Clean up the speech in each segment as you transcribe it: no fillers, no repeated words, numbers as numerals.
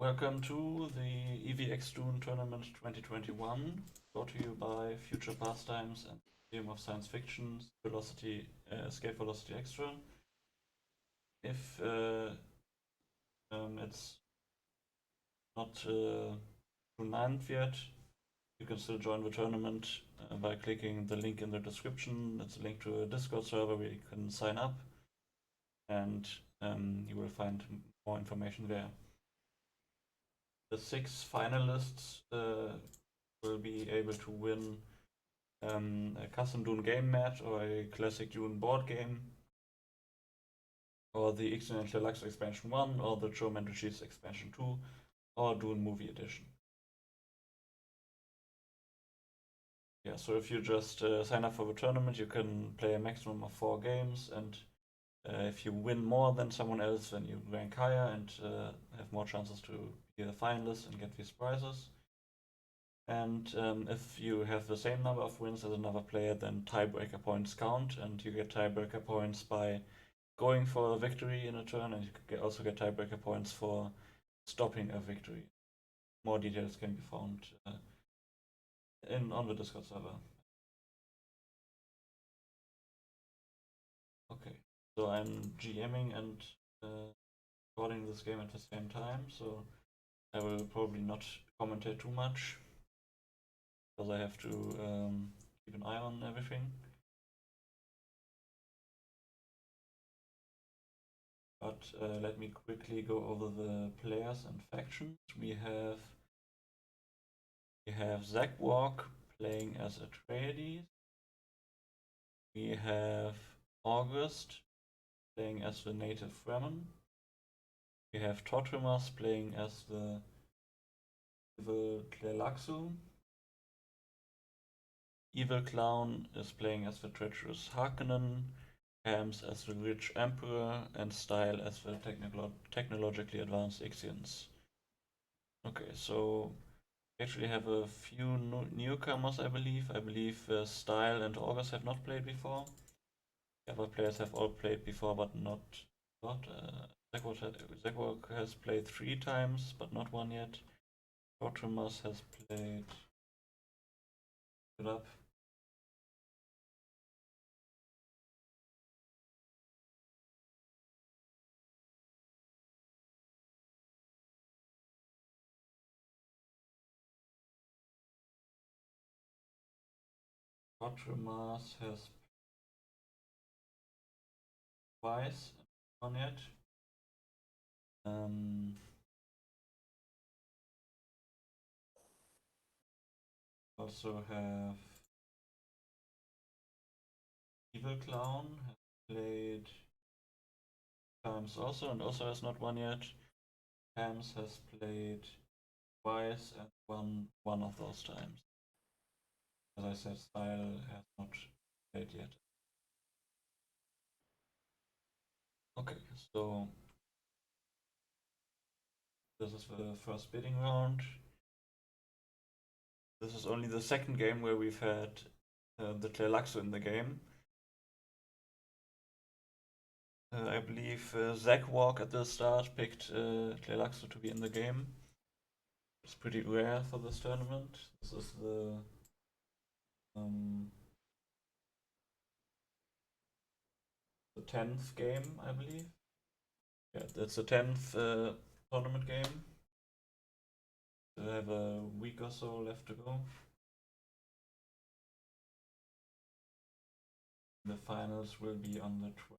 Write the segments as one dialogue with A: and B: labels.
A: Welcome to the EVX DUNE Tournament 2021, brought to you by Future Pastimes and Museum of Science Fiction, Escape Velocity Extra. If it's not June 9th yet, you can still join the tournament by clicking the link in the description. It's a link to a Discord server where you can sign up, and you will find more information there. The 6 finalists will be able to win a custom DUNE game mat or a classic DUNE board game, or the Ixian and Tleilaxu expansion 1, or the Joe Mentucci's expansion 2, or DUNE movie edition. Yeah, so if you just sign up for the tournament, you can play a maximum of 4 games, and if you win more than someone else, then you rank higher and have more chances to be a finalist and get these prizes. And if you have the same number of wins as another player, then tiebreaker points count, and you get tiebreaker points by going for a victory in a turn, and you also get tiebreaker points for stopping a victory. More details can be found on the Discord server. Okay, so I'm GMing and recording this game at the same time, so I will probably not commentate too much, because I have to keep an eye on everything. But let me quickly go over the players and factions. We have Zackwalk playing as Atreides. We have August playing as the native Fremen. We have Tautrimas playing as the Tleilaxu. Evil Clown is playing as the treacherous Harkonnen. Hams as the rich emperor, and Style as the technologically advanced Ixians. Okay, so we actually have a few newcomers, I believe. I believe Style and August have not played before. The other players have all played before, but not. Zackwalk has played 3 times, but not 1 yet. Tautrimas has played. It up. Tautrimas has twice, not 1 yet. Also have Evil Clown, has played times also, and also has not 1 yet. Hams has played twice and won 1 of those times. As I said, Style has not played yet. Okay, so this is the first bidding round. This is only the second game where we've had the Tleilaxu in the game. I believe Zackwalk at the start picked Tleilaxu to be in the game. It's pretty rare for this tournament. This is the 10th game, I believe. Yeah, that's the 10th tournament game. We have a week or so left to go. The finals will be on the 12th.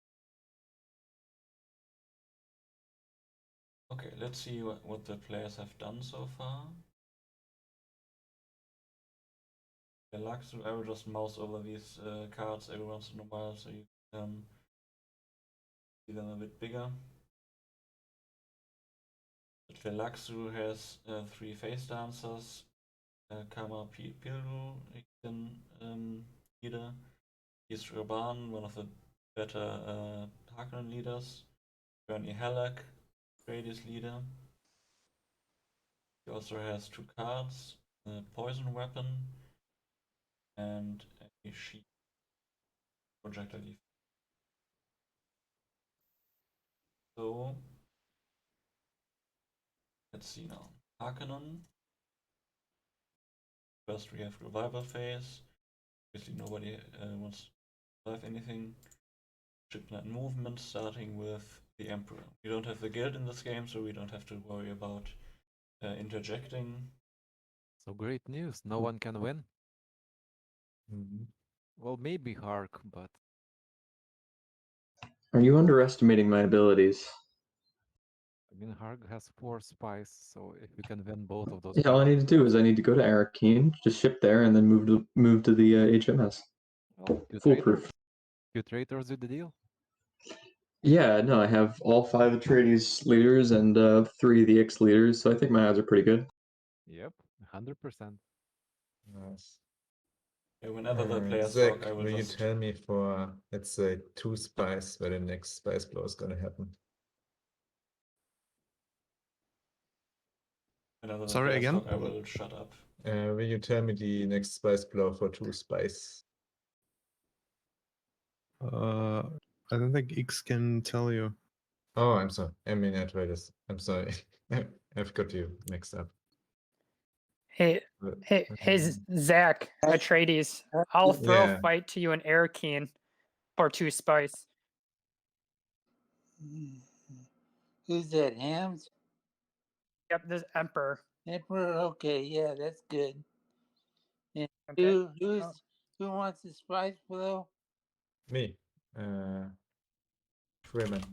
A: Okay, let's see what the players have done so far. Tleilaxu, I will just mouse over these cards every once in a while so you can see them a bit bigger. Tleilaxu has 3 face dancers. Kama Pilru, Ixian leader. He's Raban, one of the better Harkonnen leaders. Bernie Halleck, Atreides leader. He also has 2 cards, a poison weapon and a sheep projectile defense. So Let's see now. Harkonnen. First we have revival phase. Obviously nobody wants to survive anything. Shipment movement starting with the Emperor. We don't have the guild in this game, so we don't have to worry about interjecting.
B: So great news. No one can win. Well, maybe Hark, but
C: Are you underestimating my abilities?
B: I mean, Hark has 4 spies, so if you can win both of those
C: Yeah, all I need to do is I need to go to Arakeen, just ship there, and then move to the HMS.
B: well, two
C: Foolproof.
B: traitors do the deal.
C: Yeah, no, I have all 5 Atreides leaders and 3 of the Ix leaders, so I think my odds are pretty good.
B: Yep, 100%.
D: Nice.
A: Yeah, whenever the players
D: Zach,
A: talk, I will
D: will you
A: just
D: tell me for, let's say, 2 spies where the next spice blow is gonna happen?
A: whenever the
E: Sorry,
A: players
E: again?
A: talk, I will shut up.
D: Will you tell me the next spice blow for 2 spies?
E: I don't think X can tell you.
D: Oh, I'm sorry. I mean Atreides. I'm sorry. I've got you mixed up.
F: Hey,
D: But,
F: Zach, Atreides. I'll throw
D: Yeah.
F: a fight to you in Arakeen for 2 spice.
G: Who's that? Hams?
F: Yep, this Emperor.
G: Emperor? Okay, yeah, that's good. And
F: Okay.
G: who wants the spice blow?
D: Me. Fremen.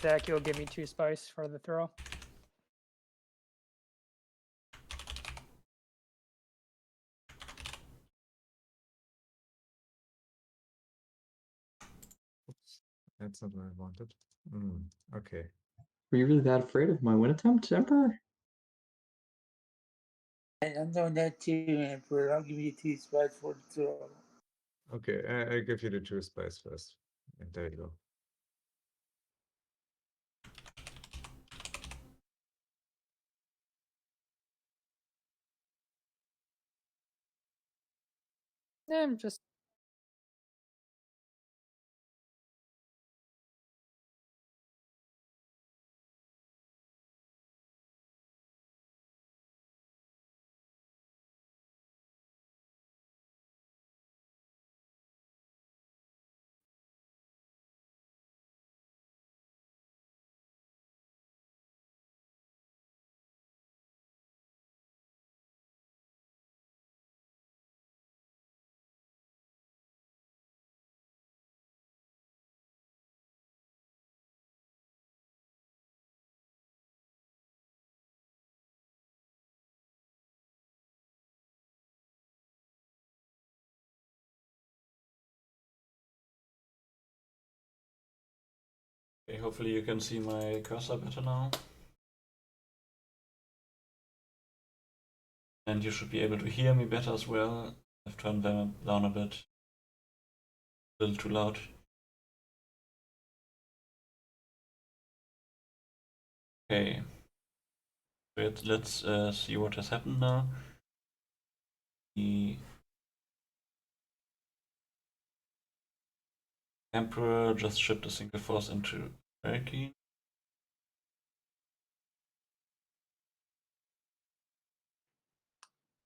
F: Zach, you'll give me 2 spice for the throw.
D: Oops. That's not what I wanted. Okay.
C: Were you really that afraid of my win attempt, Emperor?
G: I'm doing that too, Emperor. I'll give you 2 spice for the throw.
D: Okay, I give you the 2 spice first. And there you go.
F: I'm just
A: Okay, hopefully you can see my cursor better now. And you should be able to hear me better as well. I've turned them down a bit. A little too loud. Okay. Let's see what has happened now. The Emperor just shipped a single force into Turkey.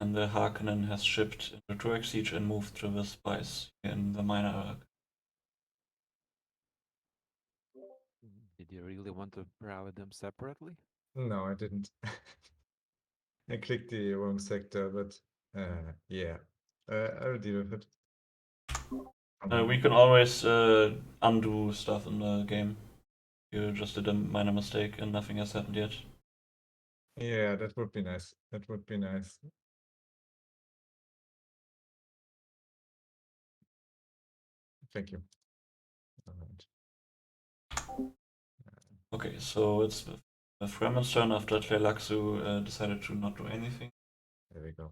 A: And the Harkonnen has shipped into Turek Siege and moved to the spice in the minor arc.
B: Did you really want to rally them separately?
D: No, I didn't. I clicked the wrong sector, but yeah, I'll deal with it.
A: We can always undo stuff in the game. You just did a minor mistake and nothing has happened yet.
D: Yeah, that would be nice. That would be nice. Thank you. Alright.
A: Okay, so it's the Fremen's turn after Tleilaxu decided to not do anything.
D: There we go.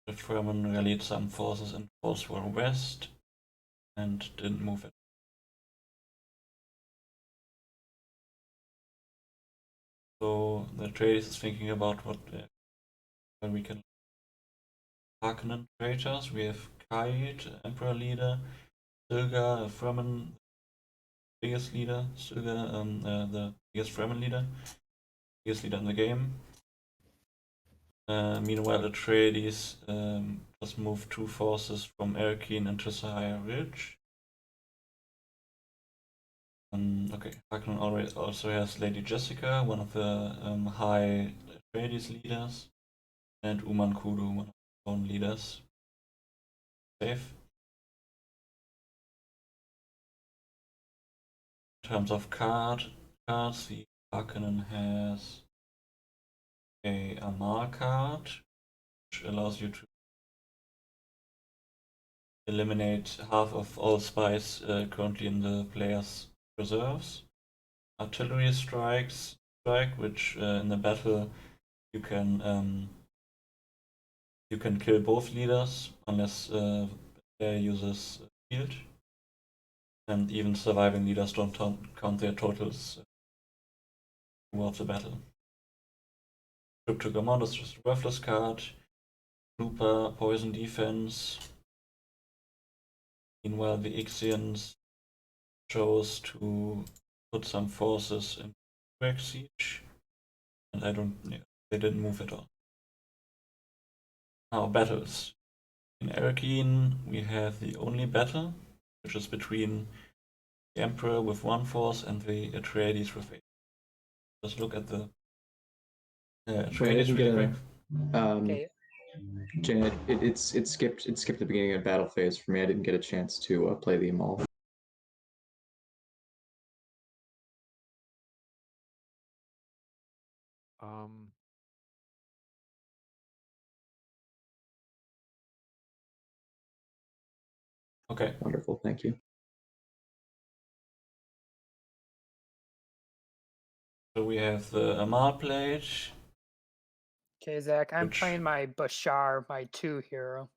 A: The Fremen rallied some forces in War West and didn't move it. So the Atreides is thinking about what where we can Harkonnen traitors. We have Kaid, Emperor leader, Stilgar, a Fremen biggest leader, Stilgar, the biggest Fremen leader, biggest leader in the game. Meanwhile, Atreides just moved 2 forces from Erkin into Sahaya Ridge. Okay, Harkonnen already also has Lady Jessica, one of the high Atreides leaders, and Uman Kudu, one of his own leaders. Safe. In terms of cards, the Harkonnen has a Amal card, which allows you to eliminate half of all spies currently in the player's reserves. Artillery strike, which in the battle you can kill both leaders unless the player uses shield, and even surviving leaders don't count their totals towards the battle. Crypto Command is just a worthless card. Trooper, poison defense. Meanwhile, the Ixians chose to put some forces in Quake Siege, and they didn't move at all. Now, battles. In Erkin, we have the only battle, which is between the Emperor with 1 force and the Atreides with 8. Just look at the Atreides really quick.
F: Okay.
C: Janet, it skipped the beginning of battle phase for me. I didn't get a chance to play them all.
A: Okay.
C: Wonderful, thank you.
A: So we have the Amal plate.
F: Okay, Zach, I'm
A: Which-
F: playing my Bashar, my 2 hero.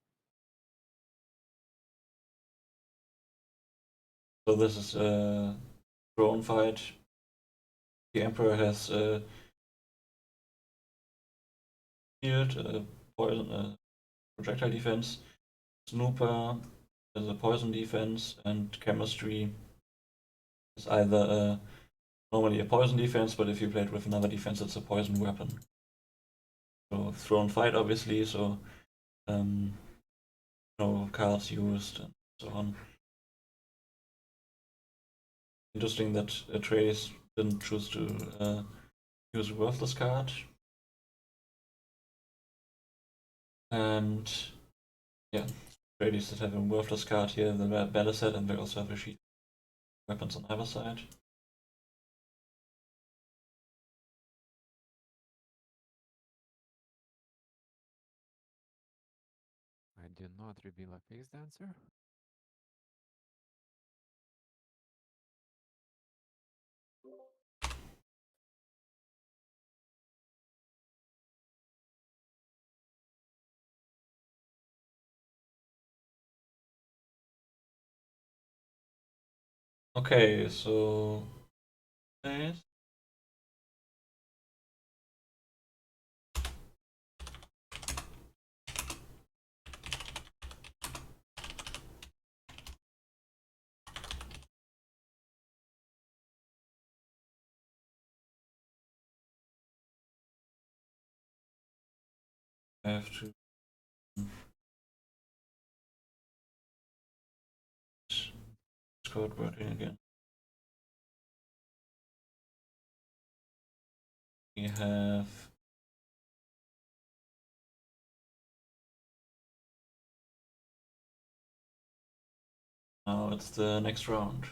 A: So this is a drone fight. The Emperor has shield, poison, projectile defense. Snooper is a poison defense, and chemistry is either normally a poison defense, but if you play it with another defense, it's a poison weapon. So thrown fight, obviously. So no cards used and so on. Interesting that Atreides didn't choose to use a worthless card. And yeah, Atreides did have a worthless card here in the battle set, and they also have a sheet weapons on either side.
B: I did not reveal a face dancer.
A: Okay, so this. I have to code word in again. We have now it's the next round.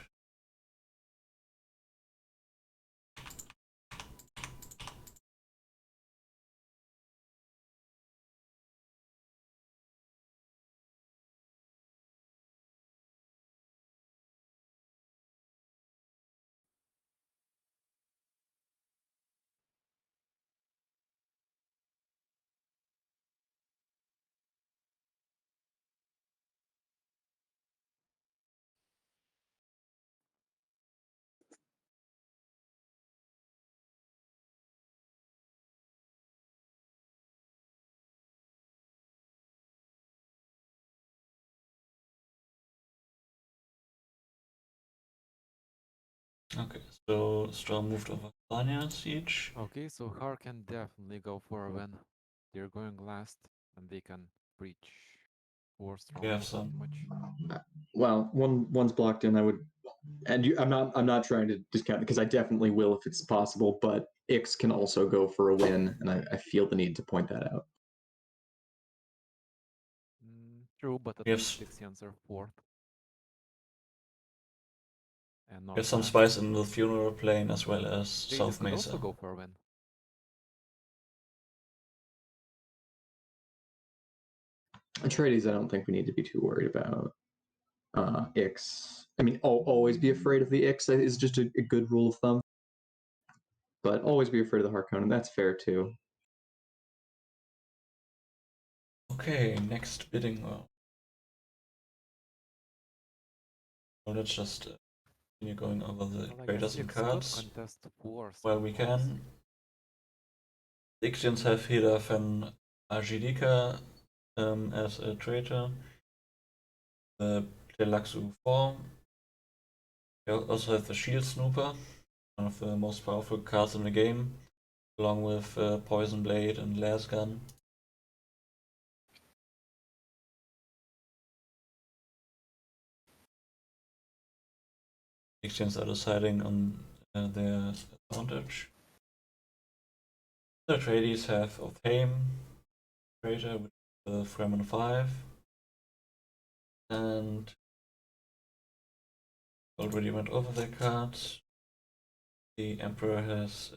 A: Okay, so Storm moved over Vanya Siege.
B: Okay, so Har can definitely go for a win. They're going last, and they can breach 4 strongholds
A: some-
B: pretty much.
C: Well, one's blocked in. I would, and I'm not trying to discount it because I definitely will if it's possible. But Ix can also go for a win, and I feel the need to point that out.
B: True, but at
A: We have
B: least Ixians are 4th. And not
A: There's some
B: last.
A: spice in the funeral plane as well as
B: Atreides
A: South
B: could
A: Mesa.
B: also go for a win.
C: Atreides, I don't think we need to be too worried about. Ix. I mean, always be afraid of the Ix is just a good rule of thumb. But always be afraid of the Harkonnen. That's fair too.
A: Okay, next bidding round. Well, let's just continue going over the
B: Well, I
A: traders
B: guess
A: and
B: Ix could
A: cards.
B: contest 4
A: Well, we
B: strongholds.
A: can. The Ixians have Hidaf and Ajidika as a traitor. The Tleilaxu 4. We also have the Shield Snooper, one of the most powerful cards in the game, along with Poison Blade and Las Gun. Ixians are deciding on their advantage. The Atreides have Othame, traitor with the Fremen 5, and already went over their cards. The Emperor has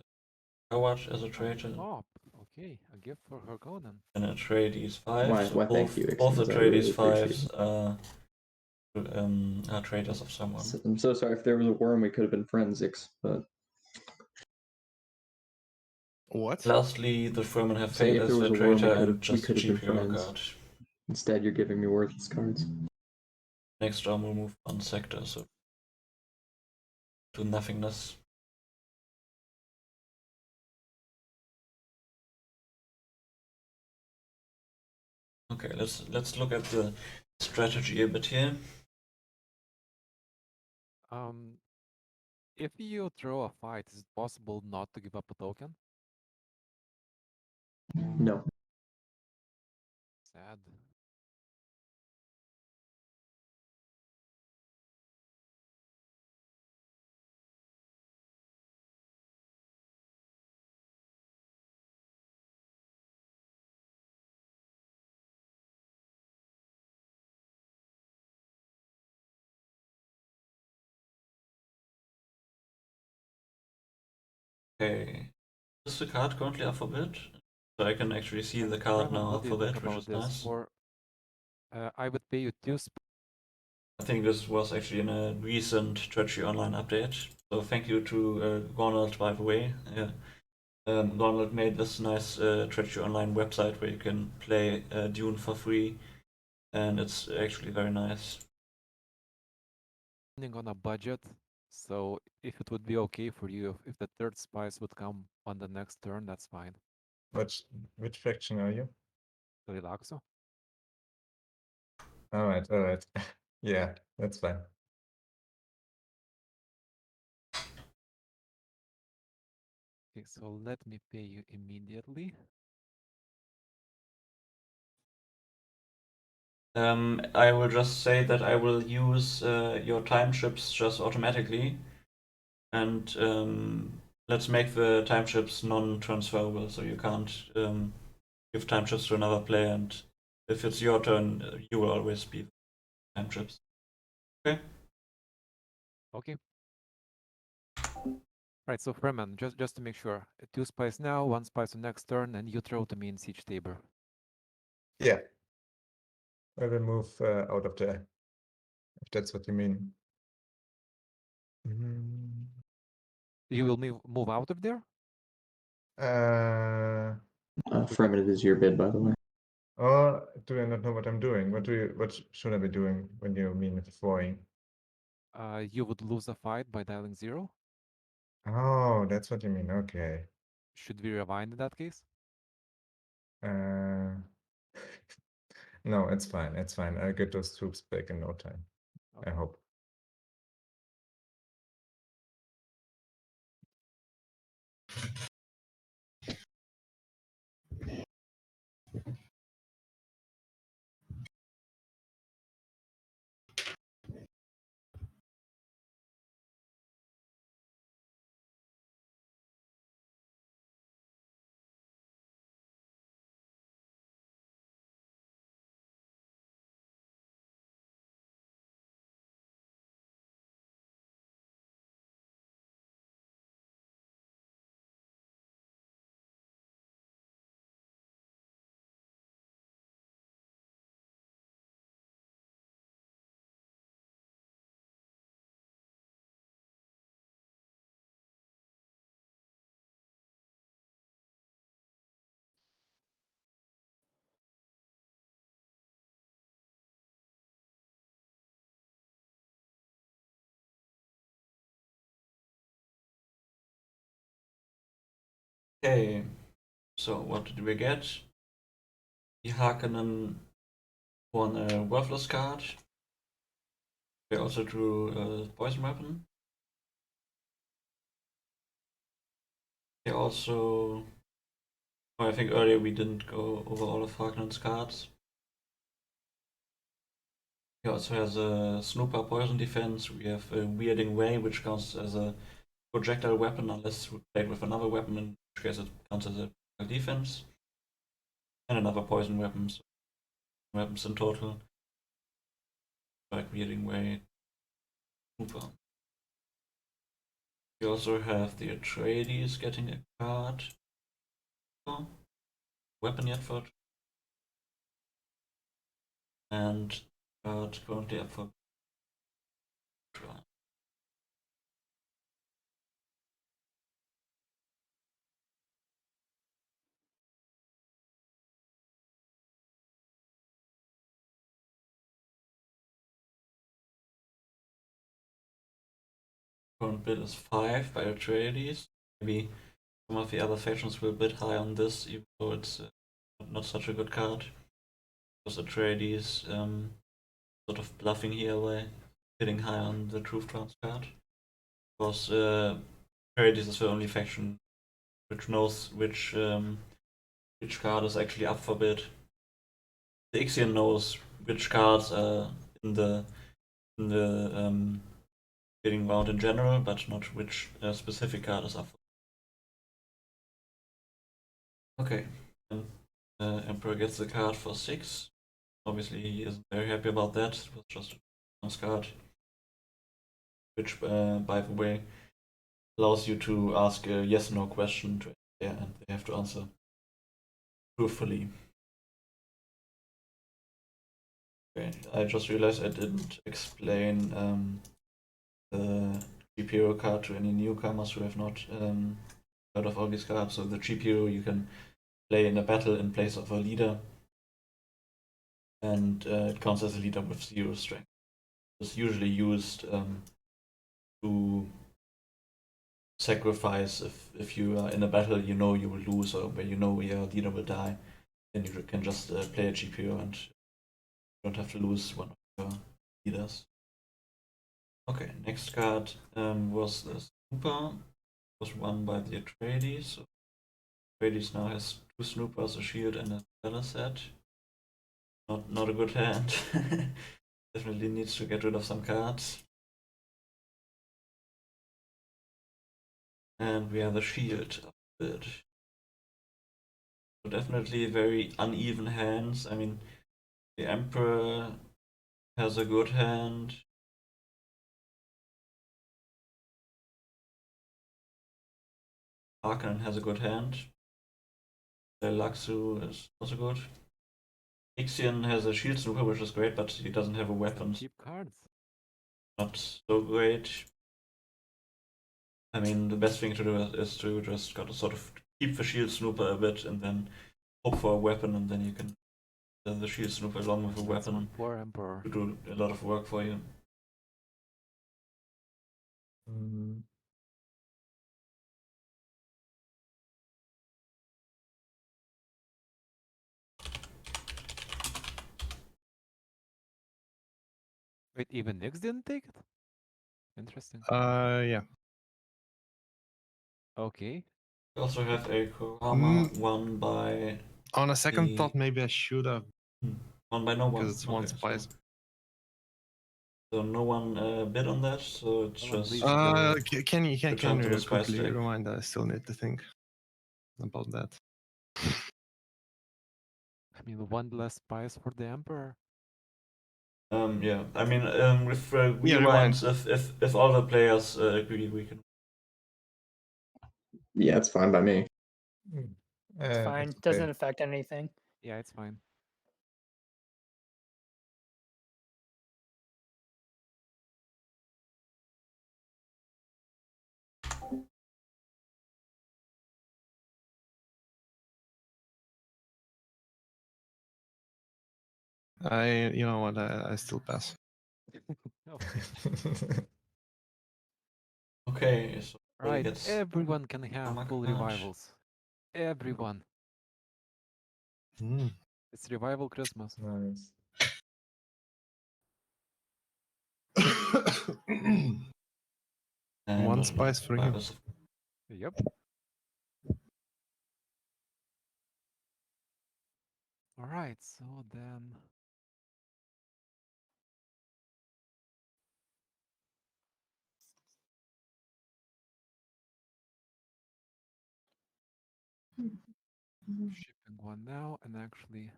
A: Coward as a traitor,
B: Oh, okay, a gift for Harkonnen.
A: and Atreides 5.
C: Why,
A: So
C: why
A: both,
C: thank you,
A: both
C: Ixians. I really
A: Atreides
C: appreciate
A: 5s are traitors of someone.
C: I'm so sorry if there was a worm. We could have been friends, Ix. But
E: What?
A: Lastly, the Fremen have
C: saying
A: Fate
C: if
A: as
C: there was
A: their
C: a worm,
A: traitor and
C: we
A: just a
C: could have
A: cheap
C: been
A: hero
C: friends.
A: card.
C: Instead, you're giving me worthless cards.
A: Next round we'll move on sector, so to nothingness. Okay, let's look at the strategy a bit here.
B: If you throw a fight, is it possible not to give up a token?
C: No.
B: Sad.
A: Okay, is the card currently up for bid? So I can actually see the card
B: Fremen,
A: now
B: what
A: up
B: do
A: for
B: you think
A: bid, which
B: about
A: is
B: this?
A: nice.
B: For I would pay you 2
A: I think this was actually in a recent Treachery Online update. So thank you to Ronald, by the way. Yeah. Ronald made this nice Treachery Online website where you can play Dune for free, and it's actually very nice.
B: on a budget, so if it would be okay for you, if the 3rd spice would come on the next turn, that's fine.
D: Which faction are you?
B: Tleilaxu.
D: Alright. Yeah, that's fine.
B: Okay, so let me pay you immediately.
A: I will just say that I will use your time chips just automatically, and let's make the time chips non-transferable, so you can't give time chips to another player, and if it's your turn, you will always be the time chips. Okay?
B: Okay. Right, so Fremen, just to make sure, 2 spice now, 1 spice on next turn, and you throw to me in Siege Tabor.
D: Yeah. I will move out of there, if that's what you mean.
B: You will move out of there?
C: Affirmative is your bid, by the way.
D: Or do I not know what I'm doing? What should I be doing when you mean throwing?
B: You would lose a fight by dialing 0.
D: Oh, that's what you mean. Okay.
B: Should we rewind in that case?
D: No, it's fine. It's fine. I'll get those troops back in no time.
B: Okay.
D: I hope.
A: Okay, so what did we get? The Harkonnen won a worthless card. We also drew a poison weapon. They also, I think earlier we didn't go over all of Harkonnen's cards. He also has a Snooper poison defense. We have a Weirding Way, which counts as a projectile weapon unless played with another weapon, in which case it counts as a defense. And another poison weapon, so weapons in total. Like Weirding Way, Snooper. We also have the Atreides getting a card. Weapon yet for and card currently up for trial. Current bid is 5 by Atreides. Maybe some of the other factions will bid high on this, even though it's not such a good card. Because Atreides sort of bluffing here by bidding high on the Truth Trance card. Because Atreides is the only faction which knows which card is actually up for bid. The Ixian knows which cards are in the bidding round in general, but not which specific card is up for. Okay, and Emperor gets the card for 6. Obviously, he isn't very happy about that. It was just a nice card, which, by the way, allows you to ask a yes/no question to and they have to answer truthfully. Okay, I just realized I didn't explain the GPO card to any newcomers who have not heard of all these cards. So the GPO you can play in a battle in place of a leader, and it counts as a leader with 0 strength. It's usually used to sacrifice if you are in a battle you know you will lose, or where you know your leader will die, then you can just play a GPO and you don't have to lose one of your leaders. Okay, next card was the Snooper. It was won by the Atreides. So Atreides now has 2 Snoopers, a shield, and a spell set. Not a good hand. Definitely needs to get rid of some cards. And we have the shield upbid. So definitely very uneven hands. I mean, the Emperor has a good hand. Harkonnen has a good hand. Tleilaxu is also good. Ixian has a shield snooper, which is great, but he doesn't have a weapon.
B: Cheap cards.
A: Not so great. I mean, the best thing to do is to just gotta sort of keep the shield snooper a bit and then hope for a weapon, and then you can the shield snooper along with a
B: That's one
A: weapon
B: poor Emperor.
A: to do a lot of work for you.
D: Mm,
B: Wait, even Nyx didn't take it? Interesting.
E: Yeah.
B: Okay.
A: We also have a Kurama one by
E: On a second
A: the-
E: thought, maybe I should have,
A: one by no one.
E: because it's one
A: Okay,
E: spice.
A: So no one bid on that, so it's
B: Well, at
A: just
B: least-
E: Can you
A: return to the spice
E: quickly
A: stack.
E: remind? I still need to think about that.
B: I mean, one less spice for the Emperor.
A: Yeah, I mean, with
E: Yeah,
A: rewinds, if all the players agree, we can.
C: Yeah, it's fine by me.
D: Mm.
F: It's fine. Doesn't affect anything.
B: Yeah, it's fine.
E: You know what? I still pass.
B: Okay.
A: Okay, so
B: Right,
A: gets
B: everyone can have
A: Karma
B: full
A: Clash.
B: revivals. Everyone.
E: Hmm.
B: It's revival Christmas.
D: Nice.
A: and
E: One spice for you.
A: Barbers.
B: Yep. All right, so then shipping one now, and actually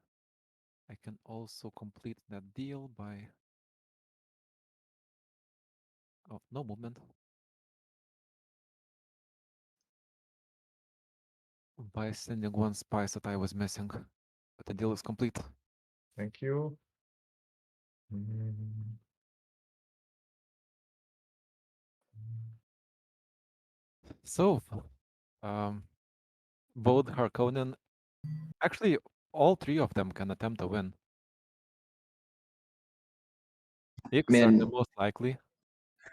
B: I can also complete that deal by no movement. By sending one spice that I was missing. But the deal is complete.
D: Thank you. Mm.
B: So both Harkonnen, actually all three of them can attempt a win. X are the
C: Man,
B: most likely.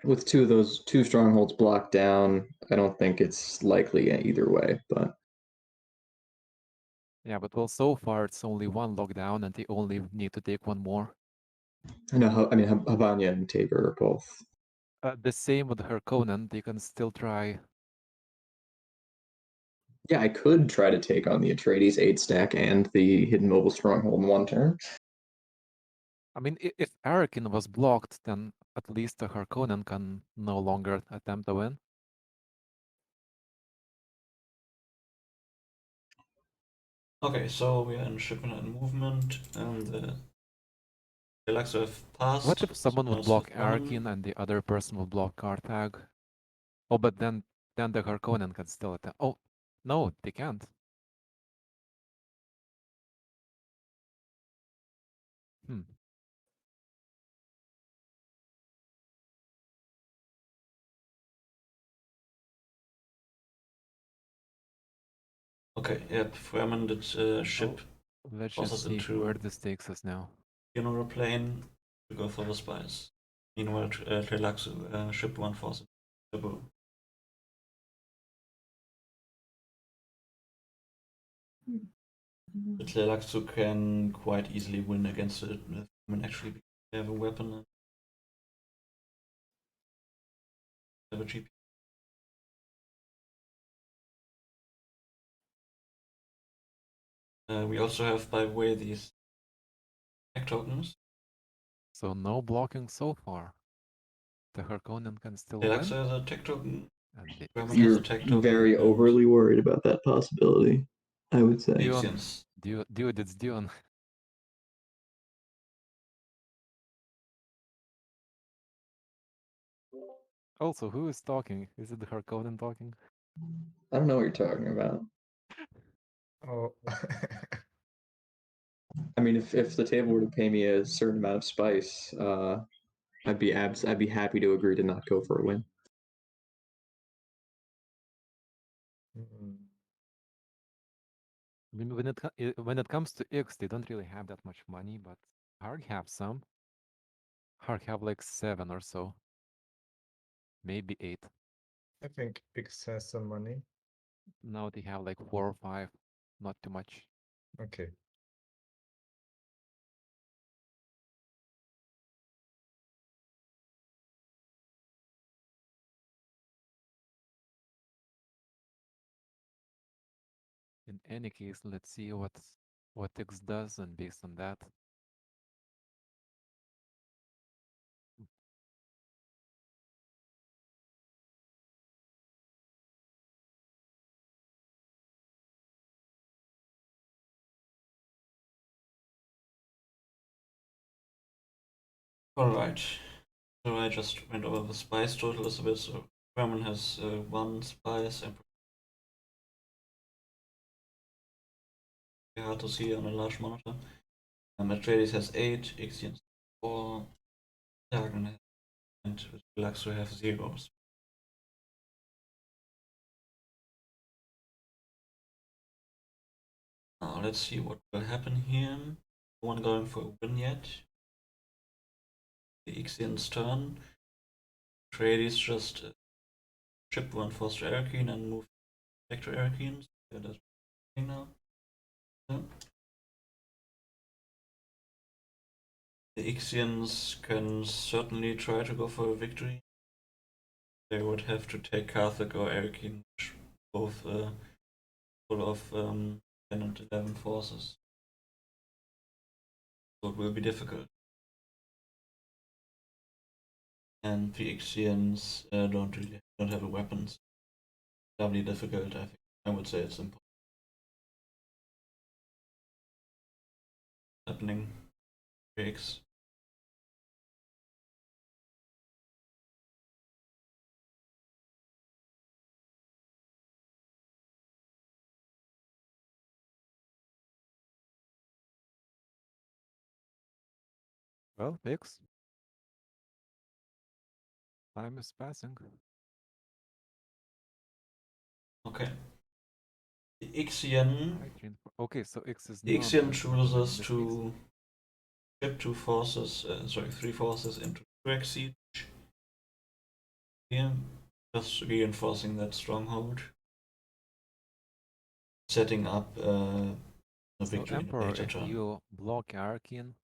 C: with two of those two strongholds blocked down, I don't think it's likely either way. But
B: Yeah, but well, so far it's only one lockdown, and they only need to take one more.
C: no, I mean Habanya and Tabor are both.
B: The same with Harkonnen, they can still try.
C: Yeah, I could try to take on the Atreides 8-stack and the Hidden Mobile Stronghold in one turn.
B: I mean, if Arakin was blocked, then at least the Harkonnen can no longer attempt a win.
A: Okay, so we are in shipment and movement, and the Tleilaxu have passed.
B: What if someone would
A: Someone else
B: block
A: with Fremen.
B: Arakin and the other person would block Karthag? Oh, but then the Harkonnen can still attempt. Oh, no, they can't. Hmm.
A: Okay, yep, Fremen did ship
B: Let's
A: forces
B: just see
A: into
B: where this takes us now.
A: funeral plane to go for the spies. Meanwhile, Tleilaxu shipped one force into Cebu. The Tleilaxu can quite easily win against the Fremen actually because they have a weapon and have a GP. We also have, by the way, these tech tokens.
B: So no blocking so far. The Harkonnen can still
A: Tleilaxu
B: win.
A: has a tech token.
B: And the
A: Fremen has
C: You're
A: a tech token.
C: very
A: and
C: overly worried about that possibility, I would say.
B: Dune.
A: Ixians.
B: Dude, it's Dune. Also, who is talking? Is it the Harkonnen talking?
C: I don't know what you're talking about.
D: Oh.
C: I mean, if the table were to pay me a certain amount of spice, I'd be happy to agree to not go for a win.
D: Mm.
B: I mean, when it comes to X, they don't really have that much money, but Hark have some. Hark have like 7 or so. Maybe 8.
D: I think X has some money.
B: Now they have like 4 or 5. Not too much.
D: Okay.
B: any case, let's see what X does, and based on that.
A: Alright. So I just went over the spice totals a bit. So Fremen has 1 spice, and hard to see on a large monitor. Atreides has 8, Ixians 4, Harkonnen and Tleilaxu have 0. Now let's see what will happen here. No one going for a win yet. The Ixian's turn. Atreides just chip 1 force to Erkin and move back to Erkin. So that's now. Yeah. The Ixians can certainly try to go for a victory. They would have to take Carthage or Erkin, which both full of 10 and 11 forces. So it will be difficult. And the Ixians don't have weapons. Doubly difficult, I think. I would say it's impossible. Happening. Breaks.
B: Well, X. Time is passing.
A: Okay. The Ixian.
B: Okay, so X is
A: The
B: not
A: Ixian
B: going
A: chooses
B: this case.
A: to ship 2 forces, 3 forces into Drag Siege. Here, just reinforcing that stronghold. Setting up a victory
B: So Emperor,
A: later
B: if
A: turn.
B: you block Arkin,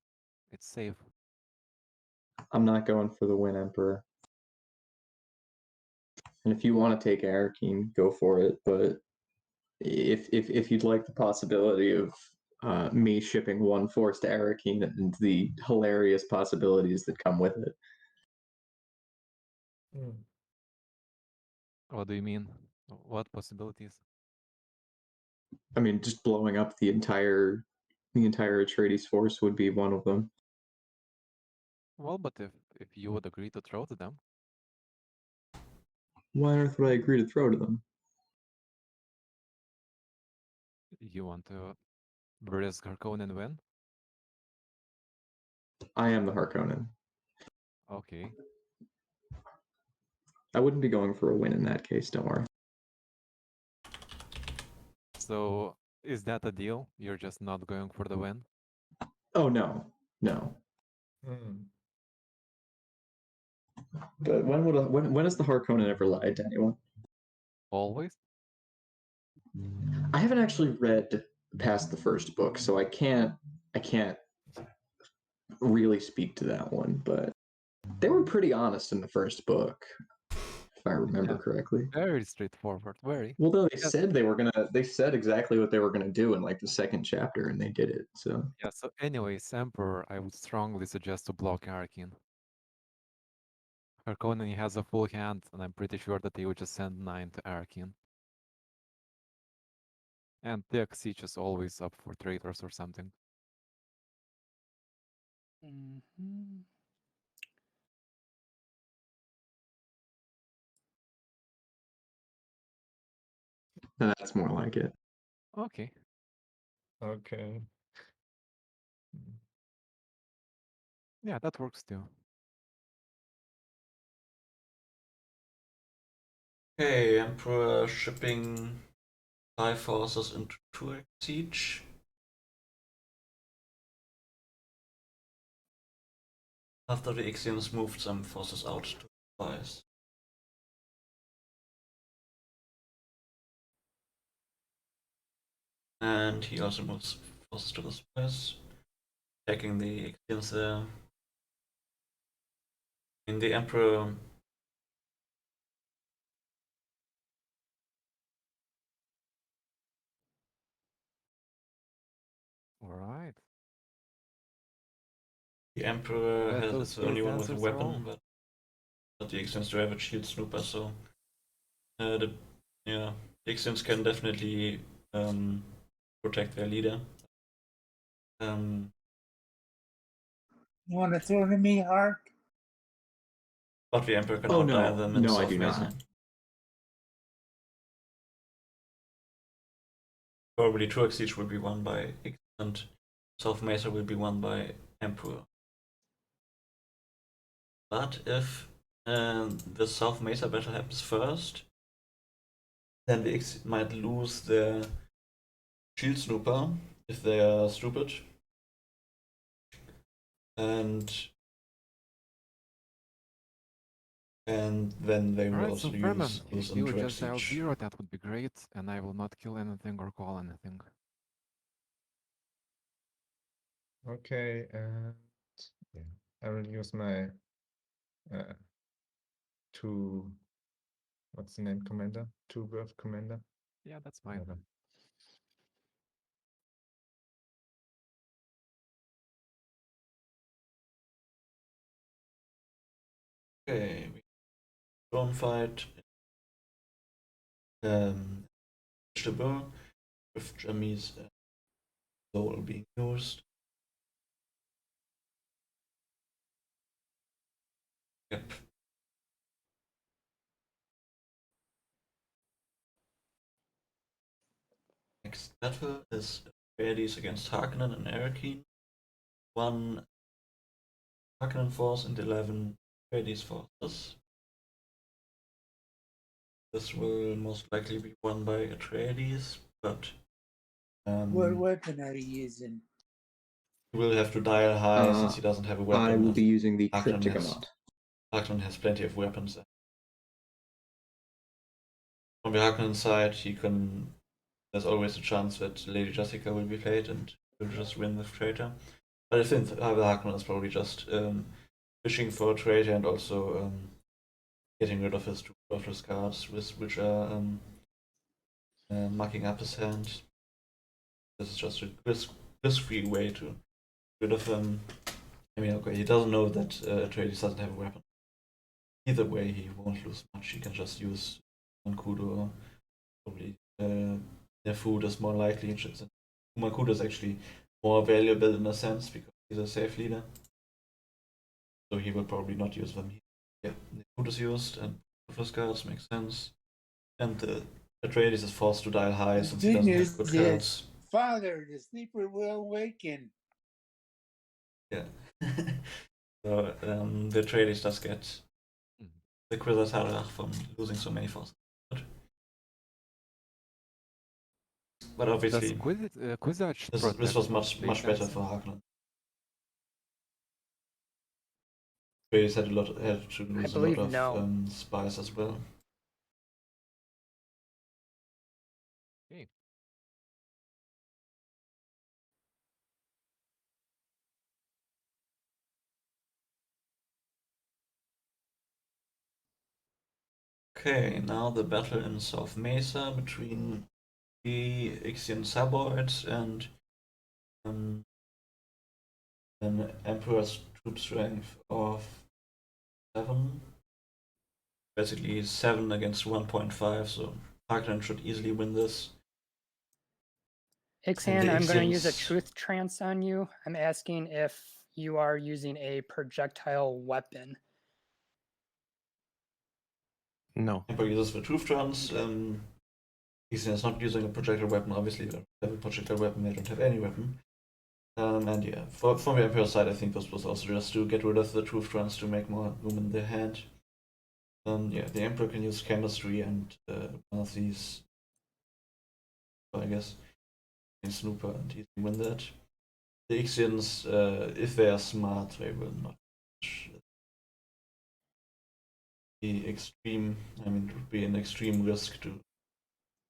B: it's safe.
C: I'm not going for the win, Emperor. And if you want to take Arkin, go for it. But if you'd like the possibility of me shipping 1 force to Arkin and the hilarious possibilities that come with it.
B: What do you mean? What possibilities?
C: I mean, just blowing up the entire Atreides force would be one of them.
B: Well, but if you would agree to throw to them.
C: Why on earth would I agree to throw to them?
B: You want to risk Harkonnen win?
C: I am the Harkonnen.
B: Okay.
C: I wouldn't be going for a win in that case, don't worry.
B: So is that a deal? You're just not going for the win?
C: Oh no. But when has the Harkonnen ever lied to anyone?
B: Always?
C: I haven't actually read past the first book, so I can't really speak to that one, but they were pretty honest in the first book, if I remember correctly.
B: Very straightforward, very.
C: Well, no, they said exactly what they were gonna do in like the 2nd chapter, and they did it. So
B: Yeah, so anyways, Emperor, I would strongly suggest to block Arkin. Harkonnen has a full hand, and I'm pretty sure that he would just send 9 to Arkin. And the Siege is always up for traitors or something.
F: Mm-hmm.
C: that's more like it.
B: Okay.
D: Okay.
B: Yeah, that works too.
A: Okay, Emperor shipping 5 forces into Turek Siege. After the Ixians moved some forces out to spies. And he also moves forces to the spies, attacking the Ixians there. In the Emperor The Emperor
B: Bet
A: has
B: those
A: is the only one with a
B: answers are
A: weapon,
B: all.
A: but the Ixians do have a shield snooper, so the Ixians can definitely protect their leader.
G: You want to throw to me, Hark?
A: But the Emperor can
C: Oh,
A: outdie
C: no.
A: them in
C: No, I
A: South
C: do
A: Mesa.
C: not.
A: Probably Turk Siege will be won by Ix, and South Mesa will be won by Emperor. But if the South Mesa battle happens first, then the Ix might lose their shield snooper if they are stupid. And then they will
B: Alright,
A: also
B: so Fremen,
A: lose
B: if you would
A: Turk
B: just dial
A: Siege.
B: 0, that would be great, and I will not kill anything or call anything.
D: Okay, and yeah, I will use my two, what's the name, commander? Two birth commander.
B: Yeah, that's fine.
D: Whatever.
A: Okay, drone fight. Vegetable with Jamie's soul being used. Yep. Next battle is Atreides against Harkonnen and Erkin. 1 Harkonnen force and 11 Atreides forces. This will most likely be won by Atreides, but
G: What weapon are you using?
A: he will have to dial high since he doesn't have a weapon.
C: I will
A: and
C: be using the
A: Harkonnen
C: Cryptic
A: has-
C: Amount.
A: Harkonnen has plenty of weapons. From the Harkonnen side, there's always a chance that Lady Jessica will be played and will just win with Traitor. But I think the Harkonnen is probably just fishing for a Traitor and also getting rid of his two worthless cards, which are mucking up his hand. This is just a risk-free way to get rid of him. I mean, okay, he doesn't know that Atreides doesn't have a weapon. Either way, he won't lose much. He can just use Mankudo. Probably their food is more likely. Mankudo is actually more valuable in a sense because he's a safe leader. So he will probably not use them. Yeah, the food is used and first cards makes sense. And Atreides is forced to dial high
G: The
A: since he
G: good
A: doesn't
G: news
A: have good
G: is,
A: cards.
G: Father, the sleeper will awaken.
A: Yeah. So the Atreides does get the Quizatara from losing so many forces. But obviously,
B: Kwisatz
A: this was much better for Harkonnen. Atreides had to lose a lot
H: believe
A: of
H: no.
A: spies as well.
B: Okay.
A: Okay, now the battle in South Mesa between the Ixian Saboids and an Emperor's troop strength of 7. Basically 7 against 1.5, so Harkonnen should easily win this.
H: Ixian,
A: the
H: I'm going to use a
A: Ixians-
H: truth trance on you. I'm asking if you are using a projectile weapon.
E: No.
A: Emperor uses the truth trance. Ixian is not using a projectile weapon, obviously. They don't have a projectile weapon, they don't have any weapon. And yeah, from the Emperor's side, I think this was also just to get rid of the truth trance to make more room in their hand. Yeah, the Emperor can use chemistry and one of these, I guess, in Snooper, and he can win that. The Ixians, if they are smart, they will not be extreme. I mean, it would be an extreme risk to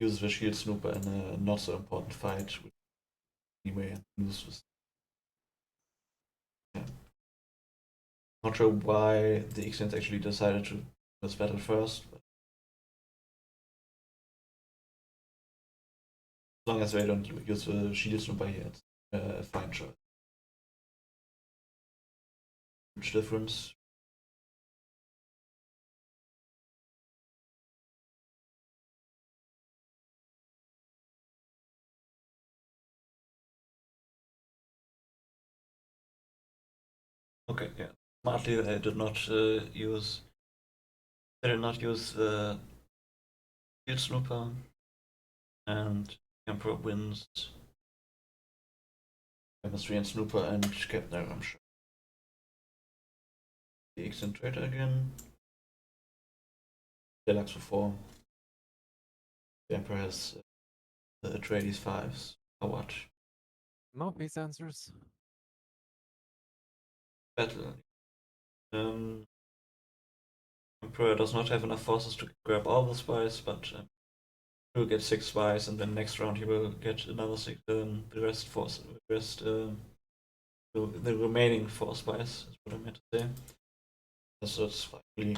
A: use the shield snooper in a not so important fight. Anyway, and lose this. Yeah. Not sure why the Ixians actually decided to this battle first, but as long as they don't use the shield snooper here, it's a fine choice. huge difference. Okay, yeah. Smartly, they did not use. They did not use the field snooper, and Emperor wins chemistry and snooper and kept their I'm sure. The Ixian traitor again. Tleilaxu 4. The Emperor has the Atreides 5s. I watch.
B: No face answers.
A: Battle. Emperor does not have enough forces to grab all the spies, but he will get 6 spies, and then next round he will get another 6. The remaining 4 spies is what I meant to say. So it's really.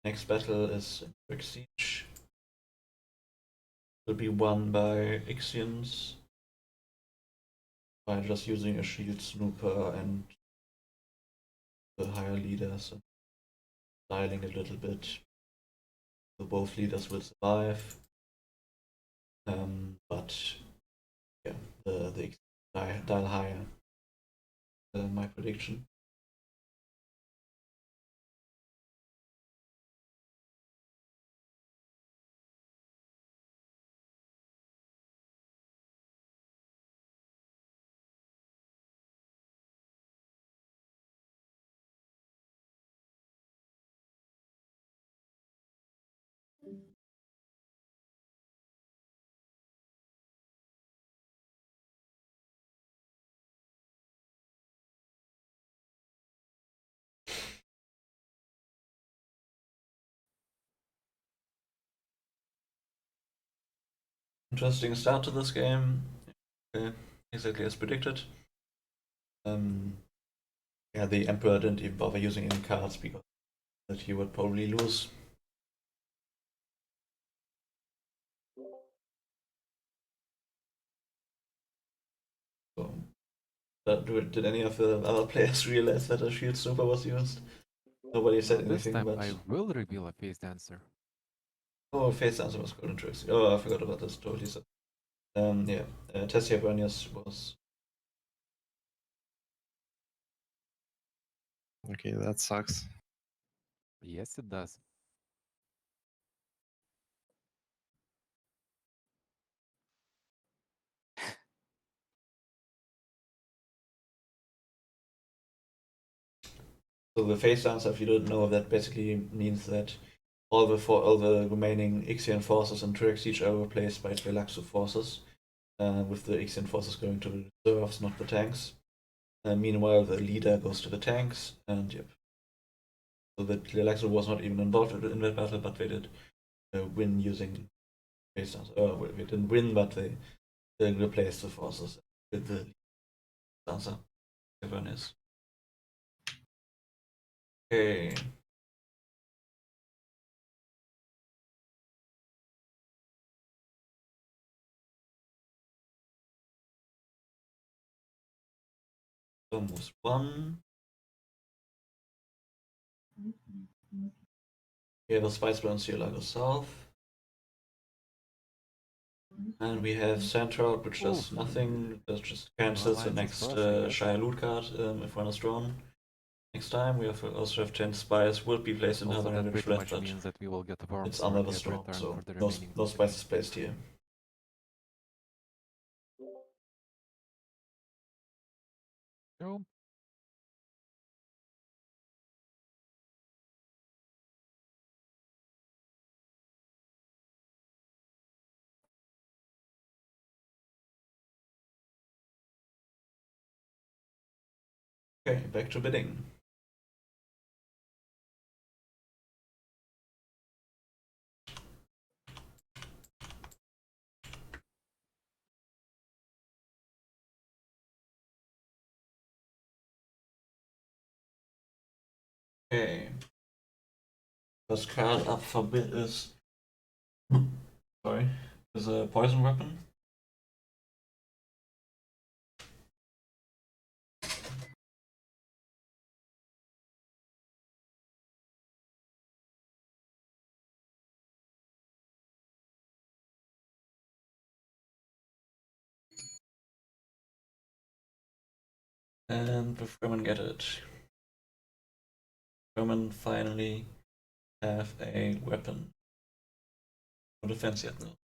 A: Next battle is Brick Siege. Will be won by Ixians by just using a shield snooper and the higher leaders and styling a little bit. So both leaders will survive. But yeah, the dial higher. My prediction. Interesting start to this game. Okay, exactly as predicted. Yeah, the Emperor didn't even bother using any cards because that he would probably lose. So, did any of the other players realize that a shield snooper was used? Nobody said
B: This
A: anything,
B: time
A: but
B: I will reveal a face answer.
A: oh, face answer was quite interesting. Oh, I forgot about this. Totally. So, yeah, Tessia Bernius was.
E: Okay, that sucks.
B: Yes, it does.
A: So the face answer, if you don't know, that basically means that all the remaining Ixian forces in Turek Siege are replaced by Tleilaxu forces, with the Ixian forces going to the reserves, not the tanks. Meanwhile, the leader goes to the tanks, and yep. So that Tleilaxu was not even involved in that battle, but they did win using face answer. Well, they didn't win, but they replaced the forces with the answer. Everyone is. Okay. Almost one. We have a spice burn Cielago South. And we have Sandtrout, which does nothing. That just cancels the
B: Alliance is
A: next
B: fresh, I guess.
A: Shire loot card if one is drawn. Next time we also have 10 spies would be placed in
B: Also,
A: other
B: that
A: damage
B: pretty
A: left,
B: much
A: but
B: means that we will get worms
A: it's under the
B: at
A: storm,
B: return
A: so
B: for the
A: no
B: remaining
A: spices placed here.
B: Oh,
A: Okay, back to bidding. Okay. First card up for bid is is a poison weapon. And the Fremen get it. Fremen finally have a weapon. No defense yet, though.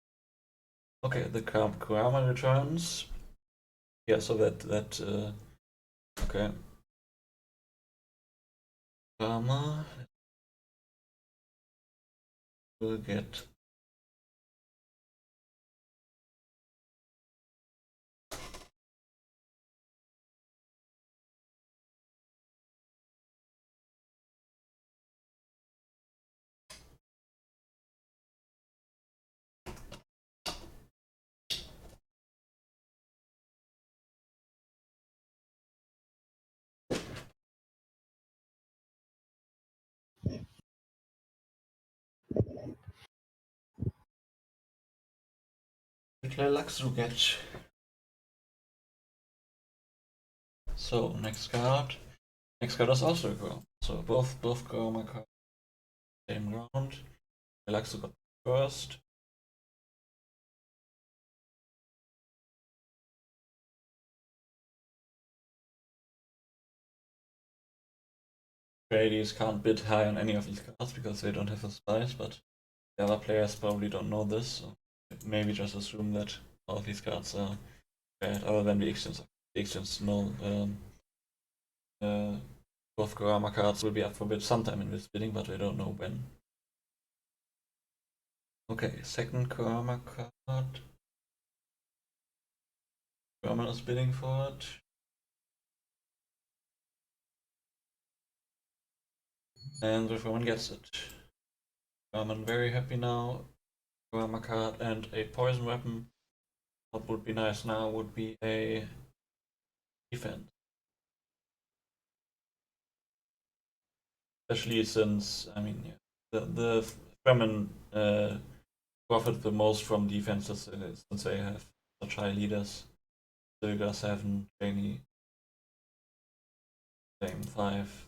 A: Okay, the Kurama returns. Yeah, so okay. Kurama will get Tleilaxu get. So next card. Next card is also a Kurama. So both Kurama cards same round. Tleilaxu got first. Atreides can't bid high on any of these cards because they don't have a spice, but the other players probably don't know this, so maybe just assume that all of these cards are bad, other than the Ixians. The Ixians know both Kurama cards will be up for bid sometime in this bidding, but we don't know when. Okay, second Kurama card. Kurama is bidding for it. And the Fremen gets it. Kurama very happy now. Kurama card and a poison weapon. What would be nice now would be a defense. Especially since, I mean, yeah, the Fremen profit the most from defenses since they have such high leaders. Silga 7, Janie, Flame 5.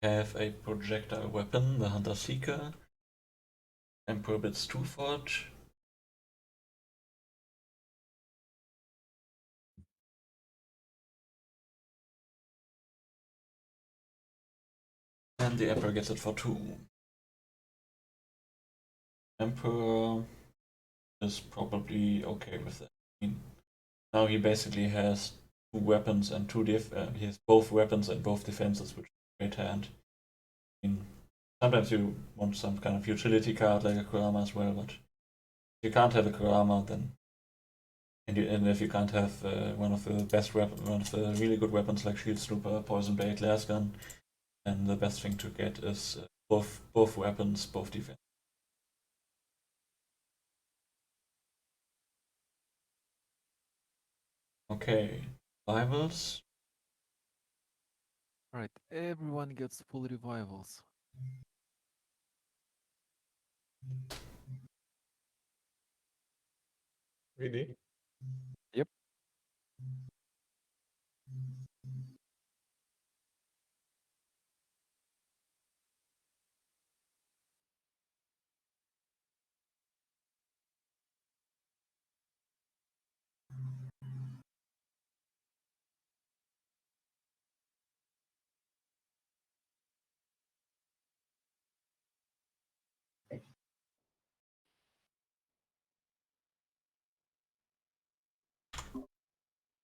A: Have a projectile weapon, the Hunter Seeker. Emperor bids 2 for it. And the Emperor gets it for 2. Emperor is probably okay with that. I mean, now he basically has 2 weapons and 2 he has both weapons and both defenses, which is a great hand. I mean, sometimes you want some kind of utility card like a Kurama as well, but if you can't have a Kurama, then and if you can't have one of the really good weapons like Shield Snooper, Poison Bait, Las Gun, then the best thing to get is both weapons, both defense. Okay, rivals.
B: Alright, everyone gets full revivals.
D: Really?
B: Yep.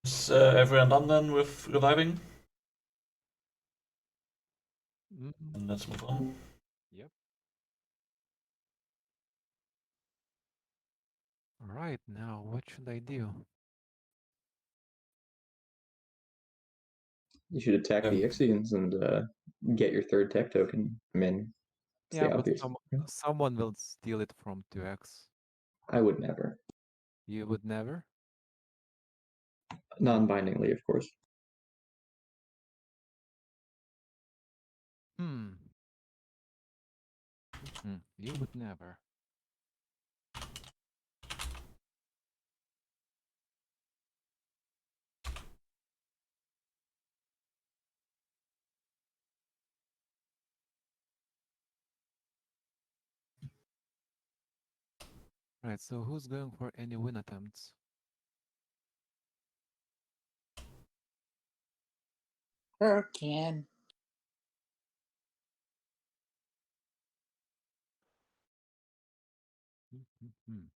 A: Is everyone done then with reviving? And let's move on.
B: Yep. Alright, now what should I do?
C: You should attack the Ixians and get your third tech token. I mean, it's
B: Yeah,
C: the
B: but
C: obvious.
B: someone will steal it from 2x.
C: I would never.
B: You would never?
C: Non-bindingly, of course.
B: You would never. Right, so who's going for any win attempts?
G: Sure can.
B: Mhm.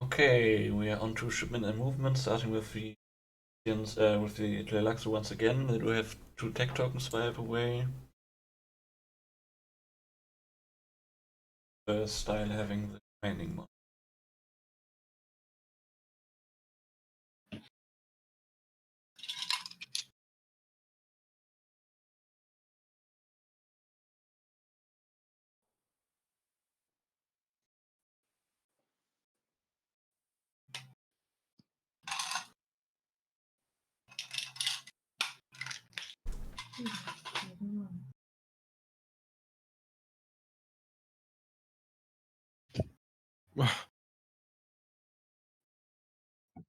A: Okay, we are on to shipment and movement, starting with the Tleilaxu once again. They do have 2 tech tokens by the way. Style having the remaining one.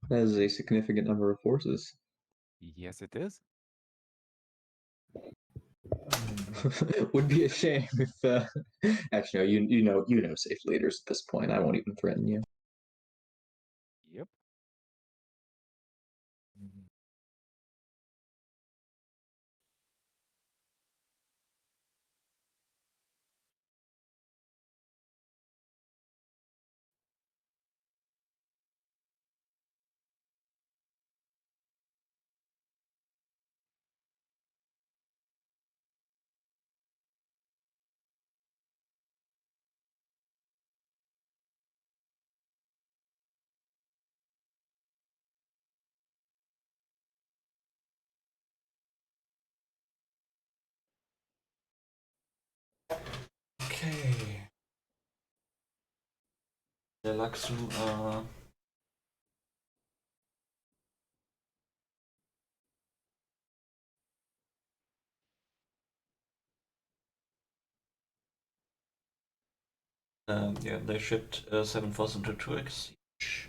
C: That is a significant number of forces.
B: Yes, it is.
C: Would be a shame if actually no, you know safe leaders at this point. I won't even threaten you.
B: Yep.
A: Okay. Tleilaxu are yeah, they shipped 7 forces into 2x each.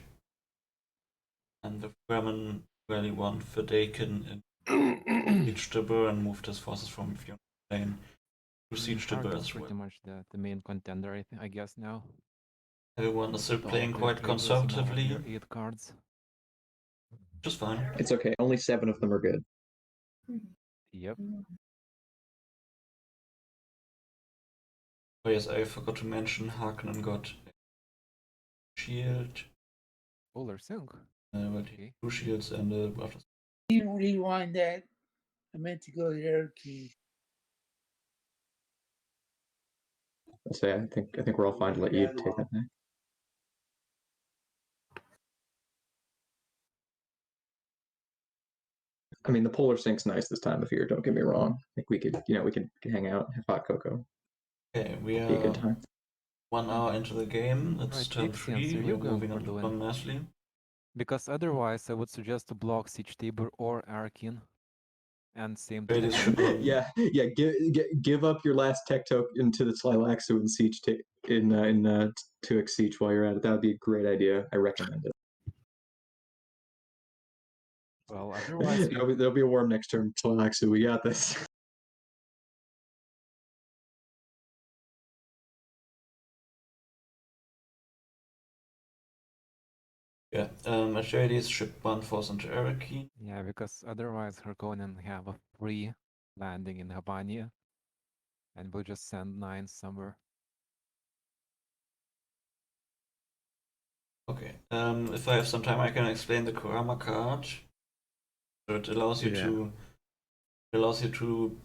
A: And the Fremen really want Verdaken in Siege Tibur and moved his forces from Fiona Plain to Siege
B: Hark
A: Tibur
B: is
A: as well.
B: pretty much the main contender, I guess now.
A: Everyone is still
B: With all
A: playing
B: of their
A: quite
B: triggers and all of
A: conservatively,
B: their 8 cards.
A: which is fine.
C: It's okay. Only 7 of them are good.
B: Yep.
A: Oh yes, I forgot to mention Harkonnen got a shield.
B: Polar Sync.
A: Well,
B: Okay.
A: 2 shields and a buff.
G: You rewind that. I meant to go there.
C: I'll say I think we're all fine to let you take that back. I mean, the polar sync's nice this time of year. Don't get me wrong. I think we could hang out, have hot cocoa.
A: Okay, we
C: Be a good
A: are
C: time.
A: 1 hour into the game. It's
B: Right,
A: turn
B: Ixians,
A: 3.
B: are
A: We
B: you
A: are
B: going
A: moving
B: for
A: on
B: the win?
A: along nicely.
B: Because otherwise, I would suggest to block Siege Tabor or Arkin. And same to
A: Atreides should win.
C: yeah. Give up your last tech token to the Tleilaxu and siege in 2x siege while you're at it. That would be a great idea. I recommend it.
B: Well, otherwise,
C: There'll be a worm next turn. Tleilaxu, we got this.
A: Yeah, Atreides shipped 1 force into Arrakeen.
B: yeah, because otherwise Harkonnen have a free landing in Habania. And we'll just send 9 somewhere.
A: Okay, if I have some time, I can explain the Kurama card. So it allows you to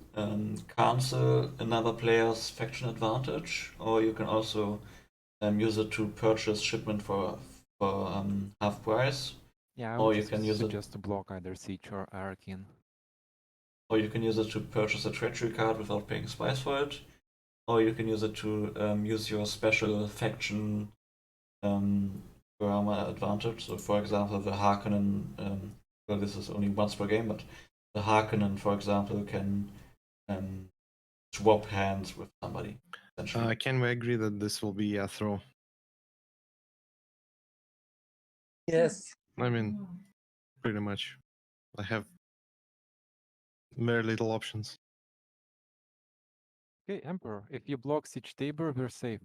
A: cancel another player's faction advantage, or you can also use it to purchase shipment for half price.
B: Yeah, I
A: Or
B: would
A: you can use it.
B: suggest to block either Siege or Arkin.
A: Or you can use it to purchase a treachery card without paying spice for it. Or you can use it to use your special faction Kurama advantage. So, for example, the Harkonnen. Well, this is only once per game, but the Harkonnen, for example, can swap hands with somebody. Essentially.
E: Can we agree that this will be a throw?
G: Yes.
E: I mean, pretty much. I have Very little options.
B: Okay, Emperor, if you block Siege Tabor, we're safe.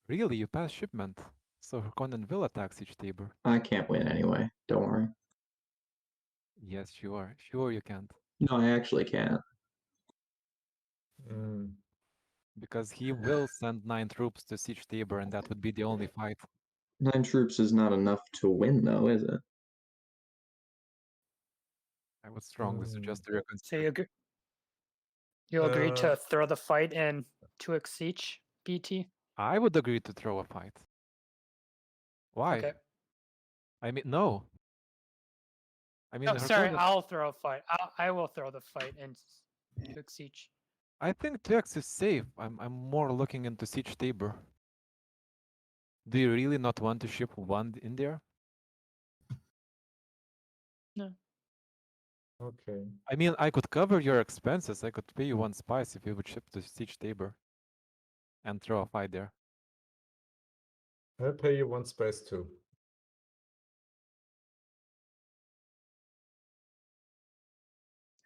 B: Really, you pass shipment, so Harkonnen will attack Siege Tabor.
C: I can't win anyway. Don't worry.
B: Yes, sure. Sure you can't.
C: No, I actually can't.
D: Mm,
B: Because he will send 9 troops to Siege Tabor, and that would be the only fight.
C: 9 troops is not enough to win, though, is it?
B: I would strongly suggest to
H: So
B: reconsider.
H: you agree
D: Uh,
H: to throw the fight in 2x Siege, BT?
B: I would agree to throw a fight. Why?
H: Okay.
B: I mean, no. I mean,
H: No, sorry,
B: Harkonnen,
H: I'll throw a fight. I will throw the fight in 2x Siege.
B: I think 2x is safe. I'm more looking into Siege Tabor. Do you really not want to ship 1 in there?
H: No.
D: okay.
B: I mean, I could cover your expenses. I could pay you 1 spice if you would ship to Siege Tabor and throw a fight there.
D: I'll pay you 1 space too.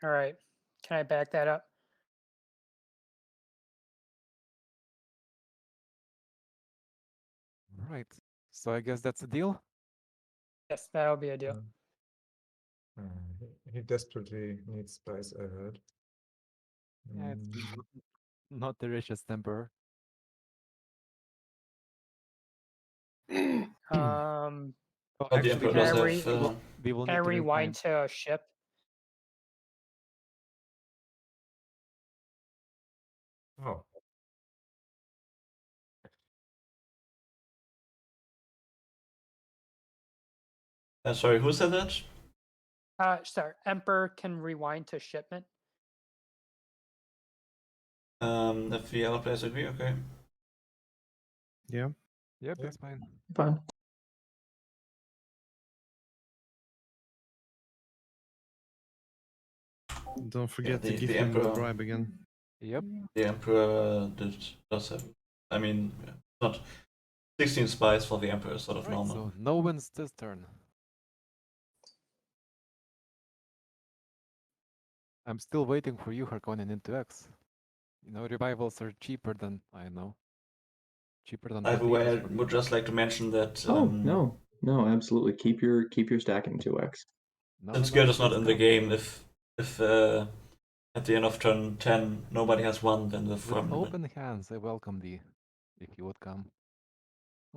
H: All right. Can I back that up?
B: Right. So I guess that's a deal.
H: Yes, that'll be a deal.
D: He desperately needs spice, I heard.
B: Yeah, it's
D: Mm,
B: not the richest emperor.
H: Um,
B: Oh,
A: But the
B: actually,
A: Emperor
H: can I
A: does
H: re-
A: have.
B: we will
H: can I
B: need to
H: rewind to a ship?
D: oh,
A: Sorry, who said that?
H: Sorry, Emperor can rewind to shipment.
A: If the other players agree, okay.
E: Yeah.
B: Yep,
D: Yeah.
B: it's fine.
C: Fine.
E: Don't forget to
A: the
E: give him the
A: Emperor.
E: bribe again.
B: Yep.
A: The Emperor does have. I mean, not 16 spies for the Emperor is sort of
B: Right,
A: normal.
B: so no wins this turn. I'm still waiting for you, Harkonnen, into X. You know, revivals are cheaper than, I know. Cheaper than
A: By the way, I
B: potatoes for me.
A: would just like to mention that
C: Oh no, absolutely. Keep your stacking 2x.
A: since Guild is not
B: please
A: in the
B: come.
A: game, if at the end of turn 10 nobody has won, then the
B: With
A: Fremen win.
B: open hands, I welcome thee, if you would come.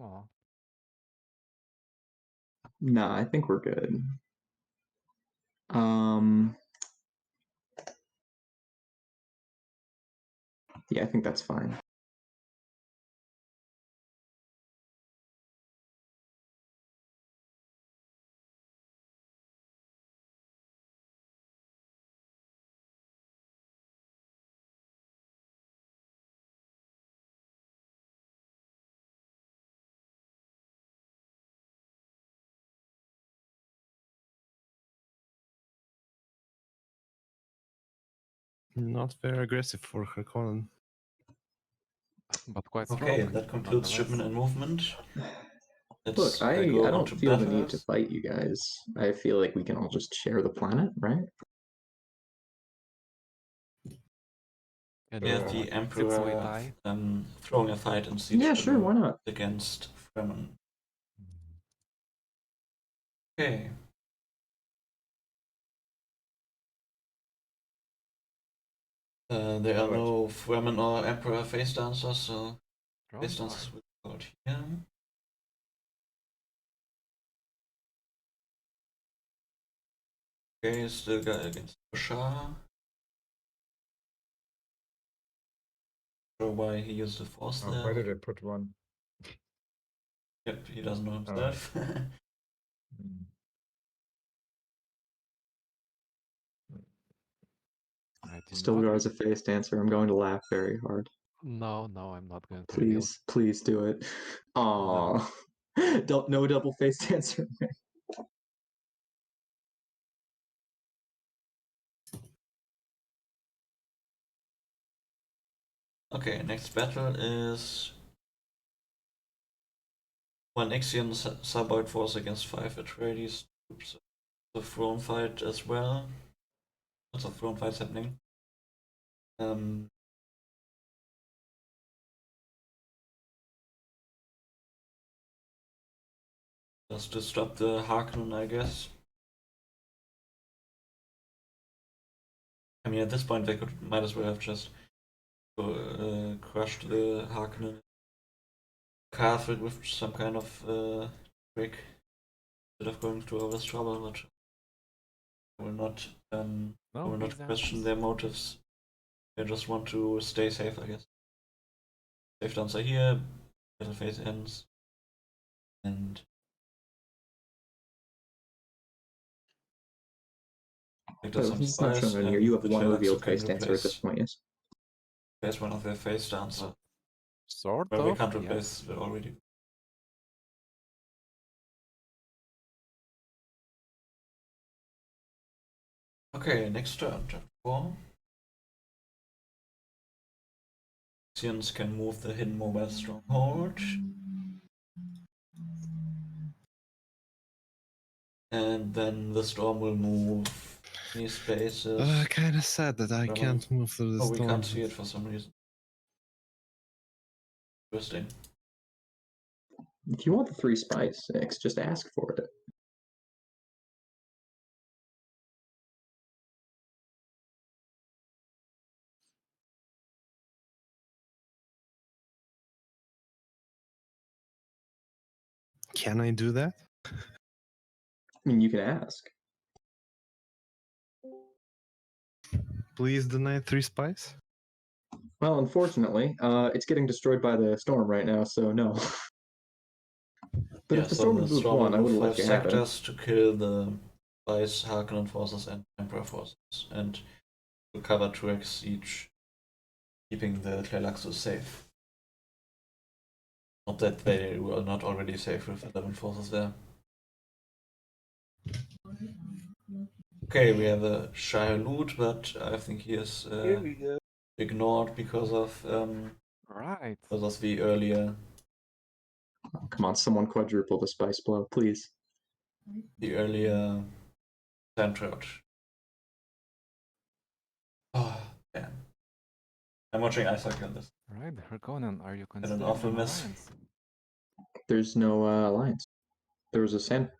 B: Aw.
C: Nah, I think we're good. Yeah, I think that's fine.
E: Not very aggressive for Harkonnen.
B: But quite strong.
A: Okay, that concludes
B: nonetheless.
A: shipment and movement.
C: Look,
A: Let's
C: I
A: go on
C: don't
A: to
C: feel the need to
A: battles.
C: fight you guys. I feel like we can all just share the planet, right?
B: And
A: Yeah,
D: Sure.
A: the
B: 6-way
A: Emperor
B: tie.
A: throwing a fight in siege
C: Yeah, sure, why not?
A: against Fremen. Okay. There are
D: Right.
A: no Fremen or Emperor face dancers, so
B: Draw
A: face
B: card.
A: dancers will go out here. Okay, still guy against Bashar. sure why he used the force
D: Oh,
A: there.
D: why did I put one?
A: Yep, he doesn't know
D: Oh.
A: himself.
D: Hmm.
B: I do
C: Still
B: not.
C: regards a face dancer. I'm going to laugh very hard.
B: No, no, I'm not going to reveal.
C: Please do it. Aw. No double face dancer.
A: Okay, next battle is one Ixian suboid force against 5 Atreides troops. The throne fight as well. Lots of throne fights happening. Just to stop the Harkonnen, I guess. I mean, at this point, they might as well have just crushed the Harkonnen castle with some kind of trick instead of going through all this trouble. But I will not, I
B: No,
A: will not
B: these
A: question
B: assets.
A: their motives. They just want to stay safe, I guess. Safe downs are here. Battle phase ends, and
C: It's not shown on here. You have
A: the
C: one
A: Tleilaxu
C: revealed
A: can
C: face dancer at this point, yes?
A: replace one of their face downs. So
B: Sort
A: well, we
B: of,
A: can't
B: yes.
A: replace it already. Okay, next turn, chapter 4. Ixians can move the hidden mobile stronghold. And then the storm will move any spaces.
E: Kind of sad that I
A: Whatever.
E: can't move through the
A: Oh, we
E: storm.
A: can't see it for some reason. Interesting.
C: If you want the 3 spice, X, just ask for it.
E: Can I do that?
C: I mean, you can ask.
E: Please deny 3 spice?
C: Well, unfortunately, it's getting destroyed by the storm right now, so no. But
A: Yeah,
C: if the
A: so
C: storm
A: the
C: had moved
A: storm
C: 1,
A: will
C: I would
A: move
C: have let
A: 5
C: you have it.
A: sectors to kill the Vice Harkonnen forces and Emperor forces, and will cover 2x each, keeping the Tleilaxu safe. Not that they were not already safe with 11 forces there. Okay, we have a Shire loot, but I think he is
G: Here we go.
A: ignored because of
B: Right.
A: the earlier
C: Come on, someone quadruple the spice blow, please.
A: sand trout. Oh, damn. I'm watching Isaac on this.
B: Right, Harkonnen, are you
A: an
B: considering
A: awful
B: an
A: miss.
B: alliance?
C: There's no alliance. There's a sand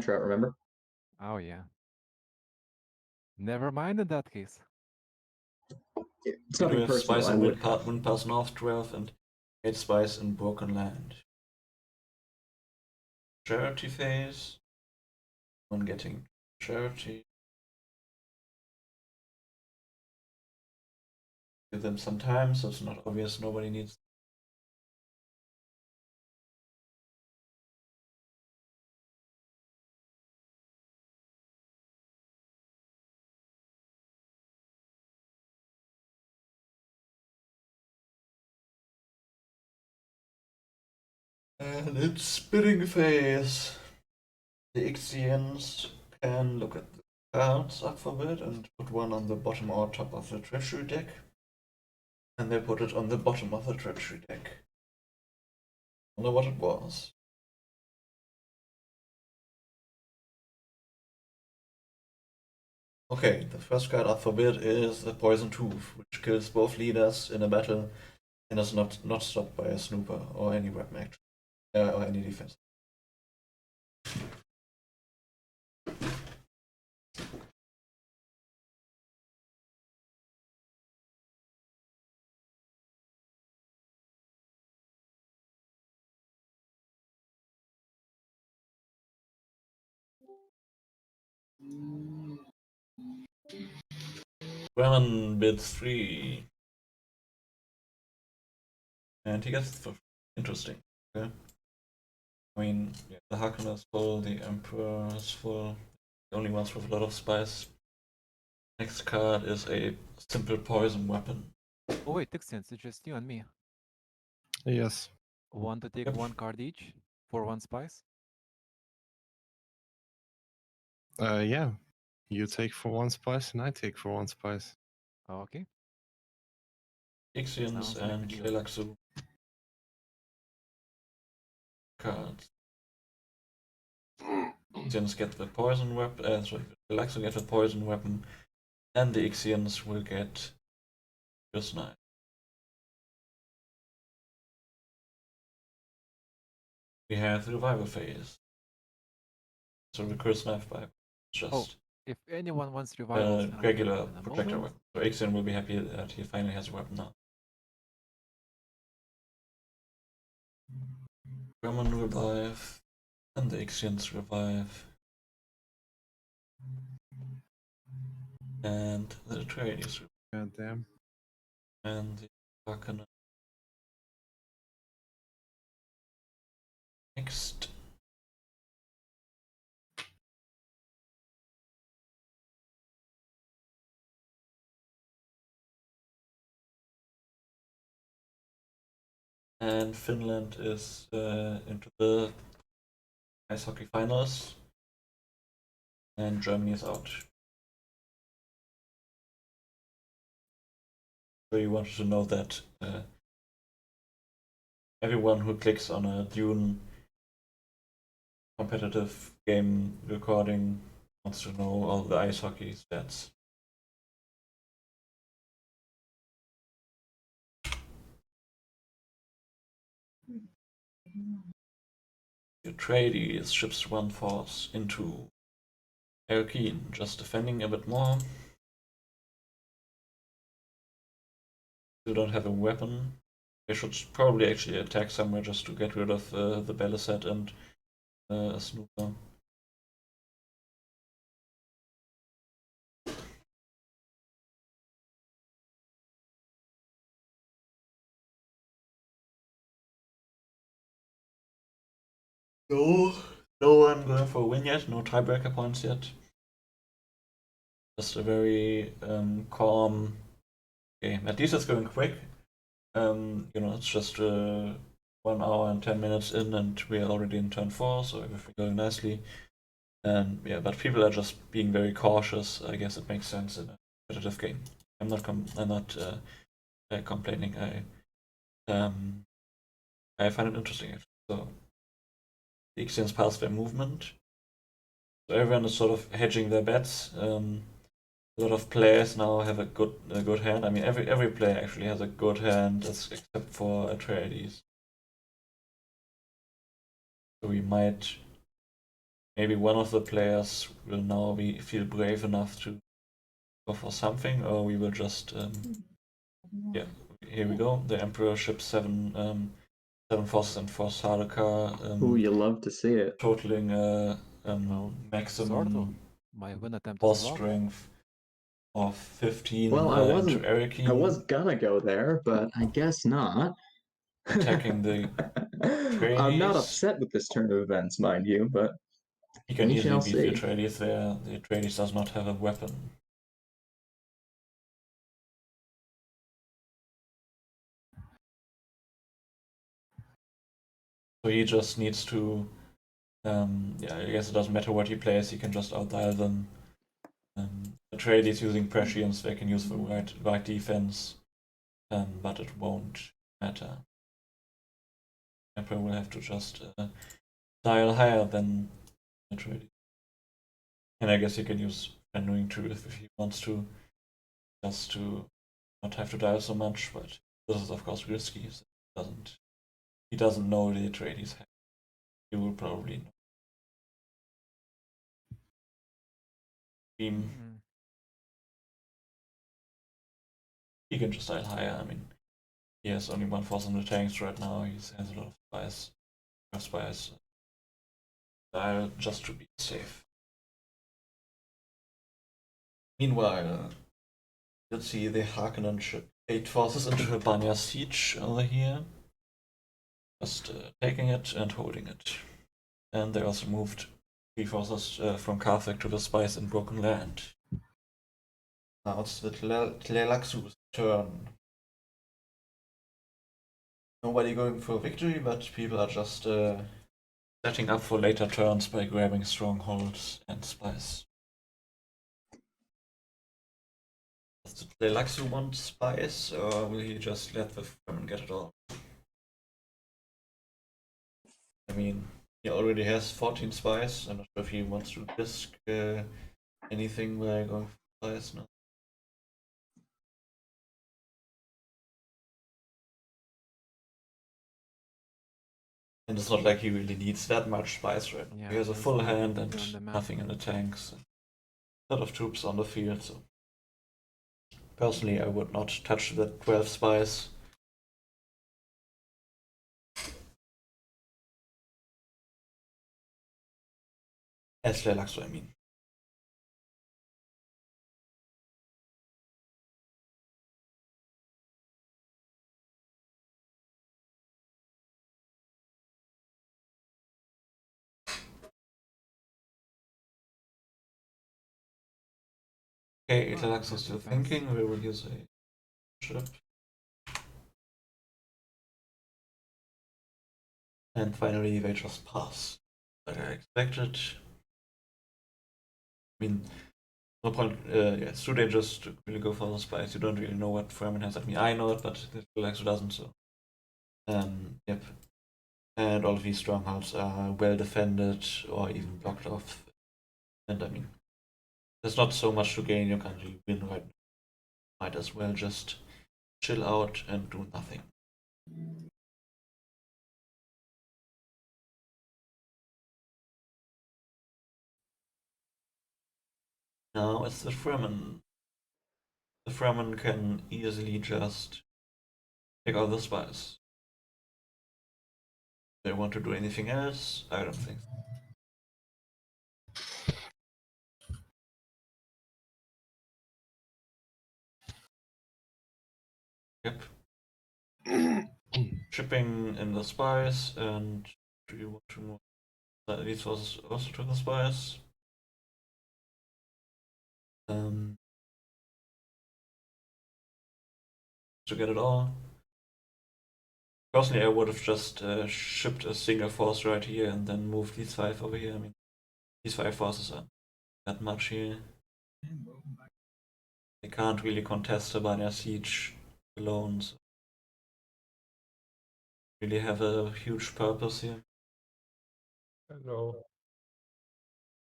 C: trout, remember?
B: Oh yeah. Never mind in that case.
C: It's
A: We do
C: nothing
A: have
C: personal.
A: Spice
C: I
A: in
C: would
A: Wind Pass North 12 and 8 Spice in Broken Land. Charity phase. One getting charity. Give them some time so it's not obvious nobody needs. And it's spitting phase. The Ixians can look at the cards up for a bit and put one on the bottom or top of the treachery deck. And they put it on the bottom of the treachery deck. I wonder what it was. Okay, the first card up for bid is the Poison Tooth, which kills both leaders in a battle and is not stopped by a snooper or any weapon action or any defense. Fremen bid 3. And he gets for interesting. Okay. I mean, yeah, the Harkonnen is full, the Emperor is full. The only ones with a lot of spice. Next card is a simple poison weapon.
B: Oh wait, Ixians, it's just you and me.
E: Yes.
B: Want to take
A: Yep.
B: one card each for one spice?
E: Yeah. You take for one spice and I take for one spice.
B: Okay.
A: Ixians
B: Sounds like a
A: and
B: deal.
A: Tleilaxu cards. Ixians get the poison weapon. Sorry, Tleilaxu get the poison weapon, and the Ixians will get just knife. We have the revival phase. So the curse knife by just
B: If anyone wants revivals, I'll get
A: regular
B: them in a
A: projector
B: moment.
A: weapon. So Ixian will be happy that he finally has a weapon now. Fremen revive, and the Ixians revive. And the Atreides
E: God damn.
A: and the Harkonnen. Next. And Finland is into the ice hockey finals. And Germany is out. So you wanted to know that everyone who clicks on a DUNE competitive game recording wants to know all the ice hockey stats. Atreides ships one force into Harkonnen, just defending a bit more. Still don't have a weapon. They should probably actually attack somewhere just to get rid of the Belisat and a snooper. No one going for a win yet, no tiebreaker points yet. Just a very calm game. At least it's going quick. It's just 1 hour and 10 minutes in, and we are already in turn 4, so everything going nicely. And yeah, but people are just being very cautious. I guess it makes sense in a competitive game. I'm not complaining. I find it interesting. So the Ixians pass their movement. So everyone is sort of hedging their bets. A lot of players now have a good hand. I mean, every player actually has a good hand, except for Atreides. So we might, maybe one of the players will now feel brave enough to go for something, or we will just yeah. Here we go. The Emperor ships seven forces and 4 Sardaukar.
C: Ooh, you love to see it.
A: Totaling
B: Sort of.
A: maximum
B: My win attempt
A: force
B: is blocked.
A: strength of 15
C: Well, I
A: into Erikine.
C: I was gonna go there, but I guess not.
A: Attacking the
C: I'm not
A: Atreides.
C: upset with this turn of events, mind you, but
A: He can
C: we
A: easily
C: shall
A: beat the
C: see.
A: Atreides there. The Atreides does not have a weapon. So he just needs to, yeah, I guess it doesn't matter what he plays, he can just outdial them. Atreides using prescience, they can use the right defense, but it won't matter. Emperor will have to just dial higher than Atreides. And I guess he can use Renewing Truth if he wants to, just to not have to dial so much, but this is of course risky, so he doesn't know the Atreides hack. He will probably know. Beam. He can just dial higher. I mean, he has only 1 force on the tanks right now. He has a lot of spice. Dial just to be safe. Meanwhile, let's see, the Harkonnen ship 8 forces into Hispania siege over here. just taking it and holding it. And they also moved 3 forces from Carthage to the spice in Broken Land. Now it's the Tleilaxu's turn. Nobody going for victory, but people are just setting up for later turns by grabbing strongholds and spice. Does the Tleilaxu want spice, or will he just let the Fremen get it all? I mean, he already has 14 spice. I'm not sure if he wants to risk anything by going for spice now. And it's not like he really needs that much spice right now.
B: Yeah,
A: He has a
B: there's
A: full
B: nothing
A: hand
B: to do on the
A: and
B: map.
A: nothing in the tanks. A lot of troops on the field, so personally I would not touch the 12 spice. As Tleilaxu, I mean. Okay, Tleilaxu is still thinking. We will use a ship. And finally they just pass. Like I expected. I mean, no point, yeah, it's too dangerous to really go for the spice. You don't really know what Fremen has. I mean, I know it, but Tleilaxu doesn't, so. Yep. And all of these strongholds are well defended or even blocked off. And I mean, there's not so much to gain. You can't really win right now. Might as well just chill out and do nothing. Now it's the Fremen. The Fremen can easily just take out the spice. They want to do anything else? I don't think so. Yep. Shipping in the spice, and do you want to move these forces also to the spice? To get it all. Personally, I would have just shipped a single force right here and then moved these 5 over here. I mean, these 5 forces are that much here. They can't really contest the Banya Siege alone, so really have a huge purpose here.
D: Hello.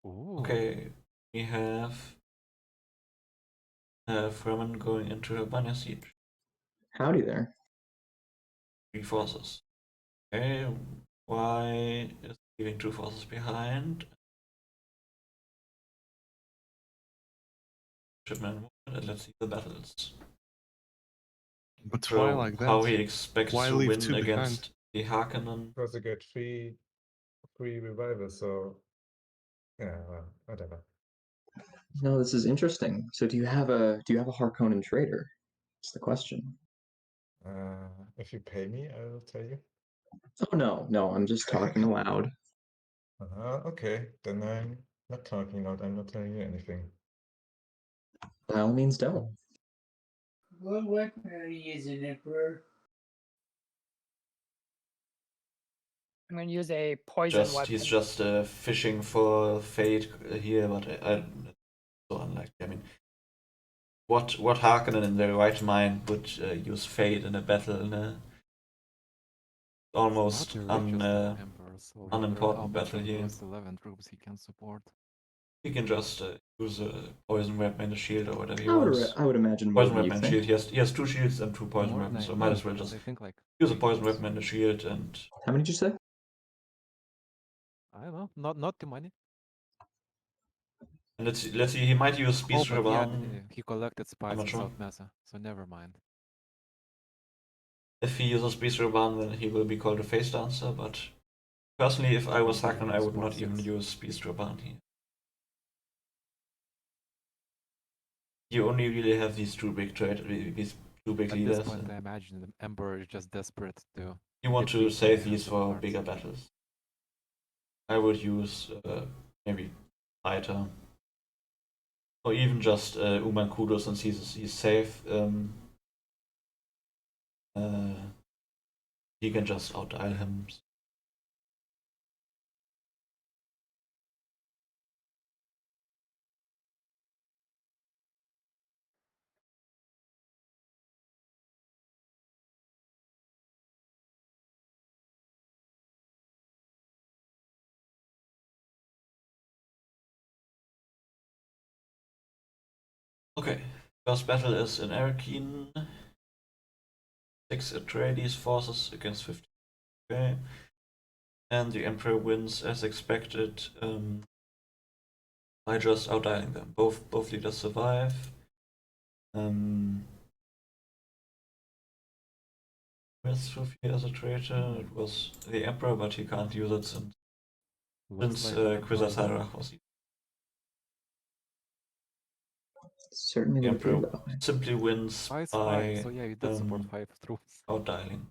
B: Ooh.
A: Okay, we have Fremen going into a Banya Siege.
C: Howdy there.
A: 3 forces. Okay, why is leaving 2 forces behind? Shipment and let's see the battles.
E: But
A: So
E: why like that?
A: how he expects
E: Why
A: to
E: leave
A: win
E: 2
A: against the Harkonnen.
D: Because I get free revivals, so yeah, well, whatever.
C: No, this is interesting. So do you have a Harkonnen trader? That's the question.
D: If you pay me, I will tell you.
C: Oh no, I'm just talking aloud.
D: Okay, then I'm not talking loud. I'm not telling you anything.
C: By all means, don't.
G: What weapon are you using, Emperor?
H: I'm going to use a poison weapon.
A: He's just fishing for fate here, but I so unlikely. I mean, what Harkonnen in their right mind would use fate in a battle in a almost unimportant battle here?
B: 11 troops he can support.
A: He can just use a poison weapon and a shield or whatever he
C: I
A: wants.
C: would imagine more
A: Poison
C: than you
A: weapon and
C: think.
A: shield. He has 2 shields and 2 poison
B: More than
A: weapons,
B: I
A: so might as
B: think,
A: well
B: because
A: just
B: I think like
A: use a
B: 3
A: poison
B: troops.
A: weapon and a shield. And
C: How many did you say?
B: I don't know, not too many.
A: and let's see. He might use
B: Oh,
A: Speed
B: but yeah,
A: Raban.
B: he collected spies
A: not
B: in
A: sure.
B: South Mesa, so never mind.
A: If he uses Speed Raban, then he will be called a face dancer. But personally, if I was Harkonnen, I would not even use Speed Raban here. You only really have these 2 big these 2 big
B: At
A: leaders.
B: this point, I imagine the Emperor is just desperate to
A: You want
B: If
A: to
B: we
A: save
B: have
A: these
B: the
A: for
B: cards.
A: bigger battles. I would use maybe Fighter. Or even just Uman since he's safe. He can just out-dial him. Okay, first battle is in Arakeen. 6 Atreides forces against 50. Okay. And the Emperor wins as expected by just outdialing them. Both leaders survive. Where's Sophie as a traitor? It was the Emperor, but he can't use it since
B: Looks like an
A: Quizar
B: Emperor win.
A: Sarach was
C: Certainly
A: the
C: would appear
A: Emperor
C: that way.
A: simply wins
B: Spice
A: by
B: 5, so yeah, you did support 5 troops.
A: outdialing.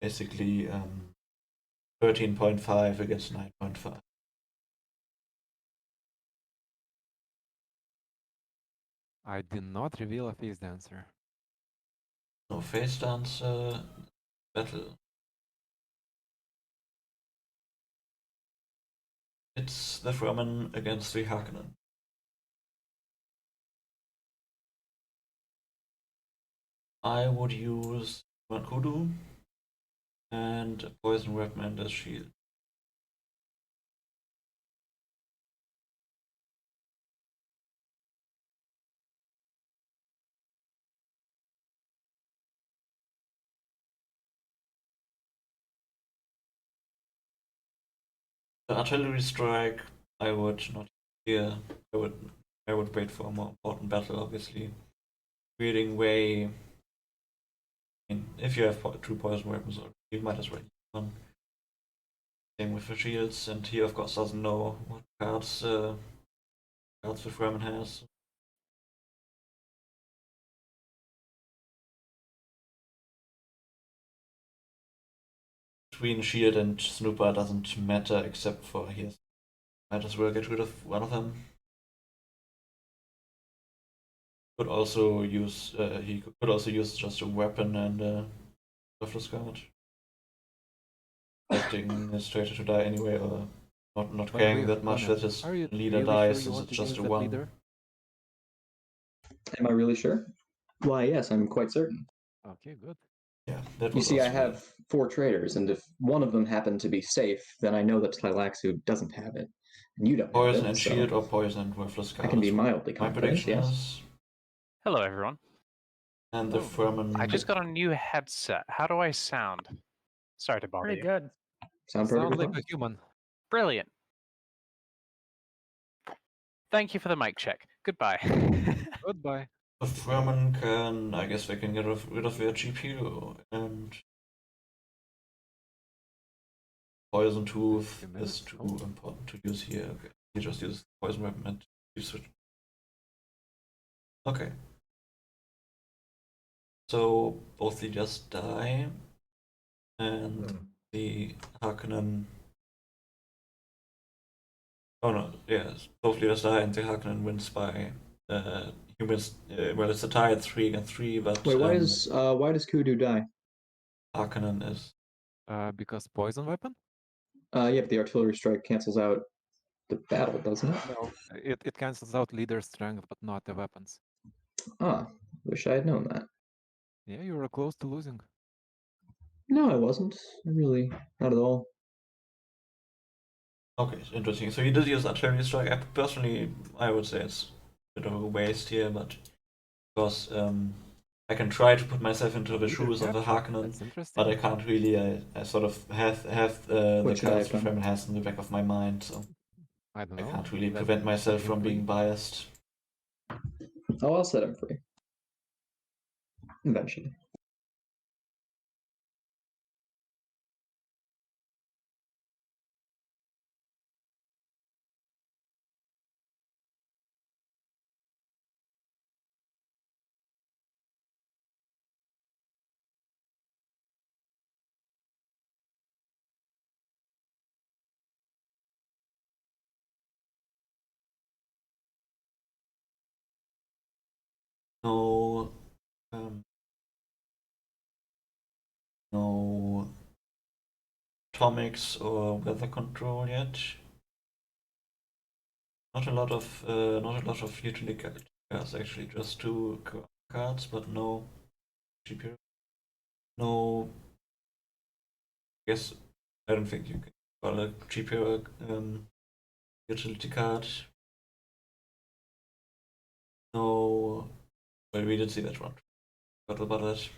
A: Basically 13.5 against 9.5.
B: I did not reveal a face dancer.
A: No face dance battle. It's the Fremen against the Harkonnen. I would use Kudu and a poison weapon and a shield. The artillery strike, I would not here. I would wait for a more important battle, obviously. Creating way. I mean, if you have 2 poison weapons, you might as well use one. Same with the shields, and he of course doesn't know what cards the Fremen has. Between shield and snooper doesn't matter except for here. Might as well get rid of one of them. Could also use he could also use just a weapon and a worthless card. Expecting his traitor to die anyway, or not
B: By the way,
A: caring that much
B: Harkonnen,
A: that his
B: are you
A: leader
B: really
A: dies
B: sure you
A: since
B: want
A: it's
B: to
A: just
B: use
A: a
B: that
A: 1.
B: leader?
C: Am I really sure? Why, yes, I'm quite certain.
B: Okay, good.
A: Yeah, that
C: You
A: would
C: see, I
A: also
C: have 4 traders, and if one of them happened to be safe, then I know that Tleilaxu doesn't have it, and you don't
A: poison
C: have it,
A: and
C: so
A: shield or poison and worthless
C: I
A: card.
C: can be
A: is what
C: mildly
A: my
C: confident,
A: prediction
C: yes.
A: is.
F: Hello, everyone.
A: And the
B: Oh,
A: Fremen.
F: I just got a new headset. How do I sound? Sorry to bother
H: Pretty
F: you.
H: good.
C: Sound
B: sound
C: perfectly
B: like
C: fine.
B: a human.
F: Brilliant. Thank you for the mic check. Goodbye.
B: Goodbye.
A: The Fremen can, I guess they can get rid of their GPU, and Poison Tooth
B: 50
A: is
B: minutes.
A: too
B: Oh.
A: important to use here. Okay. He just uses poison weapon and use it. Okay. So both leaders die, and the Harkonnen. Oh no, yes, both leaders die, and the Harkonnen wins by. He wins. Well, it's a tie at 3 against 3, but
C: Wait, why does Kudu die?
A: Harkonnen is.
B: Because poison weapon?
C: Yeah, but the artillery strike cancels out the battle, doesn't it?
B: No, it cancels out leader strength, but not the weapons.
C: Ah, wish I had known that.
B: Yeah, you were close to losing.
C: No, I wasn't. Really, not at all.
A: Okay, interesting. So he did use artillery strike. Personally, I would say it's a bit of a waste here, but because I can try to put myself into the
B: Leader
A: shoes of the
B: capture.
A: Harkonnen,
B: That's interesting.
A: but I can't really. I sort of have the
C: What should I
A: cards
C: have
A: the
C: done?
A: Fremen has in the back of my mind, so
B: I don't
A: I
B: know.
A: can't really
B: Let
A: prevent myself
B: him
A: from
B: free.
A: being biased.
C: Oh, I'll set him free. Eventually.
A: no no atomics or weather control yet. Not a lot of utility cards actually, just 2 cards, but no GPU. No, I guess I don't think you can call a GPU utility card. No, well, we did see that one. What about that?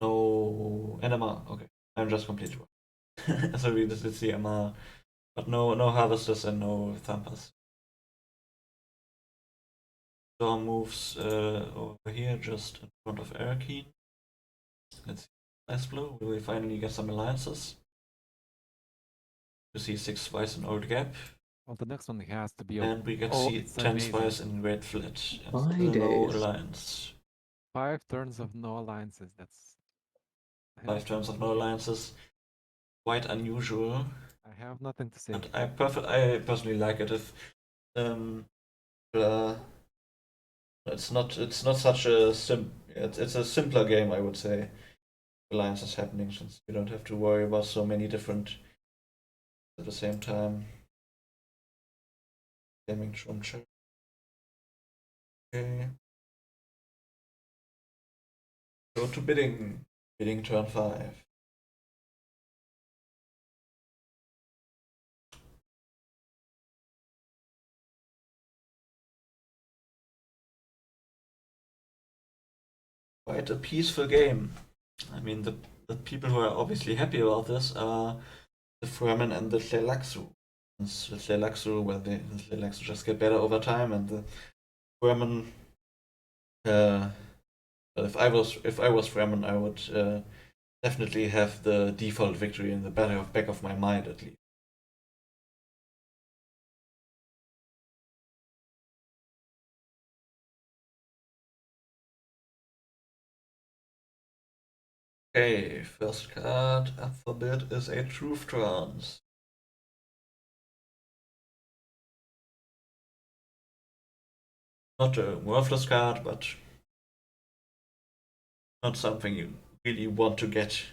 A: No NMR. Okay, I'm just completely wrong. So we did see MR, but no harvesters and no thumpers. Storm moves over here, just in front of Arakeen. Let's see. Ice Blue. Will we finally get some alliances? To see 6 spies in Old Gap.
B: Well, the next one has to be.
A: And we get to
B: Oh,
A: see
B: it's
A: 10
B: amazing.
A: spies in Red Flat. And
C: My
A: still no
C: days.
A: alliance.
B: 5 turns of no alliances. That's
A: 5 turns of no alliances. Quite unusual.
B: I have nothing to say.
A: And I personally like it if it's not such a it's a simpler game, I would say. Alliances happening, since you don't have to worry about so many different at the same time. Gaming Trump check. Okay. Go to bidding. Bidding turn 5. Quite a peaceful game. I mean, the people who are obviously happy about this are the Fremen and the Tleilaxu. The Tleilaxu, well, the Tleilaxu just get better over time, and the Fremen. If I was Fremen, I would definitely have the default victory in the back of my mind at least. Okay, first card up for bid is a Truth Trance. Not a worthless card, but not something you really want to get.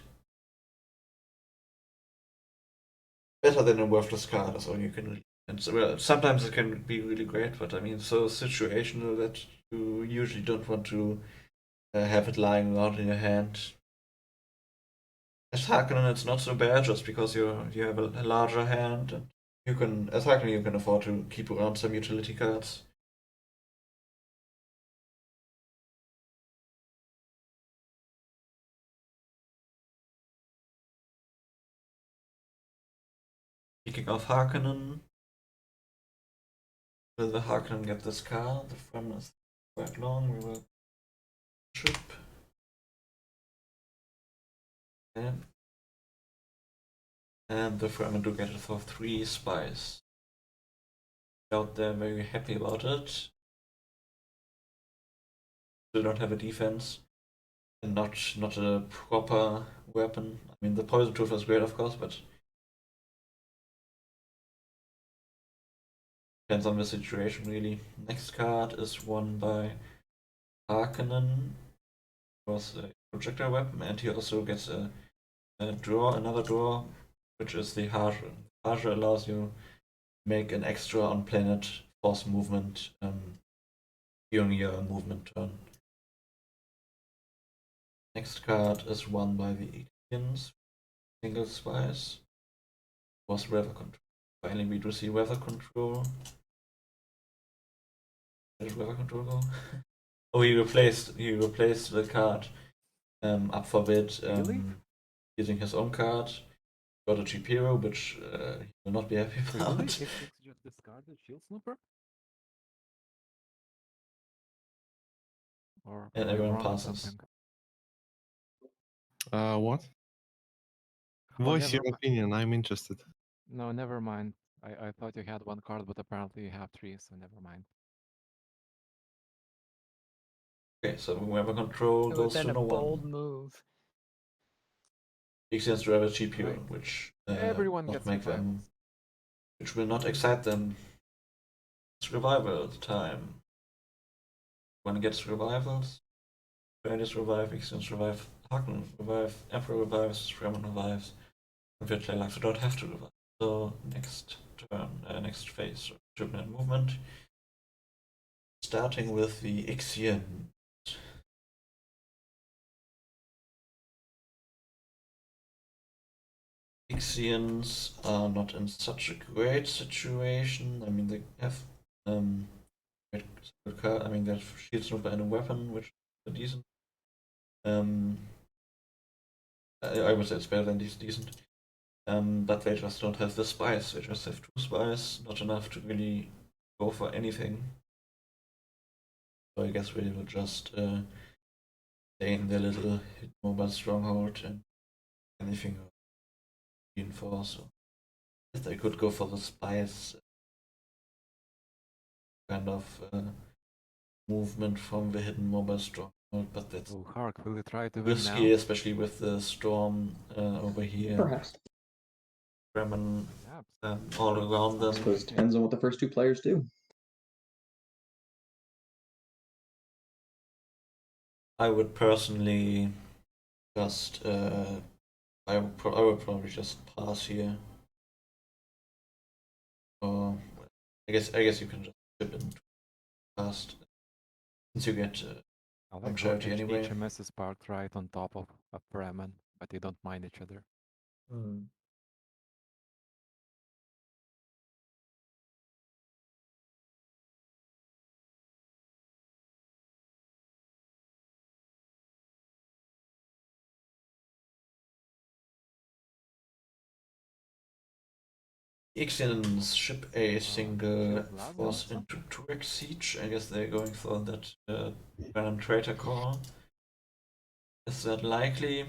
A: Better than a worthless card is all you can really. And so, well, sometimes it can be really great, but I mean, so situational that you usually don't want to have it lying around in your hand. As Harkonnen, it's not so bad, just because you have a larger hand, and you can, as Harkonnen, you can afford to keep around some utility cards. Speaking of Harkonnen, will the Harkonnen get this card? The Fremen is quite long. We will ship. And the Fremen do get it for 3 spies. Doubt they're very happy about it. Still don't have a defense. And not a proper weapon. I mean, the Poison Tooth is great, of course, but depends on the situation, really. Next card is won by Harkonnen. It was a projectile weapon, and he also gets another draw, which is the Hage. Hage allows you to make an extra on planet force movement during your movement turn. Next card is won by the Ixians. Single spies. Was weather control. Finally, we do see weather control. Where did weather control go? Oh, he replaced the card up for bid using his own card. Got a cheap hero, which he will not be happy about.
B: Really? Ix just discarded Shield Snooper? Or
A: And
B: am I
A: everyone
B: wrong on
A: passes.
B: something?
E: What?
B: Oh,
E: Voice your
B: never mi-
E: opinion. I'm interested.
B: No, never mind. I thought you had 1 card, but apparently you have 3, so never mind.
A: Okay, so weather control
H: It would
A: goes
H: have
A: to
H: been
A: no
H: a bold
A: one.
H: move.
A: Ixians to have a cheap hero,
B: Right.
A: which
B: Everyone
A: not
B: gets
A: make them,
B: revivals.
A: which will not excite them. It's revival time. One gets revivals. Atreides revive, Ixians revive, Harkonnen revive, Emperor revives, Fremen revives, and we Tleilaxu don't have to revive. So next turn, next phase, shipment movement. Starting with the Ixian. Ixians are not in such a great situation. I mean, they have great card. I mean, they have shield snooper and a weapon, which are decent. I would say it's better than decent. But they just don't have the spies. They just have 2 spies, not enough to really go for anything. So I guess we will just stay in their little hit mobile stronghold and anything reinforce. If they could go for the spies, kind of movement from the hidden mobile stronghold, but that's
B: Oh, Hark, will you try to win
A: risky,
B: now?
A: especially with the storm over here.
C: Perhaps.
A: Fremen
B: Perhaps.
A: all around
C: I
A: them.
C: suppose it depends on what the first 2 players do.
A: I would personally just I would probably just pass here. Or I guess you can just ship in fast since you get
B: I
A: some
B: like how
A: charity anyway.
B: HMS is parked right on top of a Fremen, but they don't mind each other.
D: Hmm.
A: Ixians ship a single
B: ship Vlad
A: force
B: also?
A: into Turex siege. I guess they're going for that random traitor core. Is that likely?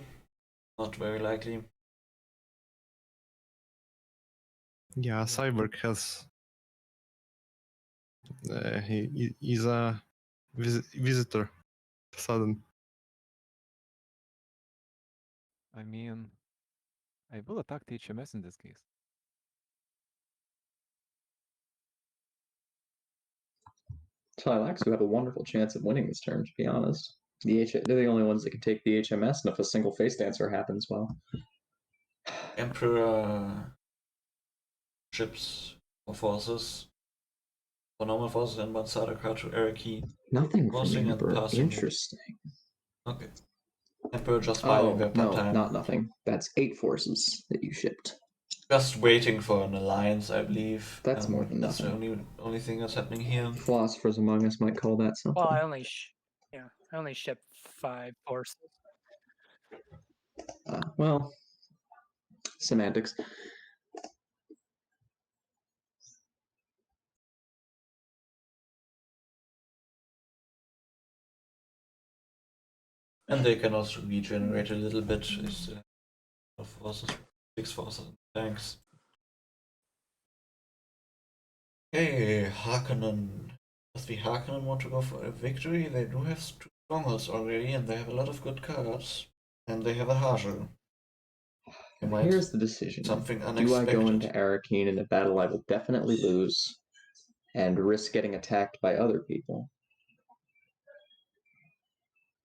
A: Not very likely.
E: Yeah, Cyborg has. He's a visitor. Sudden.
B: I mean, I will attack the HMS in this case.
C: Tleilaxu have a wonderful chance of winning this turn, to be honest. They're the only ones that can take the HMS, and if a single face dancer happens, well.
A: Emperor ships or forces, or normal forces, and one starter card to Eriki.
C: Nothing from the
A: Forcing and
C: Emperor.
A: passing.
C: Interesting.
A: Okay. Emperor just
C: Oh,
A: buying their
C: no,
A: time.
C: not nothing. That's 8 forces that you shipped.
A: Just waiting for an alliance, I believe.
C: That's more than
A: that's
C: nothing.
A: the only thing that's happening here.
C: Philosophers among us might call that something.
H: Well, I only ship 5 forces.
C: Well, semantics.
A: And they can also regenerate a little bit. Is forces, 6 forces, thanks. Hey, Harkonnen. Does the Harkonnen want to go for a victory? They do have 2 strongholds already, and they have a lot of good cards. And they have a Hajr.
C: Here's the decision.
A: Something
C: Do I
A: unexpected.
C: go into Arakeen in a battle I will definitely lose and risk getting attacked by other people?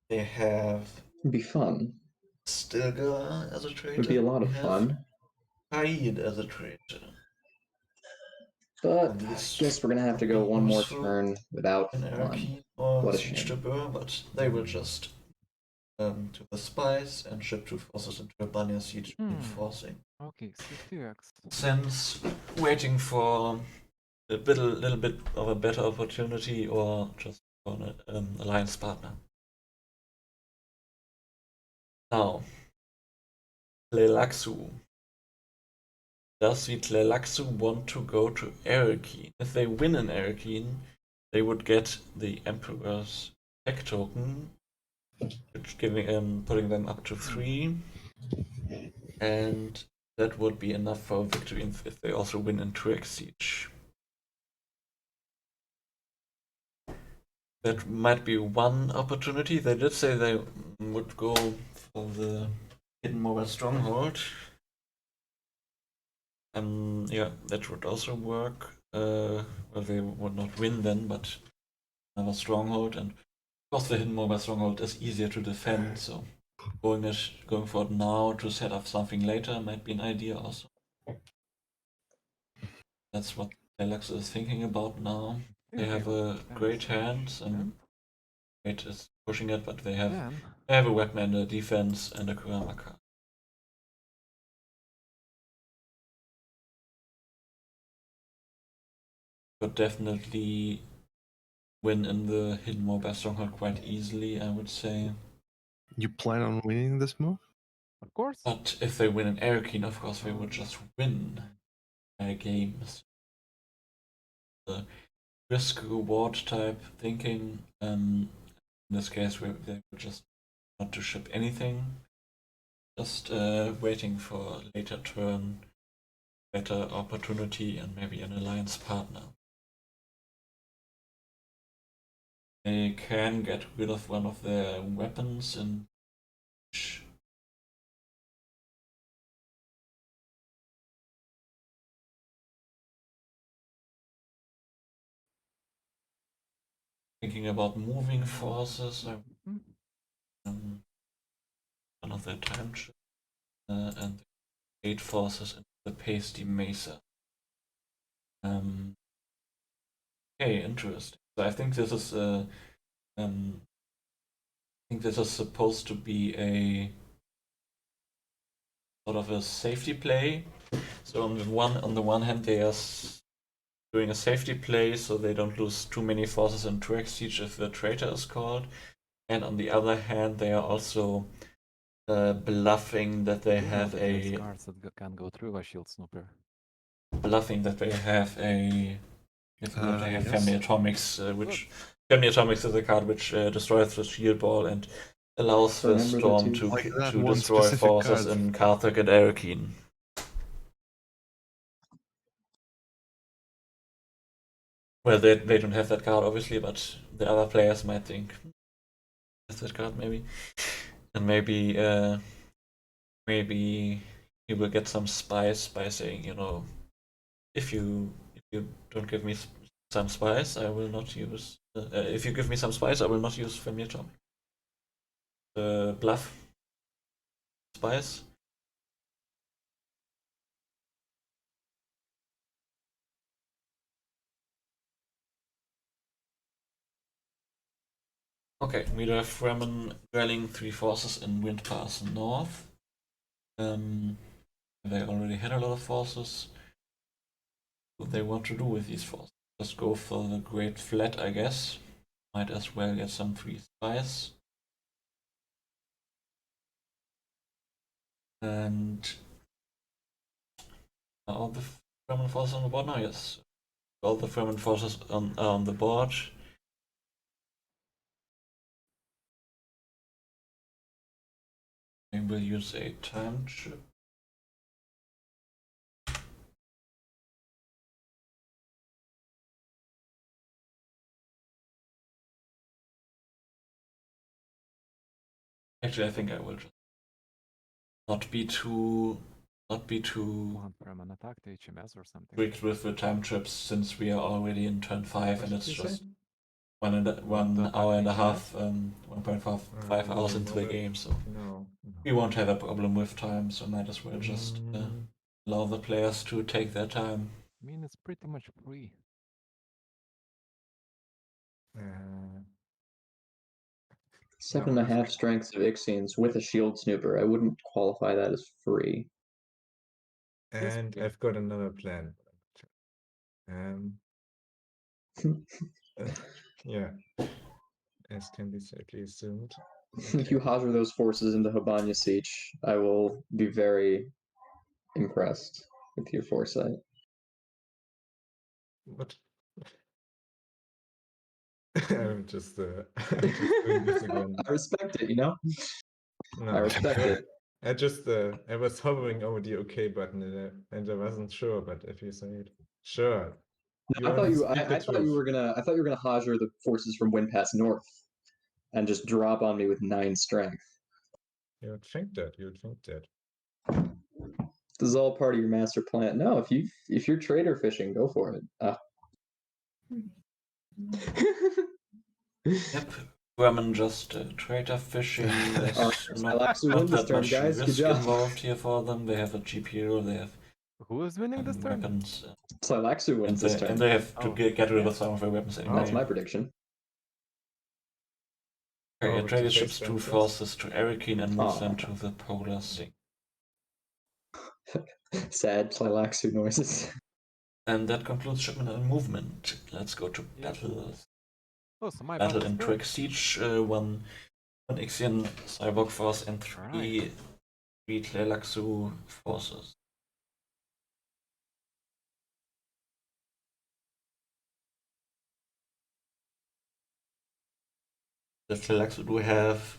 A: They have
C: It'd be fun.
A: Stilgar as a traitor.
C: It would be a lot of fun.
A: Haid as a traitor.
C: But I guess we're gonna have to go one more turn without
A: an
C: fun.
A: Arakeen or
C: What a
A: Siege
C: shame.
A: but they will just to the spies and ship 2 forces into Albania siege reinforcing.
B: Okay, 62x.
A: Since waiting for a little bit of a better opportunity or just for an alliance partner. Now, Tleilaxu. Does the Tleilaxu want to go to Arakeen? If they win in Arakeen, they would get the Emperor's tech token, which putting them up to 3, and that would be enough for a victory if they also win in Turex Siege. That might be one opportunity. They did say they would go for the hidden mobile stronghold. Yeah, that would also work. Well, they would not win then, but another stronghold, and course, the hidden mobile stronghold is easier to defend, so going for it now to set up something later might be an idea also. That's what Tleilaxu is thinking about now. They have a great hand, and Great is pushing it, but they have a weapon and a defense and a Kurama card. Could definitely win in the hidden mobile stronghold quite easily, I would say.
E: You plan on winning this move?
B: Of course.
A: But if they win in Erkin, of course they would just win games. The risk reward type thinking. In this case, they would just not to ship anything. Just waiting for a later turn, better opportunity, and maybe an alliance partner. They can get rid of one of their weapons in thinking about moving forces. One of their time ships and the 8 forces into the pasty mesa. Okay, interesting. So I think this is supposed to be a sort of a safety play. So on the one hand, they are doing a safety play so they don't lose too many forces in Truex Siege if the traitor is called. And on the other hand, they are also bluffing that they have a
B: cards that can go through a shield snooper.
A: Bluffing that they have a
E: Yes.
A: Family Atomics, which Family Atomics is a card which destroys the shield ball and allows the
C: Remember the
A: storm
C: two-
E: Like that
A: to
E: one
A: destroy
E: specific
A: forces
E: card.
A: in Karthag and Erkin. Well, they don't have that card obviously, but the other players might think that's that card maybe, and maybe you will get some spice by saying, you know, if you don't give me some spice, I will not use. If you give me some spice, I will not use Family Atomic. Bluff spice. Okay, we have Fremen dwelling 3 forces in Wind Pass North. They already had a lot of forces. What they want to do with these forces? Just go for the Great Flat, I guess. Might as well get some free spice. And are all the Fremen forces on the board now? Yes. All the Fremen forces are on the board. We will use a time chip. Actually, I think I will just not be too
B: One Fremen attack to HMS or something.
A: strict with the time trips since we are already in turn 5 and it's
D: Did you
A: just
D: say?
A: 1 hour and a
B: HMS?
A: half, 1.5 hours into the game, so
D: No.
A: we won't have a problem with time, so might as well just allow the players to take their time.
B: I mean, it's pretty much free.
D: Uh,
C: 7.5 strengths of Ixians with a shield snooper. I wouldn't qualify that as free.
D: and I've got another plan. Yeah, as can be safely assumed.
C: If you Hajar those forces into Habanya Siege, I will be very impressed with your foresight.
D: What? I'm just doing this again.
C: I respect it, you know?
D: No,
C: I respect it.
D: I just I was hovering over the OK button and I wasn't sure, but if you say it, sure.
C: I thought you were gonna Hajar the forces from Wind Pass North and just drop on me with 9 strength.
D: You would think that. You would think that.
C: This is all part of your master plan. No, if you're trader fishing, go for it.
A: Yep, Fremen just traitor fishing. There's
C: Tleilaxu
A: not
C: win this
A: that
C: turn,
A: much
C: guys. Good
A: risk
C: job.
A: involved here for them. They have a cheap hero. They have
B: Who is winning this turn?
A: weapons.
C: Tleilaxu
A: And
C: wins this turn.
A: they have to
B: Oh,
A: get rid
B: yeah.
A: of some of their weapons
B: Oh.
A: anyway.
C: That's my prediction.
A: Okay,
D: Over to
A: Atreides
D: face
A: ships 2
D: dancers.
A: forces to Erikine and moves
C: Oh.
A: them to the polar sea.
C: Sad Tleilaxu noises.
A: And that concludes shipment and movement. Let's go to
B: Yeah.
A: battle.
B: Oh, so my
A: Battle
B: battle's
A: in
B: good.
A: Twig Siege. One Ixian cyborg force and three Tleilaxu forces. The Tleilaxu do have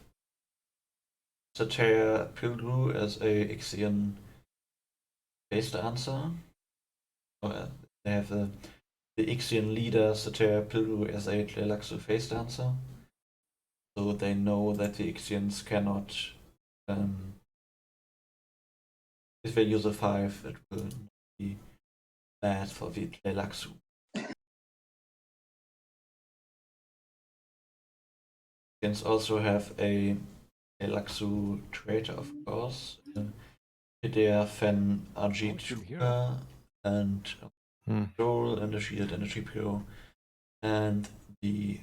A: Satya Pilgru as a Ixian base dancer. They have the Ixian leader Satya Pilgru as a Tleilaxu face dancer. So they know that the Ixians cannot. If they use a 5, it will be bad for the Tleilaxu. Ixians also have a Tleilaxu traitor, of course. Hidea, Fen, Ajit,
B: still here.
A: and
E: Hmm.
A: Joel, and a shield and a cheap hero. And the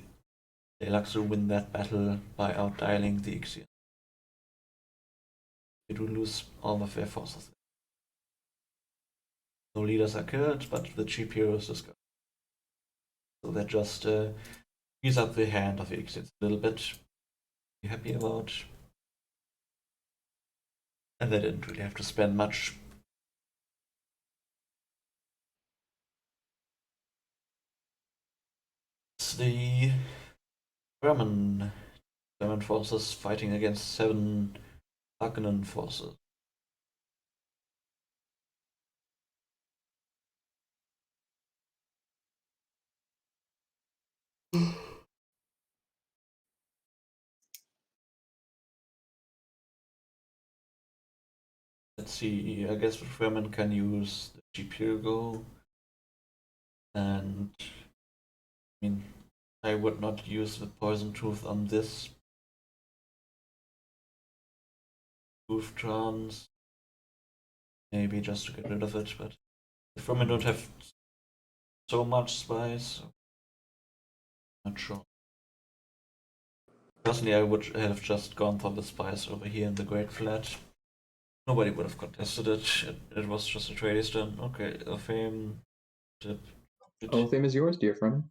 A: Tleilaxu win that battle by outdialing the Ixian. They do lose all of their forces. No leaders are killed, but the cheap heroes is gone. So that just frees up the hand of the Ixians a little bit. Be happy about. And they didn't really have to spend much. It's the Fremen forces fighting against 7 Harkonnen forces. Let's see, I guess the Fremen can use the G-Pirgo. And I mean, I would not use the Poison Tooth on this. Tooth Trance. Maybe just to get rid of it, but the Fremen don't have so much spice. So not sure. Personally, I would have just gone for the spice over here in the Great Flat. Nobody would have contested it. It was just a Atreides turn. Okay, a fame tip.
C: Oh, fame is yours, dear friend.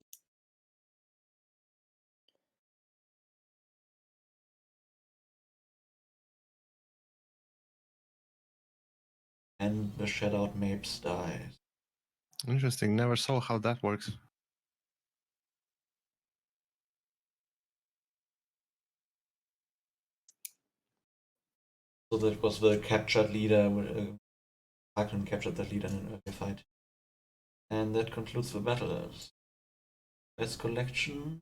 A: And the Shadowed Mapes dies.
E: Interesting. Never saw how that works.
A: So that was the captured leader. Harkonnen captured that leader in an earlier fight. And that concludes the battle. Best collection.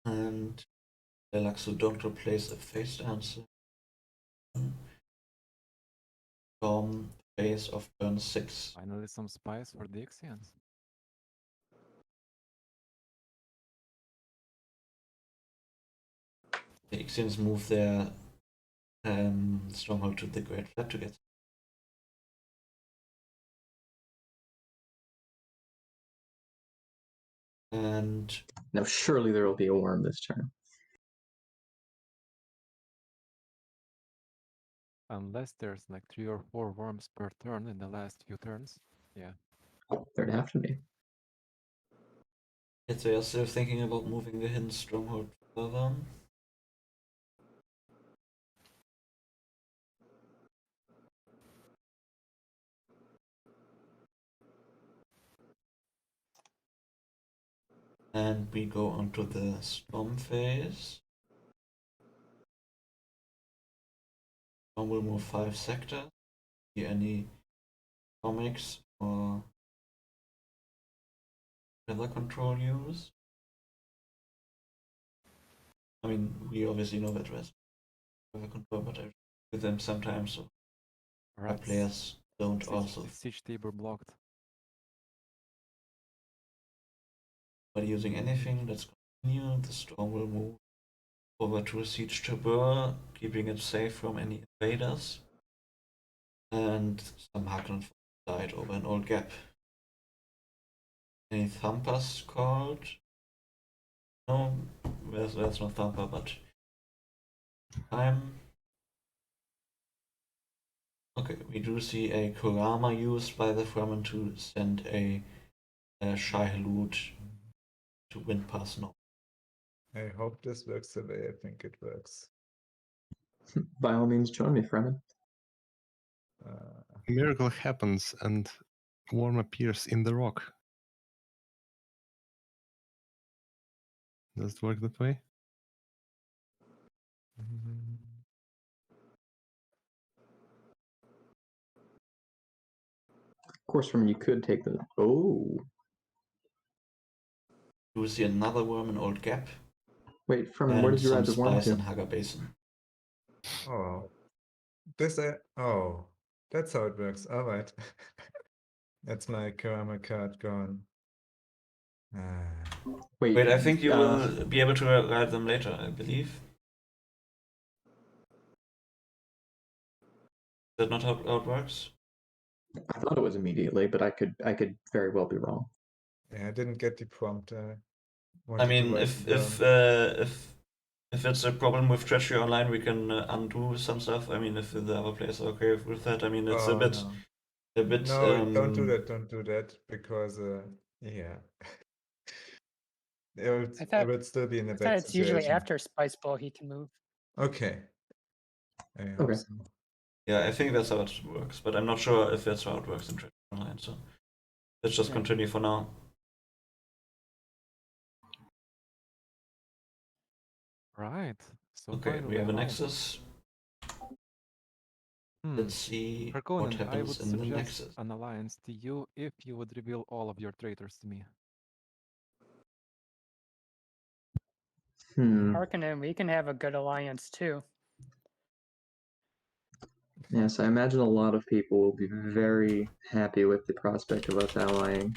A: And Tleilaxu don't replace a face dancer. From phase of turn 6.
B: Finally, some spice for the Ixians.
A: The Ixians move their stronghold to the Great Flat to get. And
C: Now, surely there will be a worm this turn.
B: Unless there's like 3 or 4 worms per turn in the last few turns. Yeah.
C: There'd have to be.
A: yet they are still thinking about moving the hidden stronghold further. And we go on to the storm phase. Storm will move 5 sectors. See any comics or weather control use? I mean, we obviously know that there's weather control, but I with them sometimes, so our
B: Right.
A: players don't also.
B: Siege table blocked.
A: By using anything, let's continue. The storm will move over to siege Tabur, keeping it safe from any invaders. And some Harkonnen died over an old gap. Any thumpers called? No, there's no thumper, but time. Okay, we do see a Kurama used by the Fremen to send a Shai-Hulud to Wind Pass North.
D: I hope this works the way I think it works.
C: By all means, join me, Fremen.
E: A miracle happens and worm appears in the rock. Does it work that way?
C: Of course, Fremen, you could take the. Oh,
A: You see another worm in Old Gap.
C: wait, Fremen, where
A: And
C: did you add
A: some
C: the worm
A: spice
C: to?
A: in Hagar Basin.
D: Oh, oh, that's how it works. All right. That's my Kurama card gone.
A: Wait, I think you will be able to write them later, I believe. Is that not how it works?
C: I thought it was immediately, but I could very well be wrong.
D: Yeah, I didn't get the prompt.
A: I
D: Wanted to
A: mean,
D: write
A: if
D: it down.
A: if it's a problem with Treachery Online, we can undo some stuff. I mean, if the other players are okay with that, I mean, it's
D: Oh,
A: a bit,
D: no. No, don't do that. Don't do that because yeah, it would still be in a
H: I
D: bad
H: thought it's usually
D: situation.
H: after Spice Bowl he can move.
D: Okay. I hope
C: Okay.
D: so.
A: Yeah, I think that's how it works, but I'm not sure if that's how it works in Treachery Online. So let's just
H: Yeah.
A: continue for now.
B: Right. So
A: Okay, we
B: finally
A: have a
B: home.
A: Nexus. Let's see what
B: Harkonnen, I
A: happens
B: would
A: in the
B: suggest
A: Nexus.
B: an alliance to you if you would reveal all of your traitors to me.
H: Harkonnen, we can have a good alliance too.
C: Yes, I imagine a lot of people will be very happy with the prospect of us allying.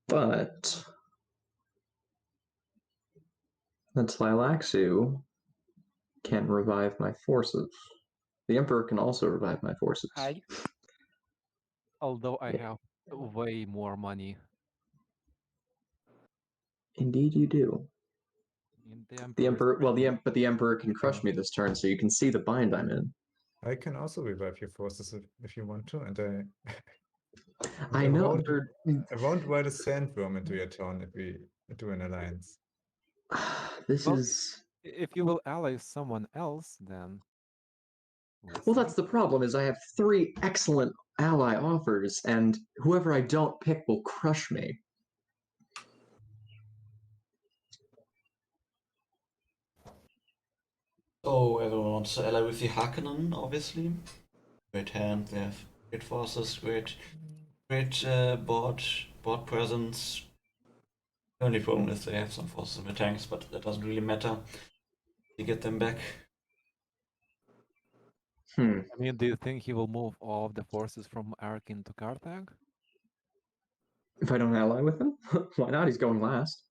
C: But the Tleilaxu can revive my forces. The Emperor can also revive my forces.
B: Although I have way more money.
C: Indeed, you do.
B: In
C: The Emperor, well, but the Emperor can crush me this turn, so you can see the bind I'm in.
D: I can also revive your forces if you want to, and
C: I know.
D: I won't ride a sandworm into your town if we do an alliance.
C: This
B: Well,
C: is.
B: If you will ally someone else, then.
C: Well, that's the problem. Is I have 3 excellent ally offers, and whoever I don't pick will crush me.
A: So everyone wants to ally with the Harkonnen, obviously. Great hand, they have great forces, great board presence. The only problem is they have some forces in the tanks, but that doesn't really matter. You get them back.
B: I mean, do you think he will move all of the forces from Arkin to Karthag?
C: If I don't ally with him? Why not? He's going last.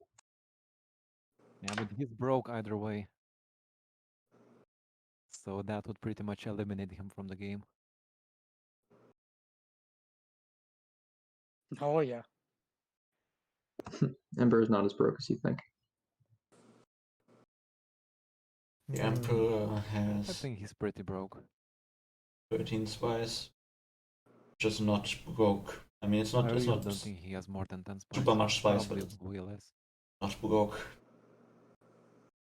B: Yeah, but he's broke either way. So that would pretty much eliminate him from the game.
H: Oh yeah.
C: Emperor's not as broke as you think.
A: The Emperor
B: I
A: has
B: think he's pretty broke.
A: 13 spies, which is not broke. I mean, it's not.
B: I
A: It's
B: really
A: not
B: don't think he has more than 10 spies.
A: super much spice, but
B: Probably
A: it's
B: way less.
A: not broke.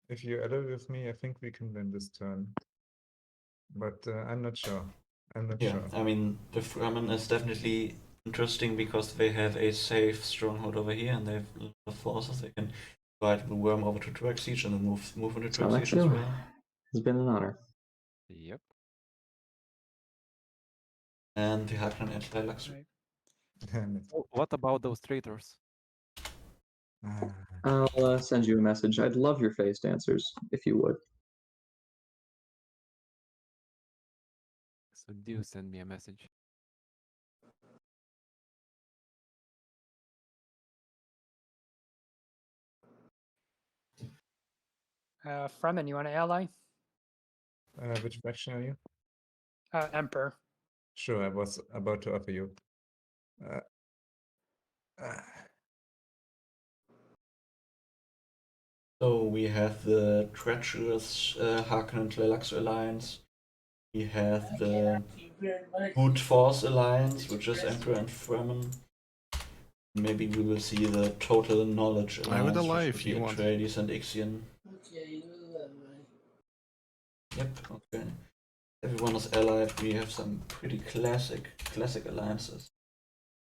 D: If you ally with me, I think we can win this turn. But I'm not sure. I'm not sure.
A: I mean, the Fremen is definitely interesting because they have a safe stronghold over here, and they have a lot of forces. They can ride the worm over to Drag Siege and then move into Drag Siege as well.
C: It's been an honor.
B: Yep.
A: And the Harkonnen at Tleilaxu.
B: What about those traitors?
C: I'll send you a message. I'd love your face dancers, if you would.
B: So do send me a message.
H: Fremen, you want to ally?
D: Which faction are you?
H: Emperor.
D: Sure, I was about to offer you. Uh, uh,
A: So we have the treacherous Harkonnen Tleilaxu alliance. We have the
G: Thank you very much.
A: brute force alliance, which is Emperor and Fremen. Maybe we will see the total knowledge
E: I would
A: alliance,
E: ally
A: which
E: if
A: would be
E: you want.
A: Atreides and Ixian.
G: Okay,
A: Yep, okay. Everyone is allied. We have some pretty classic alliances.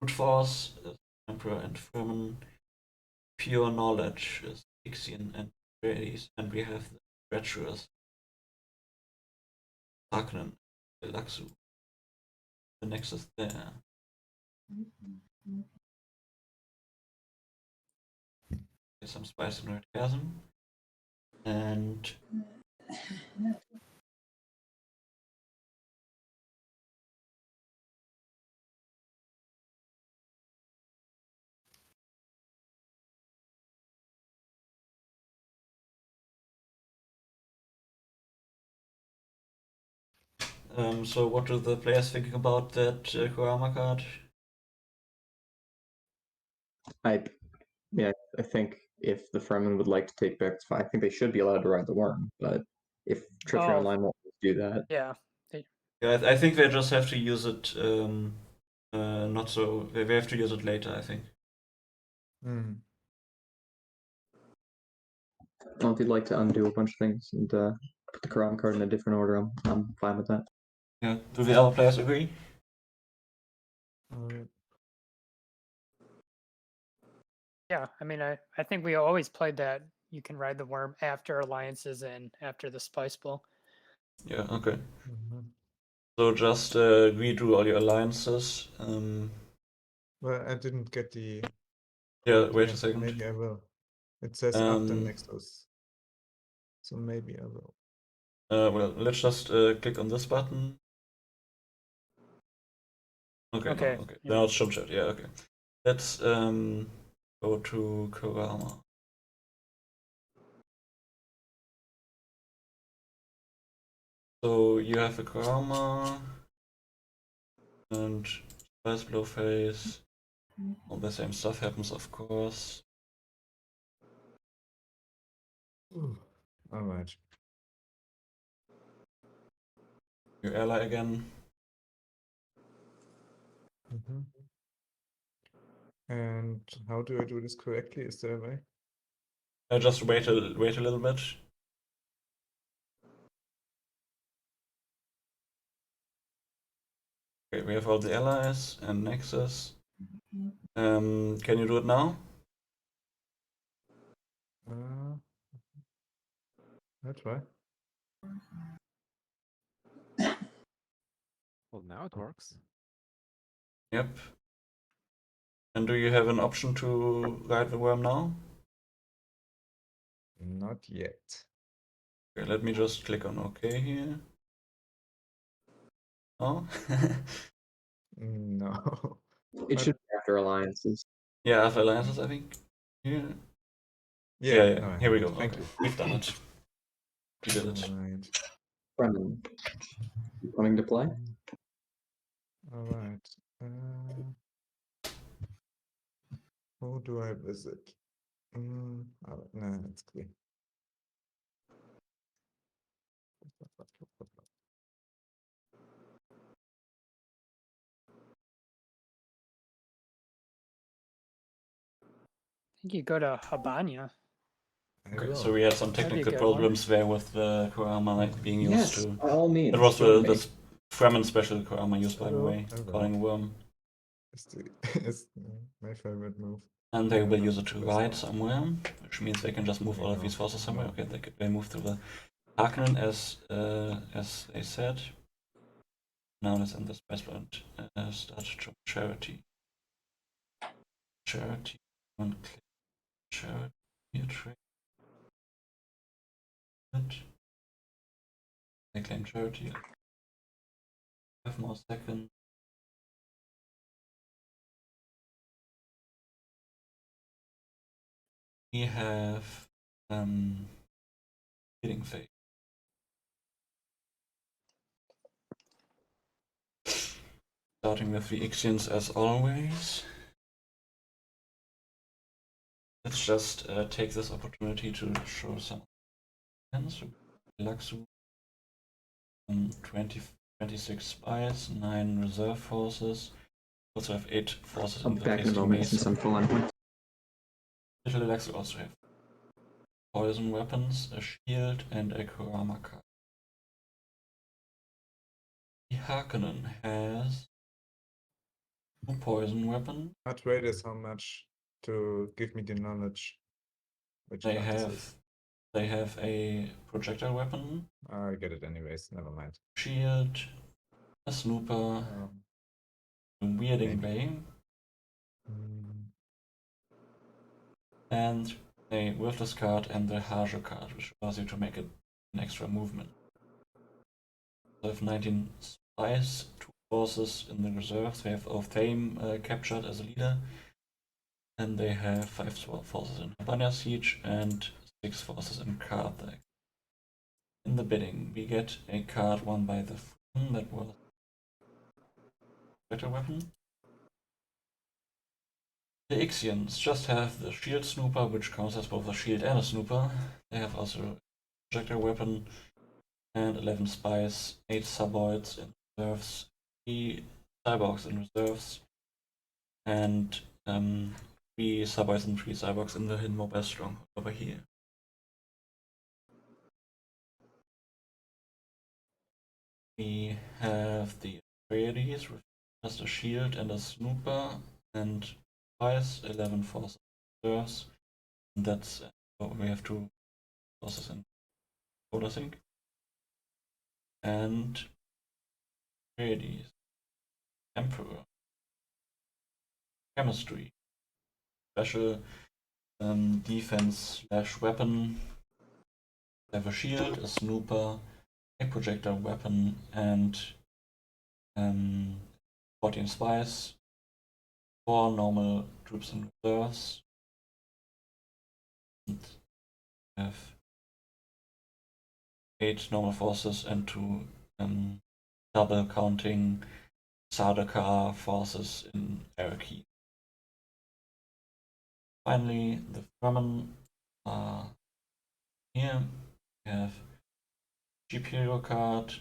A: Brute force is Emperor and Fremen. Pure knowledge is Ixian and Atreides, and we have the treacherous Harkonnen, Tleilaxu. The nexus there. There's some spice and sarcasm. And so what do the players think about that Kurama card?
C: I think if the Fremen would like to take back, I think they should be allowed to ride the worm. But if Treachery
H: Oh.
C: Online won't do that,
H: Yeah.
A: Yeah, I think they just have to use it. Not so. They have to use it later, I think.
C: well, if you'd like to undo a bunch of things and put the Quran card in a different order, I'm fine with that.
A: Yeah. Do the other players agree?
H: Yeah, I mean, I think we always played that you can ride the worm after alliances and after the spice bowl.
A: Yeah. Okay.
D: mhm.
A: So just redo all your alliances.
D: Well, I didn't get the.
A: Yeah. Wait
D: yeah,
A: a second.
D: Maybe I will. It says after
A: Um,
D: Nexus. So maybe I will.
A: Well, let's just click on this button. Okay.
H: Okay,
A: No, okay.
H: yeah.
A: Now it's shown chat. Yeah. Okay. Let's go to Kurama. So you have a Kurama and Spice Blow Phase. All the same stuff happens, of course.
D: All right.
A: You ally again.
D: Mhm. And how do I do this correctly? Is there a way?
A: Just wait a little bit. Okay, we have all the allies and Nexus. Can you do it now?
D: I'll try.
B: Well, now it works.
A: Yep. And do you have an option to ride the worm now?
D: Not yet.
A: Okay, let me just click on OK here. Oh?
D: No.
C: It should be after alliances.
A: Yeah, after alliances, I think. Here.
D: Yeah.
A: Yeah.
D: I
A: Here we
D: have
A: go.
D: it. Thank
A: Okay,
D: you.
A: we've done it. We did it.
D: All right.
C: Fremen, coming to play?
D: All right. Who do I visit? No, it's clear.
H: I think you go to Habanya.
A: Okay, so we had some
H: That'd be a
A: technical
H: good one.
A: problems there with the Kurama like, being used
C: Yes,
A: to.
C: by all means.
A: It was
C: join
A: the
C: me.
A: Fremen special Kurama used, by the
D: Hello,
A: way,
D: hello.
A: calling a worm.
D: It's my favorite move.
A: And they
D: Yeah,
A: will
D: not
A: use it
D: the
A: to
D: best
A: ride
D: one.
A: somewhere, which means they can just move
D: There
A: all
D: you
A: of these
D: go.
A: forces somewhere.
D: No.
A: Okay, they move to the Harkonnen as they said. Now let's end this best point. Start job charity. Charity. One click. Charity. Here, trade. They claim charity. 5 more seconds. We have bidding phase. Starting with the Ixians as always. Let's just take this opportunity to show some hands. Tleilaxu, 26 spies, 9 reserve forces. Also have 8 forces
C: I'll
A: in
C: be
A: the
C: back in a
A: Hasty
C: moment
A: Mace.
C: since I'm full on points.
A: Tleilaxu also have poison weapons, a shield, and a Kurama card. The Harkonnen has 2 poison weapons.
D: Atreides, how much to give me the knowledge? Which
A: They
D: card this
A: have
D: is?
A: they have a projectile weapon,
D: I get it anyways. Never mind.
A: shield, a snooper, a weirding
D: maybe.
A: bay,
D: Mm,
A: and a worthless card and the Hajo card, which allows you to make an extra movement. They have 19 spies, 2 forces in the reserves. They have Othame captured as a leader, and they have 5 forces in Habanya Siege and 6 forces in Karthag. In the bidding, we get a card won by the Fremen that was a better weapon. The Ixians just have the shield snooper, which counts as both a shield and a snooper. They have also a projectile weapon and 11 spies, 8 suboids in reserves, 3 cyborgs in reserves, and 3 suboids and 3 cyborgs in the hidden mobile stronghold over here. We have the Atreides with just a shield and a snooper and spies, 11 forces in reserves. And that's we have 2 forces in total, I think. And Atreides, Emperor, chemistry, special defense / weapon. They have a shield, a snooper, a projectile weapon, and 14 spies, 4 normal troops in reserves, and have 8 normal forces and 2 double counting Sardaukar forces in Araki. Finally, the Fremen are here. We have G-Period card,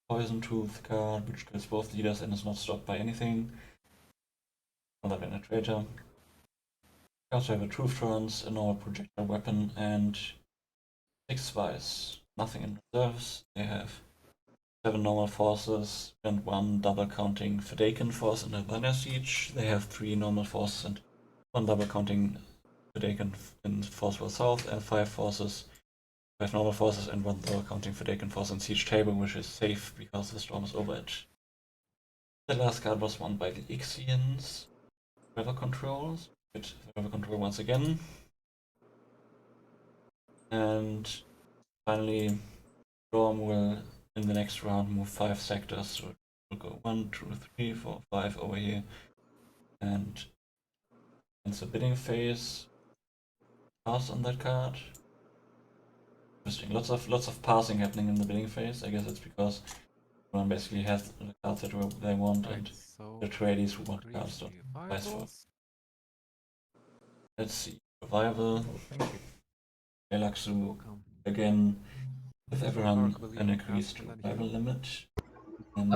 A: Poison Tooth card, which kills both leaders and is not stopped by anything other than a traitor. We also have a Truth Trance, a normal projectile weapon, and 6 spies. Nothing in reserves. They have 7 normal forces and 1 double counting Fedaken force in the Havana Siege. They have 3 normal forces and 1 double counting Fedaken in Forceful South, and 5 forces. 5 normal forces and 1 double counting Fedaken force in Siege Table, which is safe because the storm is over it. The last card was won by the Ixians. Weather controls. Get weather control once again. And finally, Storm will in the next round move 5 sectors. So it will go 1, 2, 3, 4, 5 over here. And it's a bidding phase. Pass on that card. Interesting. Lots of passing happening in the bidding phase. I guess it's because everyone basically has the cards that they want, and
B: so
A: the Atreides who want cards don't vice versa. Let's see. Survival.
D: Oh, thank you.
A: Tleilaxu again with everyone an increased survival limit. And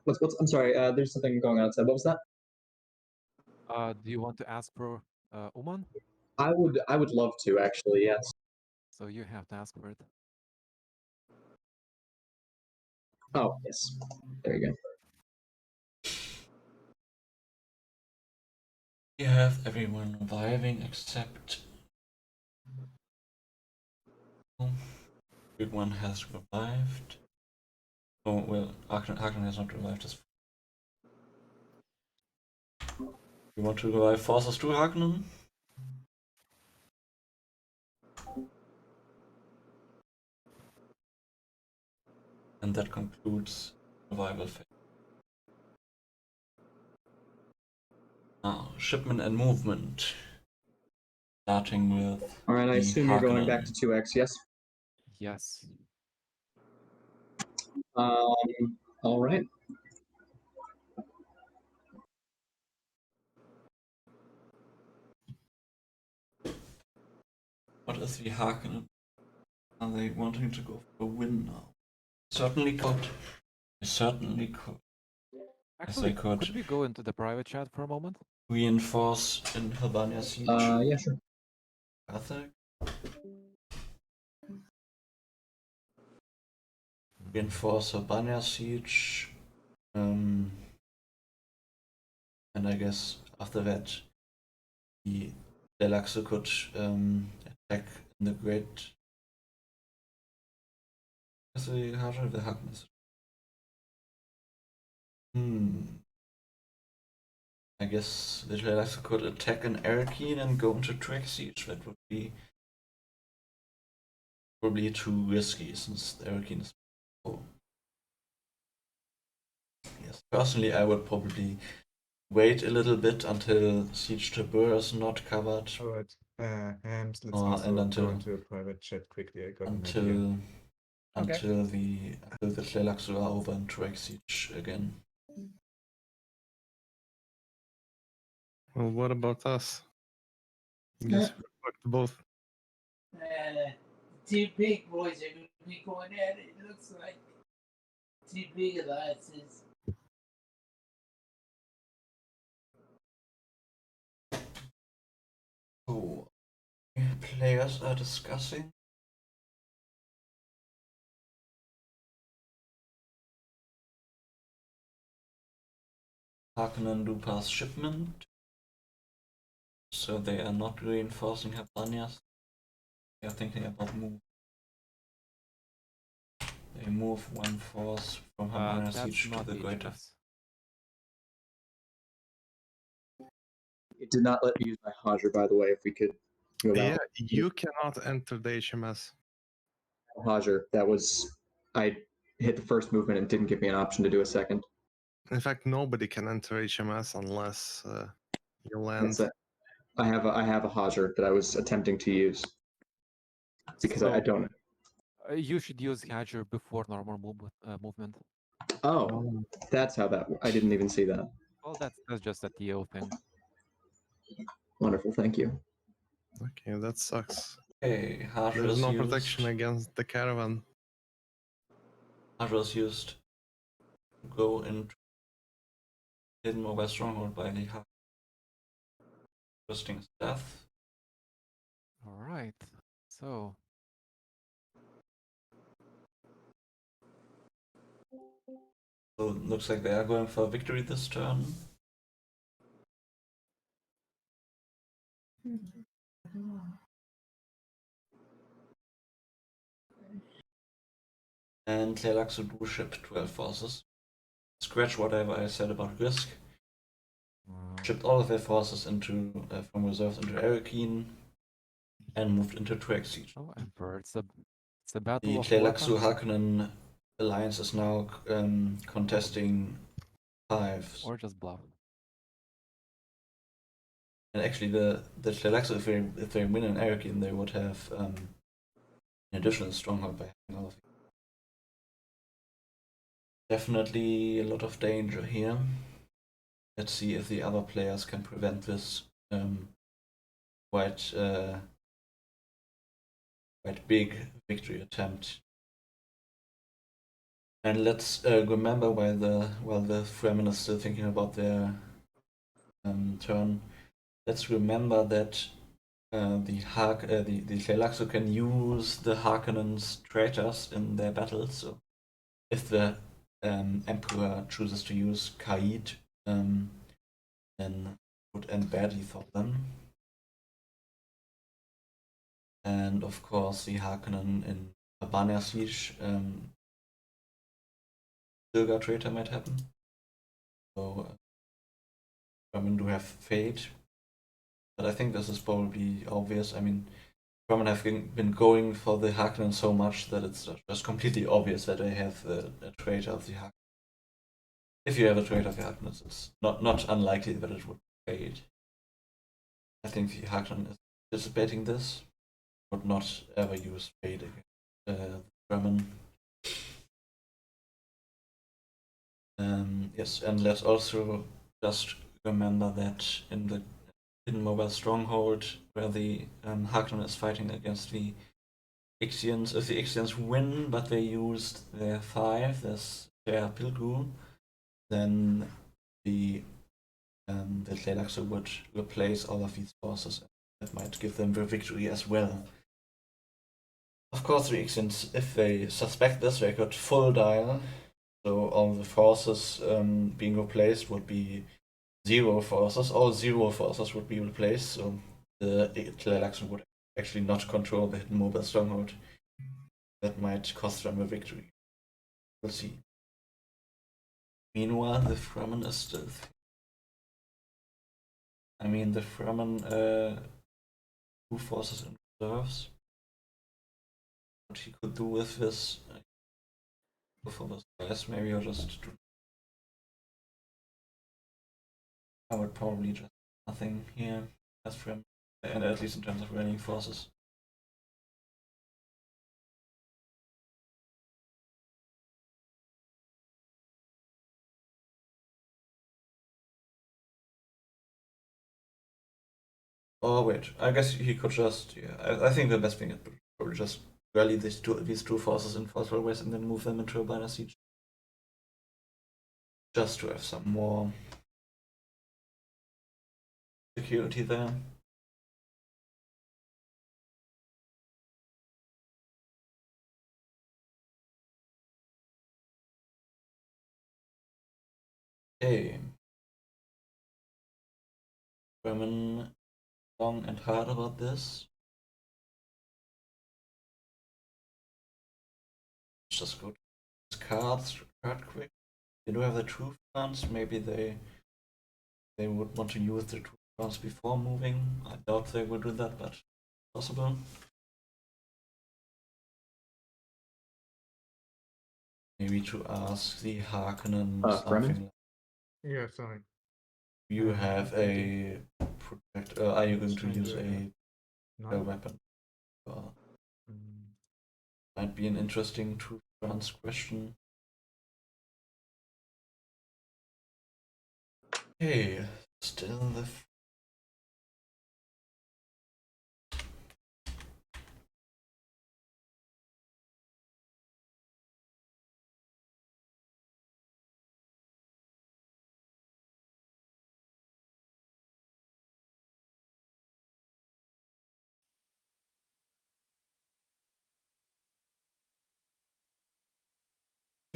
C: what's I'm sorry. There's something going on outside. What was that?
B: Do you want to ask for Uman?
C: I would love to actually. Yes.
B: So you have to ask for it.
C: Oh yes. There you go.
A: we have everyone reviving except good one has revived. Oh well, Harkonnen has not revived us. You want to revive forces to Harkonnen? And that concludes revival phase. Now, shipment and movement. Starting with
C: All right. I assume you're going back
A: Harkonnen.
C: to 2x. Yes.
B: Yes.
C: All right.
A: What is the Harkonnen? Are they wanting to go for a win now? Certainly could. They certainly could. Yes, they
B: Actually,
A: could.
B: could we go into the private chat for a moment?
A: Reinforce in Hirbania Siege.
C: Yeah, sure.
A: Catholic. Reinforce Hirbania Siege. And I guess after that, the Tleilaxu could attack in the Great. Is the Harkonnen the Harkonnens? I guess the Tleilaxu could attack an Arrakeen and go into track siege. That would be probably too risky since the Arrakeen is. Yes, personally, I would probably wait a little bit until Siege Tabur is not covered.
D: Alright, Hams, let's
A: Oh,
D: also
A: and
D: go
A: until-
D: into a private chat quickly. I got an idea.
A: Until the Tleilaxu are over in track siege again.
E: Well, what about us? Guess we fucked both.
G: Two big boys are going to be going at it. It looks like two big alliances.
A: So, players are discussing. Harkonnen do pass shipment, so they are not reinforcing Hirbanias. They are thinking about move. They move one force from Hirbania
B: That's
A: Siege to
B: not
A: the greater.
B: HMS.
C: It did not let me use my Hajer, by the way. If we could go
E: Yeah,
C: out.
E: you cannot enter the HMS.
C: Hajer, that was I hit the first movement and didn't give me an option to do a second.
E: In fact, nobody can enter HMS unless you land.
C: That's it. I have a Hajer that I was attempting to use because I
B: So,
C: don't.
B: You should use Hajer before normal movement.
C: Oh, that's how that. I didn't even see that.
B: Well, that's just a TO thing.
C: Wonderful, thank you.
E: Okay, that sucks.
A: Okay, Hajer
E: There's
A: is
E: no
A: used.
E: protection against the caravan.
A: Hajer is used to go into hidden mobile stronghold by the Harkonnen. Interesting stuff.
B: All right. So,
A: So it looks like they are going for victory this turn. And Tleilaxu do ship 12 forces. Scratch whatever I said about risk. Shipped all of their forces into from reserves into Arrakeen and moved into track siege.
B: oh, Emperor, it's a battle
A: The
B: of
A: Tleilaxu
B: weapons.
A: Harkonnen alliance is now contesting 5.
B: Or just bluff.
A: And actually, the Tleilaxu, if they win in Arrakeen, they would have an additional stronghold by having all of it. Definitely a lot of danger here. Let's see if the other players can prevent this quite big victory attempt. And let's remember while the Fremen is still thinking about their turn. Let's remember that the Tleilaxu can use the Harkonnen's traitors in their battles. So if the Emperor chooses to use Kaid, then would end badly for them. And of course, the Harkonnen in Hirbania Siege, Silga traitor might happen. So Fremen do have fate, but I think this is probably obvious. I mean, Fremen have been going for the Harkonnen so much that it's just completely obvious that they have a traitor of the Harkonnen. If you have a traitor of the Harkonnen, it's not unlikely that it would fade. I think the Harkonnen is anticipating this, would not ever use fade again. Fremen. Yes, and let's also just remember that in the hidden mobile stronghold, where the Harkonnen is fighting against the Ixians, if the Ixians win, but they used their 5, their Pilgu, then the Tleilaxu would replace all of these forces. That might give them the victory as well. Of course, the Ixians, if they suspect this, they could full dial. So all the forces being replaced would be 0 forces. All 0 forces would be replaced. So the Tleilaxu would actually not control the hidden mobile stronghold. That might cost them a victory. We'll see. Meanwhile, the Fremen is still. I mean, the Fremen 2 forces in reserves. What he could do with this? Go for this guys, maybe I'll just do. I would probably just nothing here as Fremen, and at least in terms of rallying forces. Oh wait, I guess he could just, yeah. I think the best thing is probably just rally these two forces in force railways and then move them into a binary siege. Just to have some more security there. Okay. Fremen long and hard about this. Let's just go to these cards card quick. They do have the truth cards, maybe they would want to use the truth cards before moving. I doubt they would do that, but possible. Maybe to ask the Harkonnen something.
D: Yeah, sorry.
A: You have a protect. Are you going to use a weapon? Might be an interesting truth trans question. Okay, still the.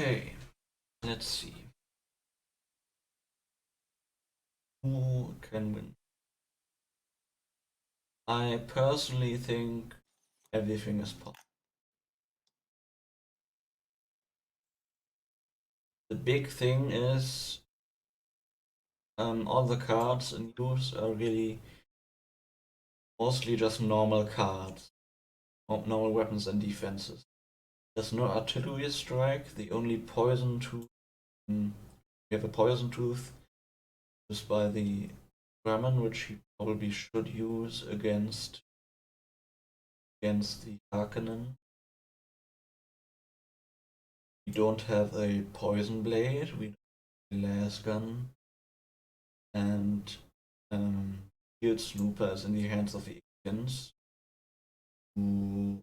A: Okay, let's see. Who can win? I personally think everything is possible. The big thing is all the cards in use are really mostly just normal cards, normal weapons and defenses. There's no artillery strike. The only poison tooth, we have a poison tooth used by the Fremen, which he probably should use against the Harkonnen. We don't have a poison blade. We don't have a las gun, and field snooper is in the hands of the Ixians, who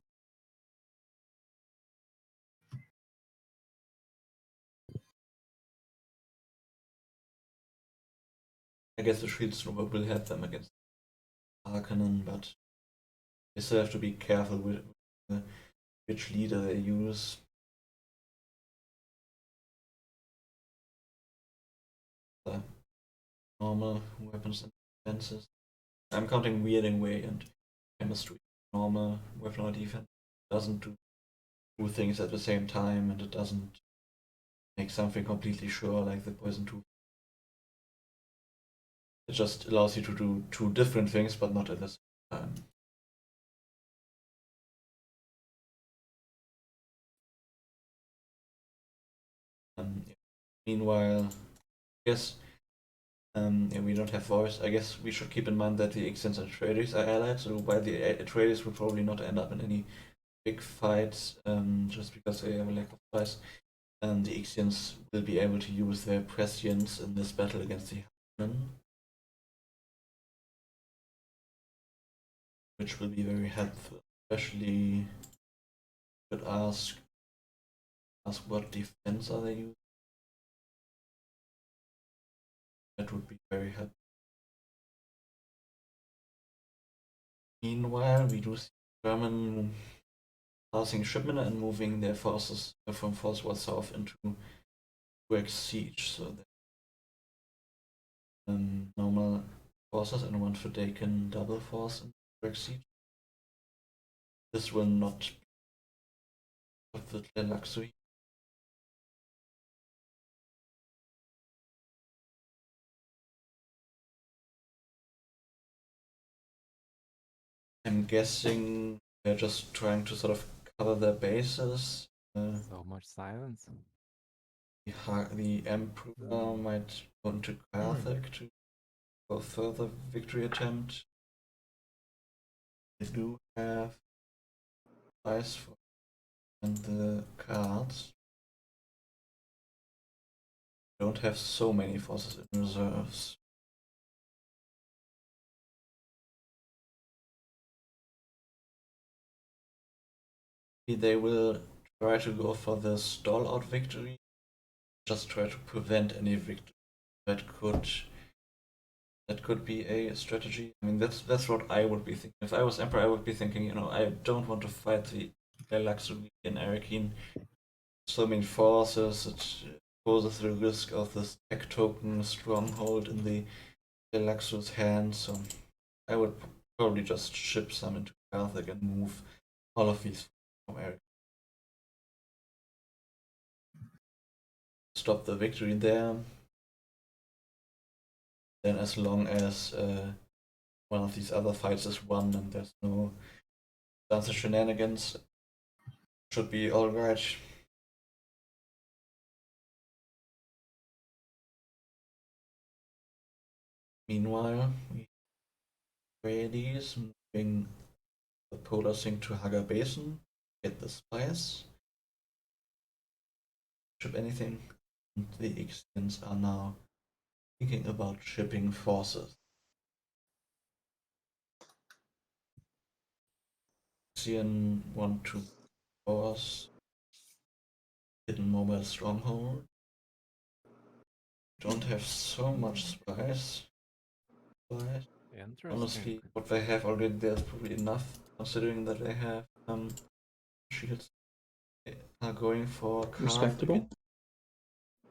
A: I guess the shield snooper will help them against Harkonnen, but they still have to be careful with which leader they use. The normal weapons and defenses. I'm counting weirding way and chemistry. Normal weapon or defense doesn't do two things at the same time, and it doesn't make something completely sure like the poison tooth. It just allows you to do two different things, but not at the same time. Meanwhile, I guess we don't have voice. I guess we should keep in mind that the Ixians and Atreides are allied, so while the Atreides will probably not end up in any big fights, just because they have a lack of spice, and the Ixians will be able to use their prescience in this battle against the Harkonnen, which will be very helpful. Especially, could ask what defense are they using. That would be very helpful. Meanwhile, we do see Fremen passing shipment and moving their forces from Forcewall South into DUNE siege, so that normal forces and one Fedaykin double force in DUNE siege. This will not of the Tleilaxu. I'm guessing they're just trying to sort of cover their bases.
B: So much silence.
A: The Emperor might go into Carthage to for further victory attempt. They do have ice for and the cards. Don't have so many forces in reserves. They will try to go for the stall out victory, just try to prevent any victory. That could be a strategy. I mean, that's what I would be thinking. If I was Emperor, I would be thinking, I don't want to fight the Tleilaxu and Arrakeen. So many forces, it poses the risk of this tech token stronghold in the Tleilaxu's hand, so I would probably just ship some into Carthage and move all of these from Arrakeen. Stop the victory there. Then as long as one of these other fights is won and there's no chance of shenanigans, should be alright. Meanwhile, Atreides moving the polar sync to Hagar Basin, get the spice. Ship anything. And the Ixians are now thinking about shipping forces. Ixian want to force hidden mobile stronghold. Don't have so much spice.
B: Interesting.
A: Honestly, what they have already there is probably enough, considering that they have shields. They are going for
C: Respectable.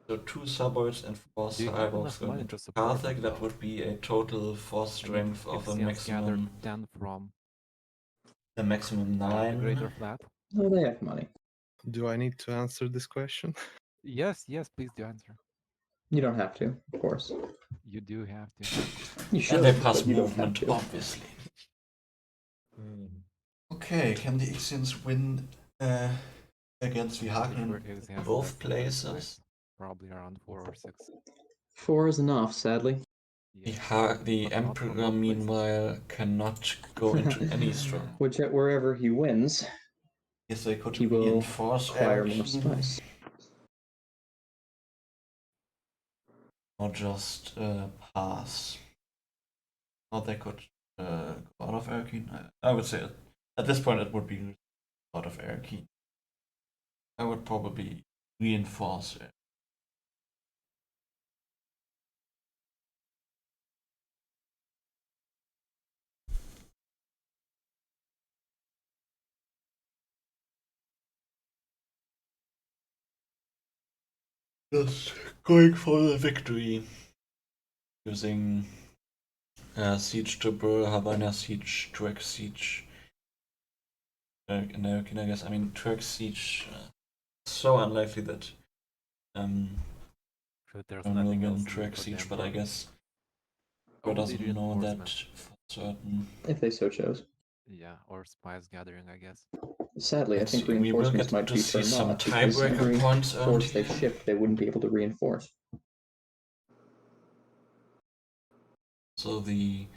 A: So 2 suburbs and 4
B: Do you have
A: cyborgs
B: enough
A: going
B: money
A: into
B: to support
A: Carthage.
B: it,
A: That
B: though?
A: would be a total force
B: I mean,
A: strength of a
B: Ixians gathered
A: maximum
B: 10 from
A: a maximum
B: the Greater
A: 9.
B: Flat.
C: No, they have money.
E: Do I need to answer this question?
B: Yes, please do answer.
C: You don't have to, of course.
B: You do have to.
C: You should,
A: And they pass
C: but you don't have
A: movement,
C: to.
A: obviously. Okay, can the Ixians win against the Harkonnen
B: Sure,
A: in
B: Ixians
A: both
B: left
A: places?
B: right? Probably around 4 or 6.
C: 4 is enough, sadly.
B: Yeah,
A: The
B: but not from
A: Emperor,
B: both places.
A: meanwhile, cannot go into any strong.
C: Wherever he wins,
A: Yes, they could
C: he will
A: reinforce
C: acquire more
A: Arrakeen,
C: spice.
A: or just pass. Or they could go out of Arrakeen. I would say at this point it would be out of Arrakeen. I would probably reinforce it. Just going for the victory. Using Siege to Burr, Havana Siege, Turk Siege. American, I guess. I mean, Turk Siege. So unlikely that
B: So there's
A: will
B: nothing
A: win
B: else new
A: Turk
B: for
A: Siege,
B: them,
A: but I
B: or
A: guess
B: only
A: doesn't know that
B: reinforcement.
A: for certain.
C: If they so chose.
B: Yeah, or spice gathering, I guess.
C: Sadly, I
A: Let's
C: think
A: see, we will
C: reinforcements
A: get
C: might
A: to
C: be
A: see
C: turned
A: some
C: off because
A: tiebreaker
C: every
A: points earned
C: force they
A: here.
C: ship, they wouldn't be able to reinforce.
A: So the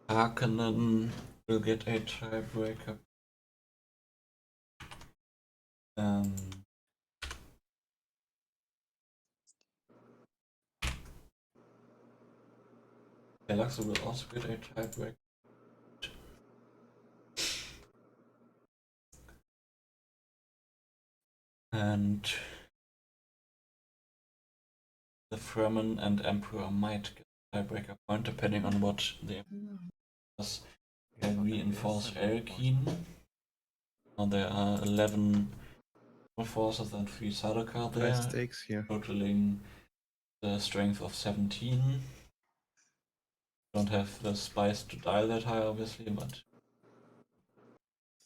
A: Harkonnen will get a tiebreaker. Um, Tleilaxu will also get a tiebreak. And the Fremen and Emperor might get a tiebreaker point depending on what the Emperor does. Can reinforce Erkin. Now there are 11 forces and 3 Sardaukar
E: High
A: there,
E: stakes here.
A: totaling the strength of 17. Don't have the spice to dial that high, obviously, but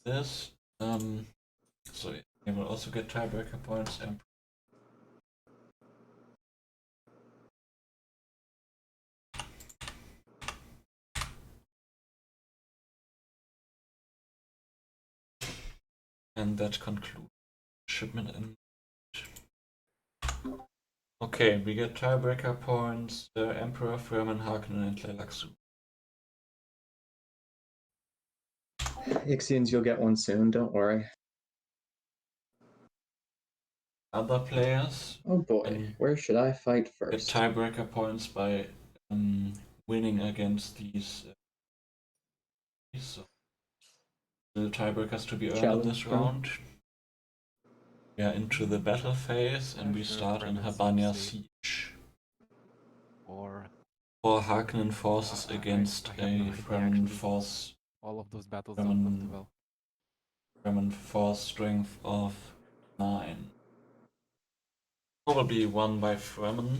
A: this. So he will also get tiebreaker points. And that concludes shipment and. Okay, we get tiebreaker points. The Emperor, Fremen, Harkonnen, and Tleilaxu.
C: Ixians, you'll get one soon, don't worry.
A: Other players
C: Oh boy,
A: And
C: where should I fight
A: get
C: first?
A: tiebreaker points by winning against these. So the tiebreakers to be earned in this
C: Challenge round.
A: round. We are into the battle phase, and we
B: Sure,
A: start in
B: Fremen seems
A: Habanya
B: safe.
A: Siege.
B: Or
A: 4 Harkonnen forces
B: I
A: against
B: have
A: a
B: no idea,
A: Fremen
B: actually.
A: force.
B: all of those battles don't go too
A: Fremen,
B: well.
A: Fremen force strength of 9. Probably won by Fremen.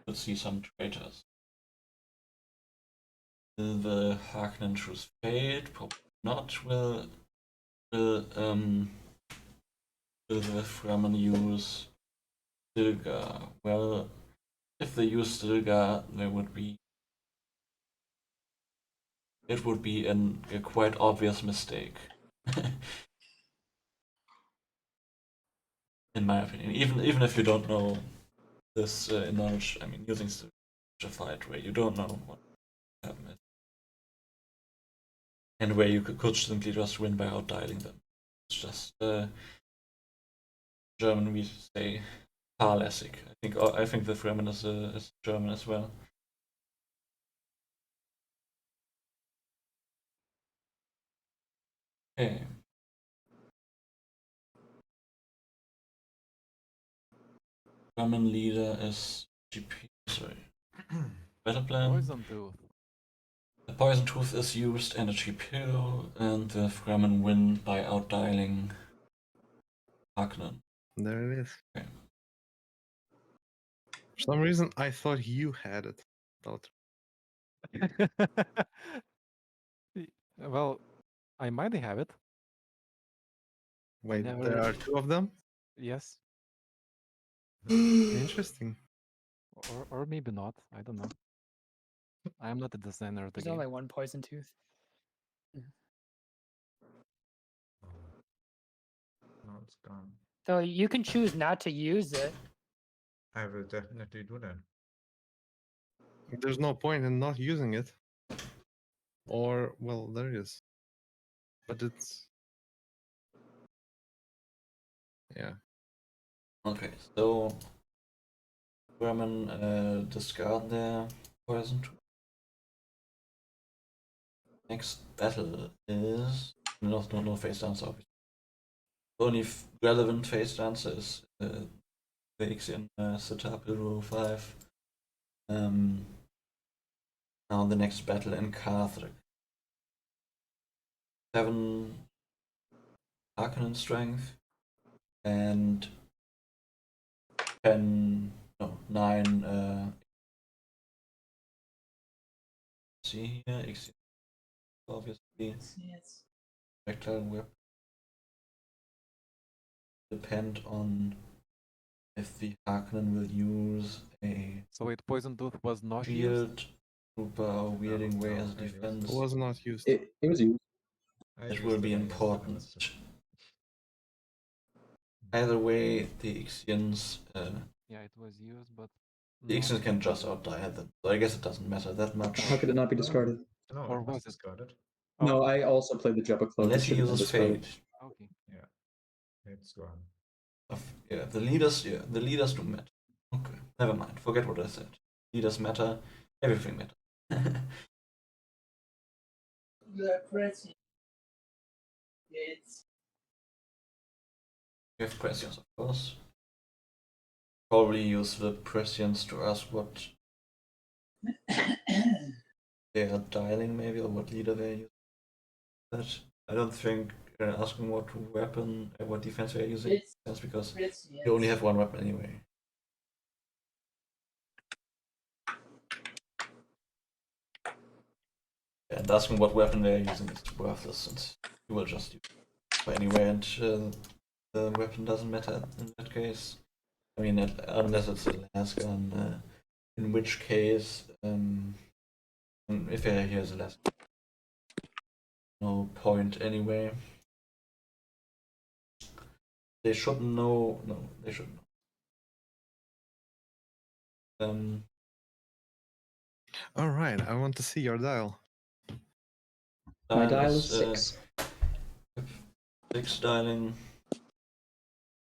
A: We'll see some traitors. Will the Harkonnen choose Fate? Probably not. Will the Fremen use Stilgar? Well, if they use Stilgar, it would be a quite obvious mistake. In my opinion, even if you don't know this in knowledge, I mean, using Stilgar is a fight where you don't know what happened, and where you could simply just win by outdialing them. It's just German we say fahrlässig. I think the Fremen is German as well. Okay. Fremen leader is GP. Sorry. Battle plan.
B: Poison Tooth.
A: The Poison Tooth is used and a GPU, and the Fremen win by outdialing Harkonnen.
E: There it is.
A: Okay.
E: For some reason, I thought you had it.
B: Well, I might have it.
E: Wait,
B: never-
E: there are 2 of them?
B: Yes,
E: Interesting.
B: or maybe not. I don't know. I am not a designer of the
H: There's
B: game.
H: only one poison tooth.
D: No, it's gone.
H: So you can choose not to use it.
D: I will definitely do that.
E: There's no point in not using it. Or, well, there is. But it's... Yeah.
A: Okay, so Fremen discard their Poison Tooth. Next battle is no face dance, obviously. Only relevant face dance is the Ixian setup Rule 5. Now the next battle in Carthage. 7 Harkonnen strength and 9 see here, Ixian obviously projectile whip. Depend on if the Harkonnen will use a
B: So wait, Poison Tooth was not used?
A: shield, trooper, or wielding way
D: no,
A: as
D: it was-
A: defense.
E: It was not used.
C: It was used.
A: It will be
D: I used
A: important.
D: it.
A: Either way, the Ixians,
B: Yeah, it was used, but
A: the
B: not
A: Ixians can
B: used.
A: just outdie them. So I guess it doesn't matter that much.
C: How could it not be discarded?
D: No,
B: Or
D: it was
B: was it?
D: discarded.
B: Oh,
C: No, I also played the Jabba Cloak. It
A: Unless he
C: should have been
A: uses
C: discarded.
A: Fate.
B: okay.
D: Yeah. It's gone.
A: Yeah, the leaders do matter. Okay, never mind. Forget what I said. Leaders matter. Everything matters.
G: The president. It's
A: We have prescience, of course. Probably use the prescience to ask what they are dialing, maybe, or what leader they're using. That I don't think asking what weapon, what defense they're using,
G: It's
A: that's because
G: president.
A: you only have one weapon anyway. And asking what weapon they're using is worthless, since you will just use it anyway, and the weapon doesn't matter in that case. I mean, unless it's a las gun, in which case, if he has a las gun, no point anyway. They should know. No, they should know.
E: All right, I want to see your dial.
C: My dial is 6.
A: 6 dialing.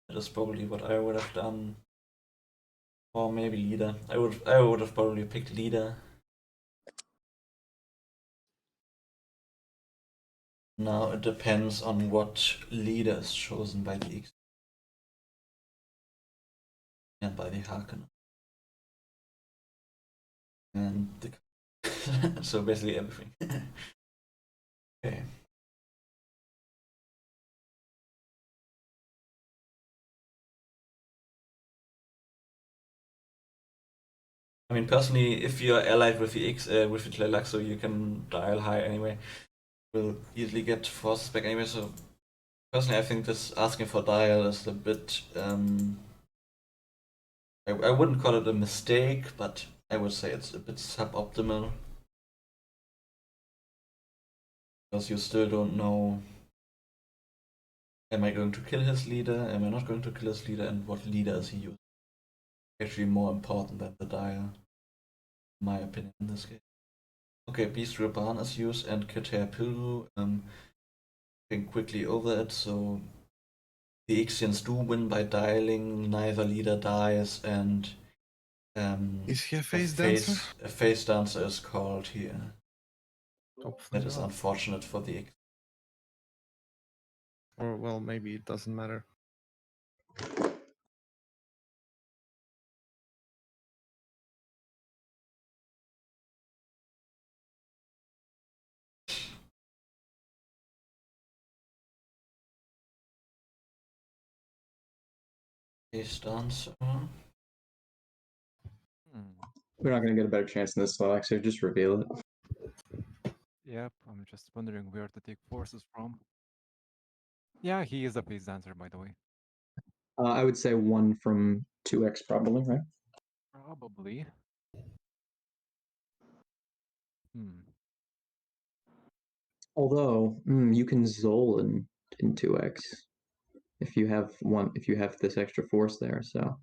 A: That is probably what I would have done. Or maybe leader. I would have probably picked leader. Now it depends on what leader is chosen by the Ixian and by the Harkonnen. And the so basically everything. Okay. I mean, personally, if you're allied with the with the Tleilaxu, you can dial high anyway. Will easily get forces back anyway. So personally, I think this asking for dial is a bit. I wouldn't call it a mistake, but I would say it's a bit suboptimal. Because you still don't know, am I going to kill his leader, am I not going to kill his leader, and what leader is he using? Actually more important than the dial, in my opinion, in this case. Okay, Beast Raban is used, and Keter Pilu, going quickly over it, so the Ixians do win by dialing, neither leader dies, and
E: Is he a face dancer?
A: a face dancer is called here.
E: Hopefully
A: That is
E: not.
A: unfortunate for the Ixians.
E: Or well, maybe it doesn't matter.
A: Face dancer.
C: We're not going to get a better chance in this spot, actually. Just reveal it.
B: Yep, I'm just wondering where to take forces from. Yeah, he is a face dancer, by the way.
C: I would say 1 from 2x, probably, right?
B: Probably.
C: Although, you can Zol in 2x if you have this extra force there, so.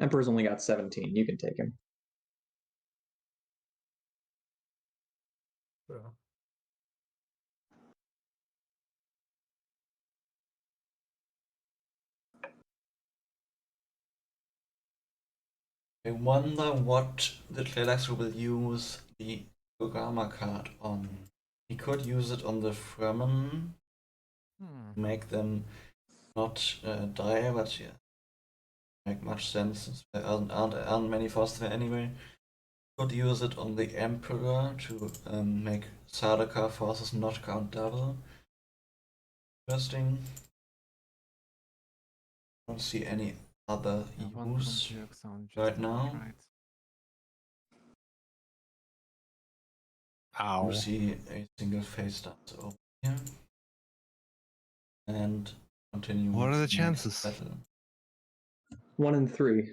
C: Emperor's only got 17, you can take him.
D: So,
A: I wonder what the Tleilaxu will use the Kogama card on. He could use it on the Fremen, make them not die, but yeah, make much sense since there aren't many forces there anyway. Could use it on the Emperor to make Sardaukar forces not count double. Interesting. Don't see any other use right now.
E: Ow.
A: You see a single face dance over here. And continue.
E: What are the chances?
A: Battle.
C: 1 in 3.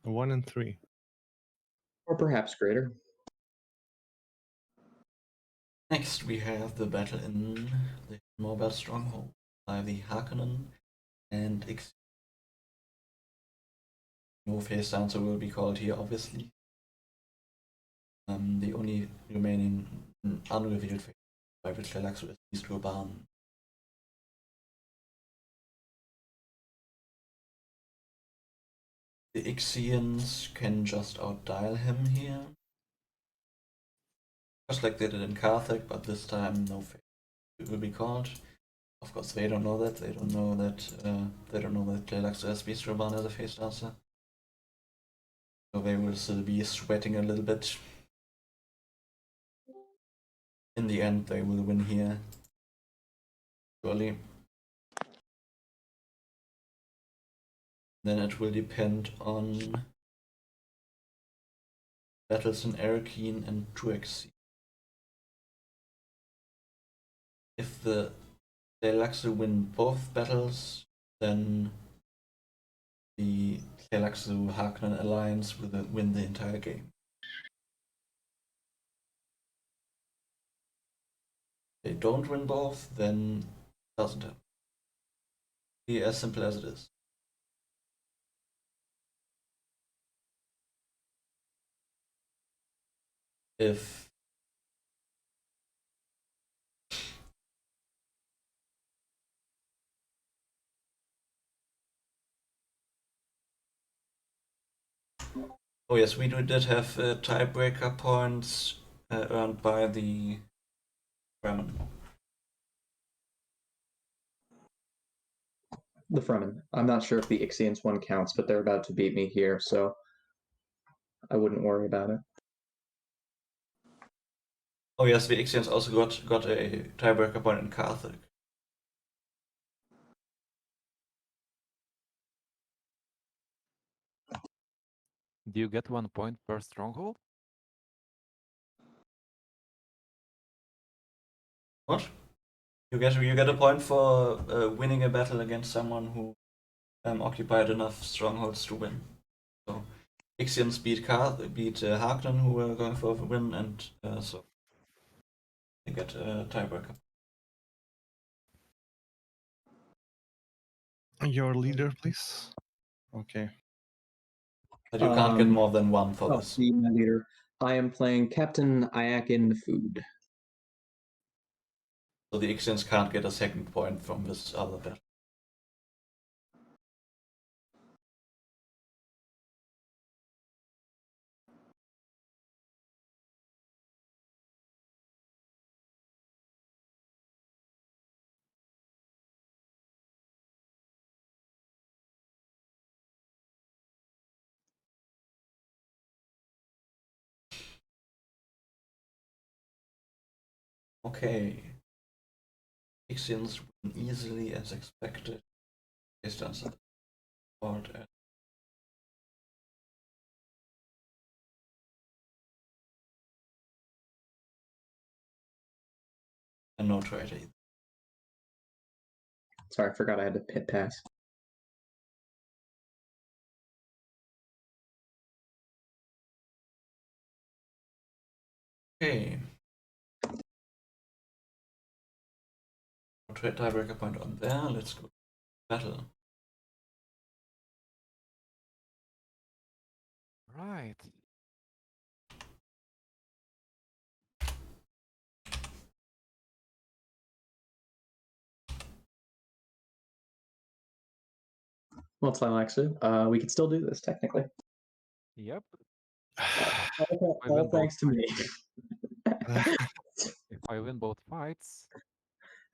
E: 1 in 3.
C: Or perhaps greater.
A: Next we have the battle in the Mobile Stronghold by the Harkonnen and Ixian. No face dancer will be called here, obviously. The only remaining unrevealed face by the Tleilaxu is Beast Raban. The Ixians can just outdial him here. Just like they did in Carthage, but this time no fate will be called. Of course, they don't know that. They don't know that. They don't know that Tleilaxu has Beast Reborn as a face dancer. So they will still be sweating a little bit. In the end, they will win here. Surely. Then it will depend on battles in Arrakeen and Tleilaxu. If the Tleilaxu win both battles, then the Tleilaxu Harkonnen alliance will win the entire game. If they don't win both, then it doesn't happen. Be as simple as it is. If oh yes, we did have tiebreaker points earned by the Fremen.
C: The Fremen. I'm not sure if the Ixians one counts, but they're about to beat me here, so I wouldn't worry about it.
A: Oh yes, the Ixians also got a tiebreaker point in Carthage.
B: Do you get 1 point per stronghold?
A: What? You get a point for winning a battle against someone who occupied enough strongholds to win. So Ixians beat Harkonnen, who were going for a win, and so they get a tiebreaker.
E: Your leader, please. Okay.
A: But you can't get more than one for this.
C: See, my leader. I am playing Captain Iakin Food.
A: So the Ixians can't get a second point from this other battle. Okay. Ixians win easily as expected. Based on the board. And no traitor either.
C: Sorry, I forgot I had to pit pass.
A: Okay. Tiebreaker point on there. Let's go to battle.
B: Right.
C: Well, Tleilaxu, we could still do this technically.
B: Yep.
C: All thanks to me.
B: If I win both fights,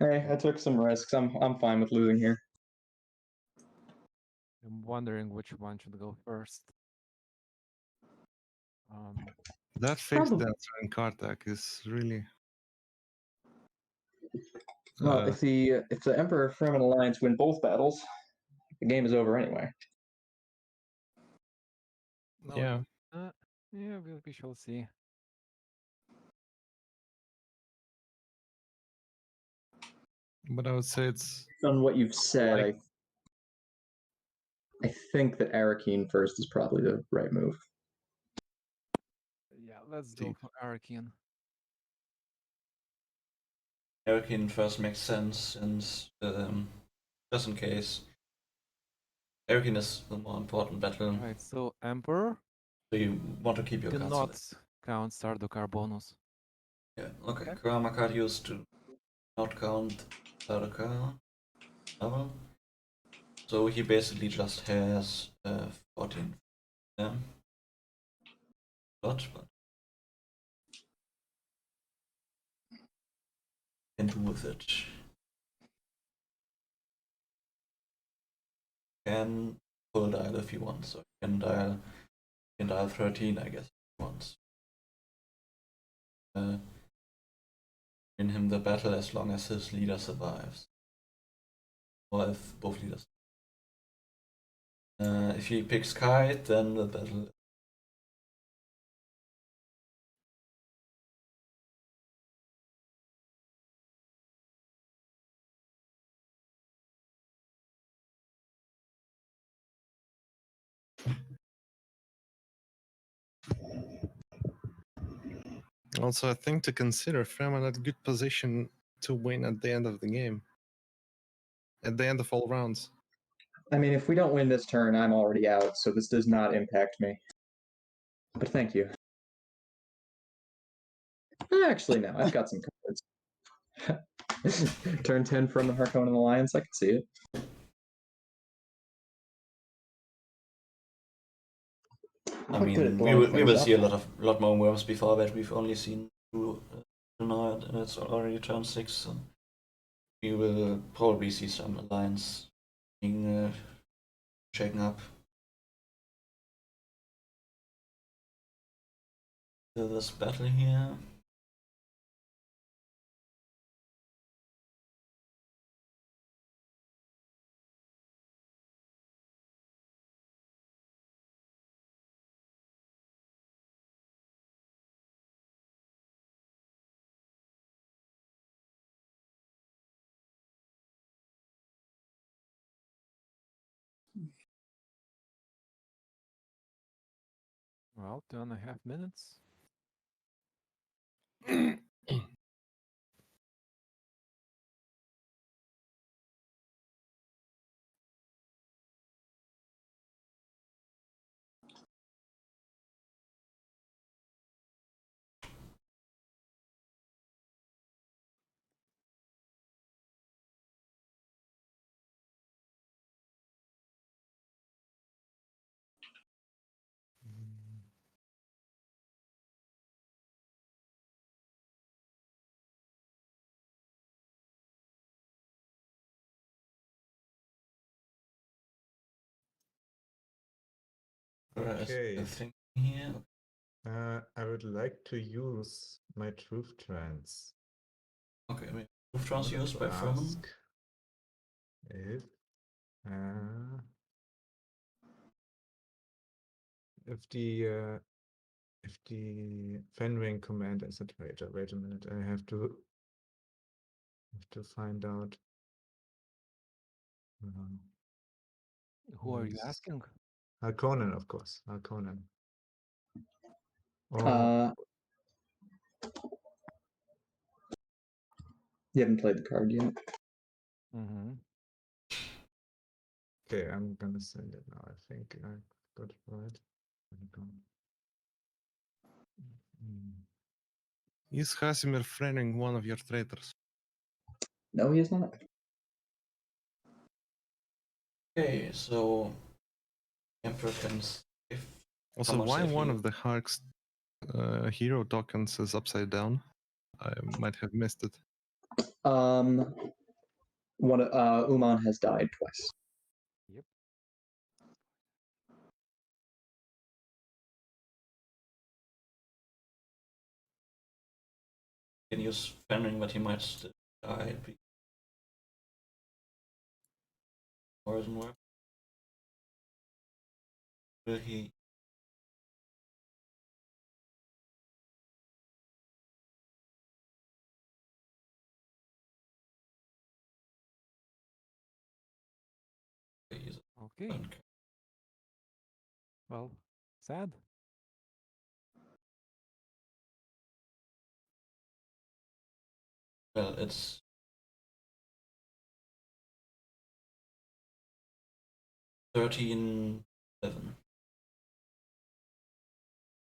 C: Hey, I took some risks. I'm fine with losing here.
B: I'm wondering which one should go first.
E: That face
C: Probably.
E: dancer in Kartak is really.
C: Well, if the Emperor Fremen Alliance win both battles, the game is over anyway.
E: Yeah.
B: Yeah, we shall see.
E: But I would say it's.
C: On what you've said,
E: Like-
C: I think that Arrakeen first is probably the right move.
B: Yeah, let's go for Arrakeen.
A: Arrakeen first makes sense since, just in case, Arrakeen is the more important battle.
B: Right, so Emperor
A: So you want to keep your cards
B: cannot
A: selected.
B: count Sardaukar bonus.
A: Yeah, okay. Kurama card used to not count Sardaukar level. So he basically just has 14 them. But can do with it. Can full dial if you want, so you can dial 13, I guess, if you want. Win him the battle as long as his leader survives. Or if both leaders. If he picks Kite, then the battle.
E: Also, I think to consider Fremen at good position to win at the end of the game. At the end of all rounds.
C: I mean, if we don't win this turn, I'm already out, so this does not impact me. But thank you. Actually, no, I've got some cards. Turn 10 from the Harkonnen Alliance, I can see it.
A: I mean, we will see a lot more worms before that. We've only seen 2 tonight, and it's already turn 6. So we will probably see some alliance being shaken up. This battle here.
B: Well, 2.5 minutes.
D: Okay.
A: I think here.
D: I would like to use my truth trance.
A: Okay, I mean, truth trance
D: I wanted
A: used
D: to
A: by Fremen.
D: ask if the Fenring commander is a traitor. Wait a minute, I have to find out.
B: Who are you
D: Yes.
B: asking?
D: Harkonnen, of course. Harkonnen. Oh,
C: You haven't played the card yet.
B: Mm-hmm.
D: okay, I'm gonna send it now. I think I got it right.
E: Is Hasimir Frening one of your traitors?
C: No, he is not.
A: Okay, so Emperor can save.
E: Also,
A: Someone
E: why
A: save
E: one
A: you.
E: of the Hark's hero tokens is upside down? I might have missed it.
C: One Uman has died twice.
B: Yep.
A: Can use Fenring, but he might still die. Poison work. Will he?
B: Okay. Well, sad.
A: Well, it's 13-11.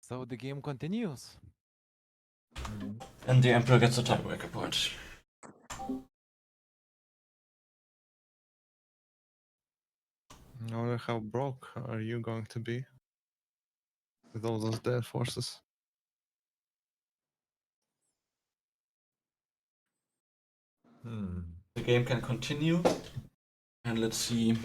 B: So the game continues.
A: And the Emperor gets a tiebreaker point.
E: I wonder how broke are you going to be? with all those dead forces.
A: The game can continue, and let's see.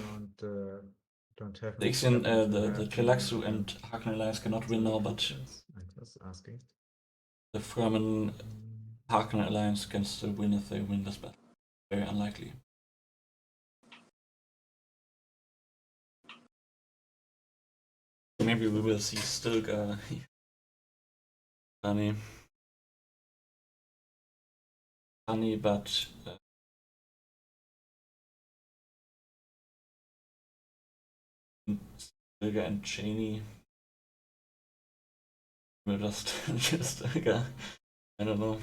D: Don't have
A: The
D: any
A: Ixian,
D: weapons
A: the
D: left
A: Tleilaxu and Harkonnen alliance cannot win now, but
D: I'm just asking.
A: the Fremen Harkonnen alliance can still win if they win this battle. Very unlikely. Maybe we will see Stilgar. Funny. Funny, but Stilgar and Cheney will just Stilgar. I don't know.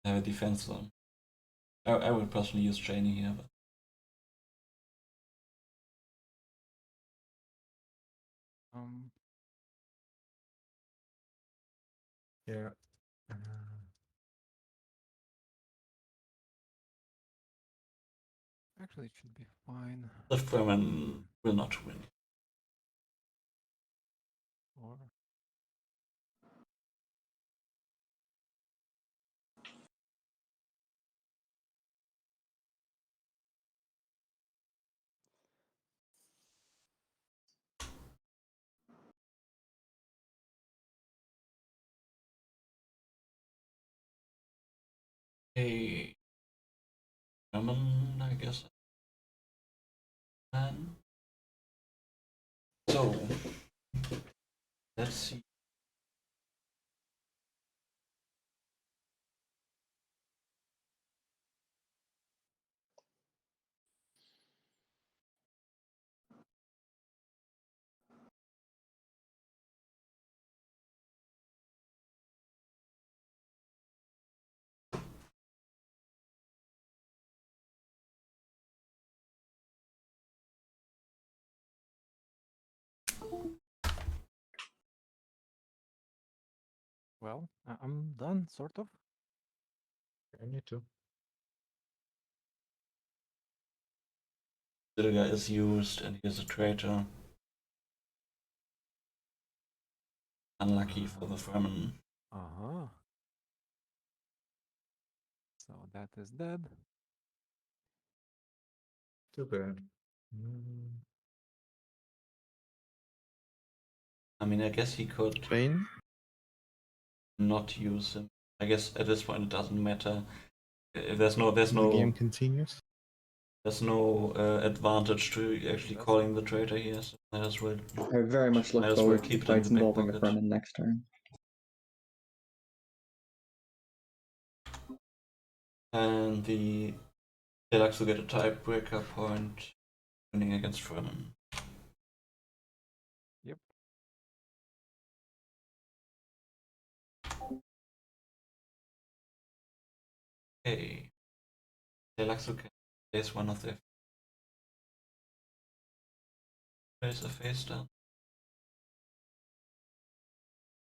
A: Have a defense though. I would personally use Cheney here, but
D: Yeah.
B: Actually, it should be fine.
A: the Fremen will not win.
B: Or
A: Hey, Fremen, I guess. And so let's see.
B: well, I'm done, sort of.
D: I need to.
A: Stilgar is used and he is a traitor. Unlucky for the Fremen.
B: Uh-huh. So that is dead.
D: Too bad.
A: I mean, I guess he could
E: Spain?
A: not use him. I guess at this point it doesn't matter. There's
E: The game
A: no
E: continues.
A: advantage to actually calling the traitor here. So might as well.
C: I very much look
A: Might as well
C: forward to
A: keep
C: the
A: it in
C: fights
A: the back
C: involving a
A: pocket.
C: Fremen next turn.
A: And the Tleilaxu get a tiebreaker point, winning against Fremen.
B: Yep.
A: Okay. Tleilaxu can place one of their place a face down.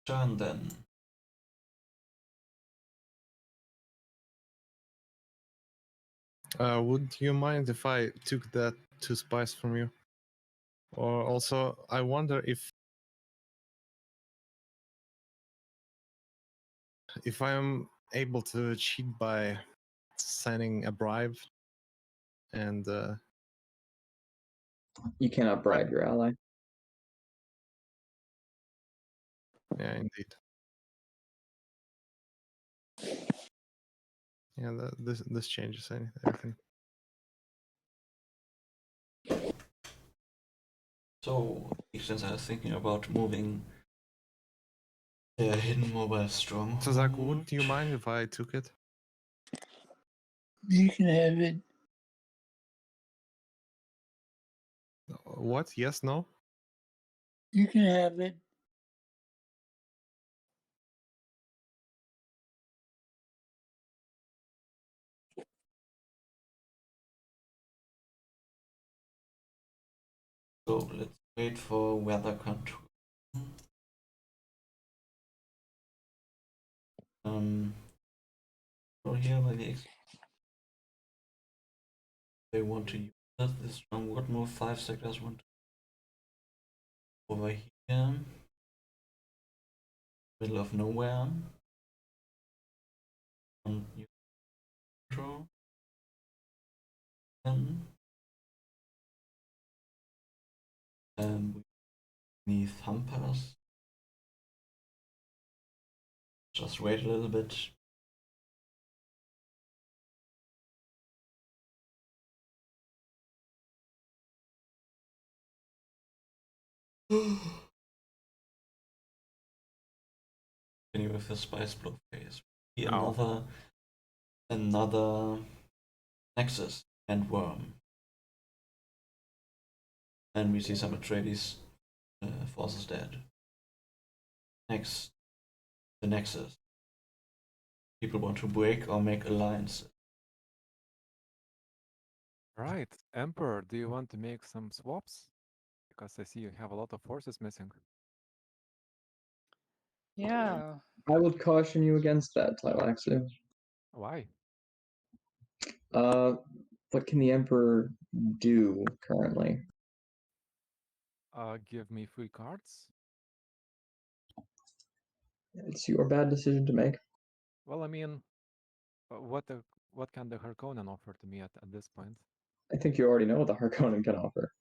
A: Turn then.
E: Would you mind if I took that 2 spice from you? Or also, I wonder if I am able to cheat by signing a bribe and
C: You cannot bribe your ally.
E: yeah, indeed. Yeah, this changes everything.
A: So, Ixians are thinking about moving their hidden mobile stronghold.
E: So Zach, would you mind if I took it?
G: You can have it.
E: What? Yes, no?
G: You can have it.
A: So let's wait for weather control. So here maybe they want to use this strong wood move. 5 sectors want to over here, middle of nowhere, on neutral, and we need thumpers. Just wait a little bit. Continue with the spice blow phase. Another Nexus and Worm. And we see some Atreides forces dead. Next, the Nexus. People want to break or make alliances.
B: Right, Emperor, do you want to make some swaps? Because I see you have a lot of forces missing.
H: Yeah.
C: I would caution you against that, Tleilaxu.
B: Why?
C: What can the Emperor do currently?
B: Give me 3 cards?
C: It's your bad decision to make.
B: Well, I mean, what can the Harkonnen offer to me at this point?
C: I think you already know what the Harkonnen can offer.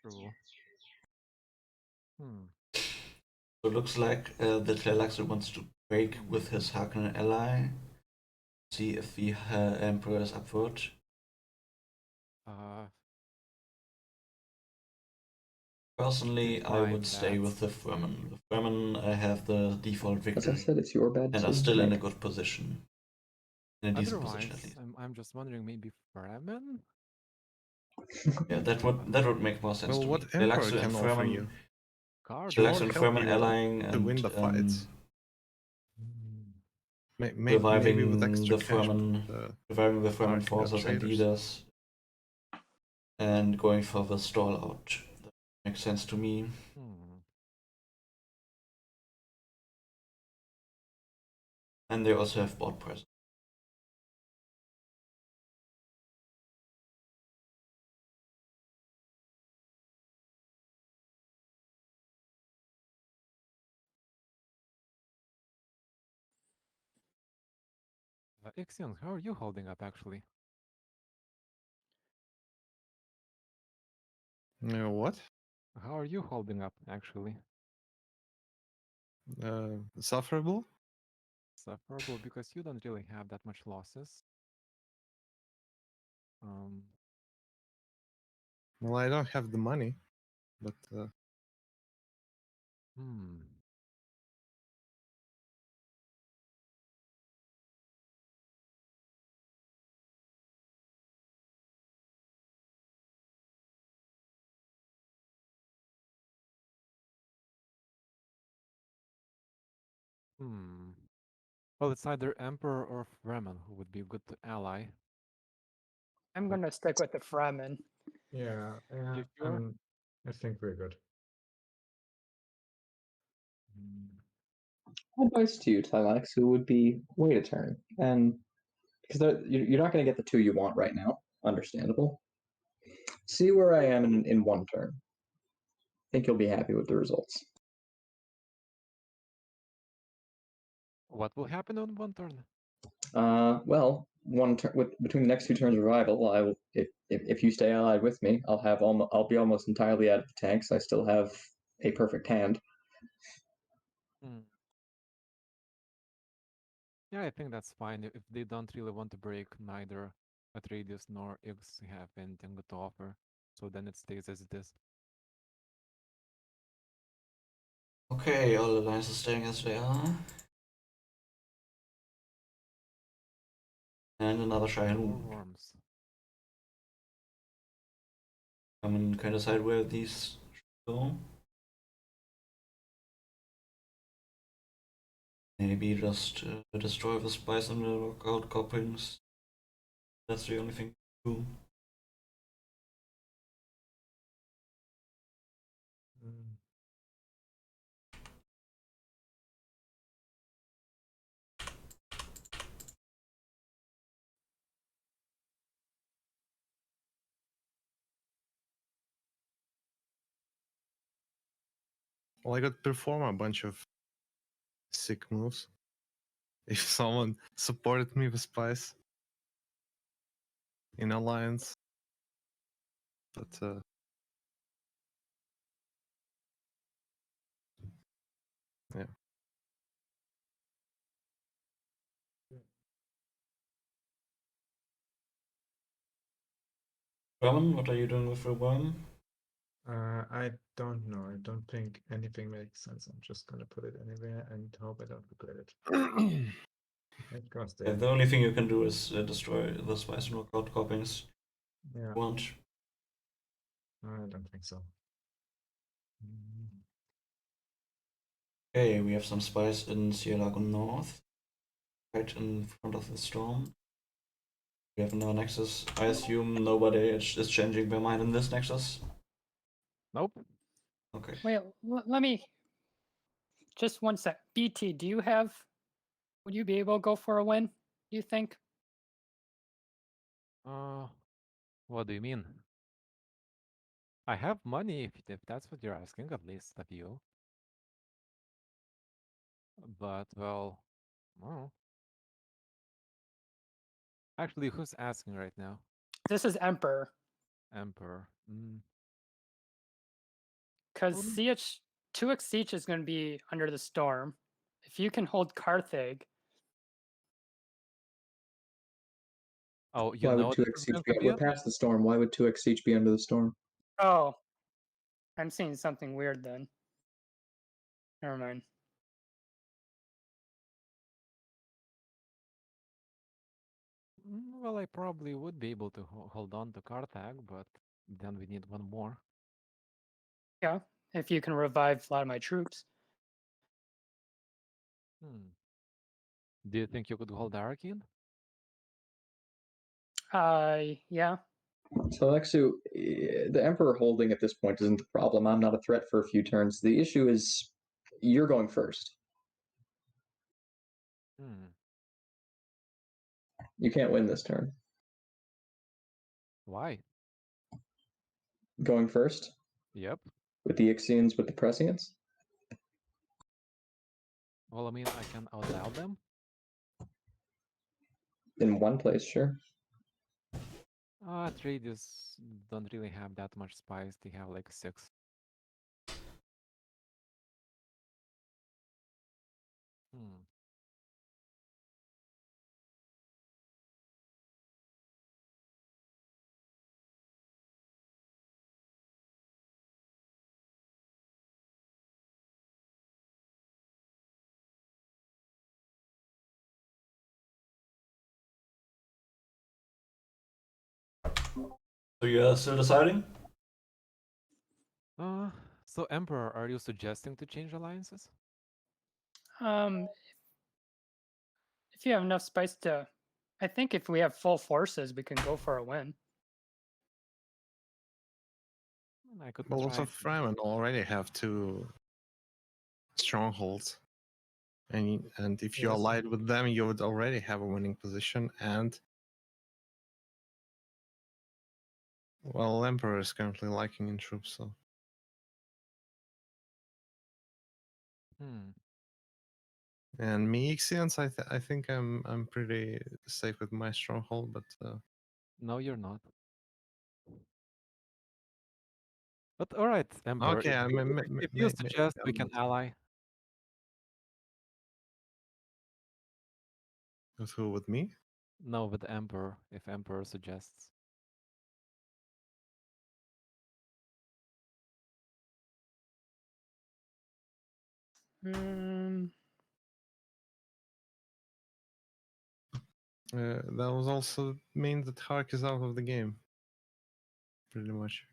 B: True.
A: So it looks like the Tleilaxu wants to break with his Harkonnen ally. See if the Emperor is up for it. Personally, I would stay with the Fremen. The Fremen have the default
C: As I
A: victory
C: said, it's your bad
A: and
C: decision
A: are still
C: to
A: in a
C: make.
A: good position. In a decent position, at least.
B: I'm just wondering, maybe Fremen?
A: Yeah, that would make more sense
E: Well,
A: to
E: what
A: me.
E: Emperor
A: Tleilaxu
E: can
A: and
E: offer
A: Fremen,
E: you?
B: Cards?
A: Tleilaxu
E: Won't
A: and
E: help
A: Fremen
E: you
A: allying
E: to
A: and
E: win the fights. Maybe with
A: reviving
E: extra
A: the
E: cash.
A: reviving the Fremen
E: Arc
A: forces and
E: traders.
A: leaders, and going for the stall out. That makes sense to me. And they also have board presence.
B: Ixians, how are you holding up actually?
E: What?
B: How are you holding up actually?
E: Sufferable?
B: Sufferable because you don't really have that much losses.
E: Well, I don't have the money, but
B: Well, it's either Emperor or Fremen who would be a good ally.
H: I'm gonna stick with the Fremen.
D: Yeah,
B: You sure?
D: I think we're good.
C: Advice to you, Tleilaxu, would be wait a turn, and because you're not going to get the 2 you want right now. Understandable. See where I am in 1 turn. I think you'll be happy with the results.
B: What will happen on 1 turn?
C: Well, 1 turn between the next 2 turns of revival, I will if you stay allied with me, I'll be almost entirely out of the tanks. I still have a perfect hand.
B: Yeah, I think that's fine. If they don't really want to break, neither Atreides nor Ix have anything to offer. So then it stays as it is.
A: Okay, all alliances staying as they are. And another Shaihan.
B: Worms.
A: I'm kind of decide where these should go. Maybe just destroy the spice and the lockout couplings. That's the only thing to do.
E: Well, I could perform a bunch of sick moves if someone supported me with spice in alliance. But yeah.
A: Roman, what are you doing with your worm?
D: I don't know. I don't think anything makes sense. I'm just gonna put it anywhere and hope I don't regret it. It goes
A: Yeah,
D: there.
A: the only thing you can do is destroy the spice and knockout copyings.
D: Yeah,
A: You want.
D: I don't think so. Mm.
A: Okay, we have some spice in Tleilaxu North, right in front of the storm. We have another nexus. I assume nobody is changing their mind in this nexus.
B: Nope.
A: Okay.
H: Wait, let me. Just one sec. BT, do you have? Would you be able to go for a win? Do you think?
B: What do you mean? I have money if that's what you're asking, at least of you. But well, oh. Actually, who's asking right now?
H: This is Emperor.
B: Emperor.
H: Because
B: Well,
H: CH 2x Siege is going to be under the storm. If you can hold Carthage,
B: oh, you
C: Why
B: know
C: would
B: this
C: 2x
B: is
C: Siege
B: going
C: be?
B: to be
C: We're
B: it?
C: past the storm. Why would 2x Siege be under the storm?
H: oh, I'm seeing something weird then. Never mind.
B: Well, I probably would be able to hold on to Carthage, but then we need one more.
H: Yeah, if you can revive a lot of my troops.
B: Do you think you could hold Arkin?
H: Yeah.
C: So Lexu, the Emperor holding at this point isn't the problem. I'm not a threat for a few turns. The issue is you're going first. You can't win this turn.
B: Why?
C: Going first
B: Yep.
C: with the Ixians, with the Prescients.
B: Well, I mean, I can outdial them.
C: In one place, sure.
B: Atreides don't really have that much spice. They have like 6.
A: So you're still deciding?
B: So Emperor, are you suggesting to change alliances?
H: If you have enough spice to, I think if we have full forces, we can go for a win.
B: I could
E: Well,
B: try.
E: also Fremen already have 2 strongholds. And if you
B: Yes.
E: allied with them, you would already have a winning position. And well, Emperor is currently lacking in troops, so and me Ixians, I think I'm pretty safe with my stronghold, but
B: No, you're not. But all right, Emperor.
E: okay,
B: If you suggest, we can ally.
E: With who? With me?
B: No, with the Emperor. If Emperor suggests.
E: That was also mean that Hark is out of the game. Pretty much.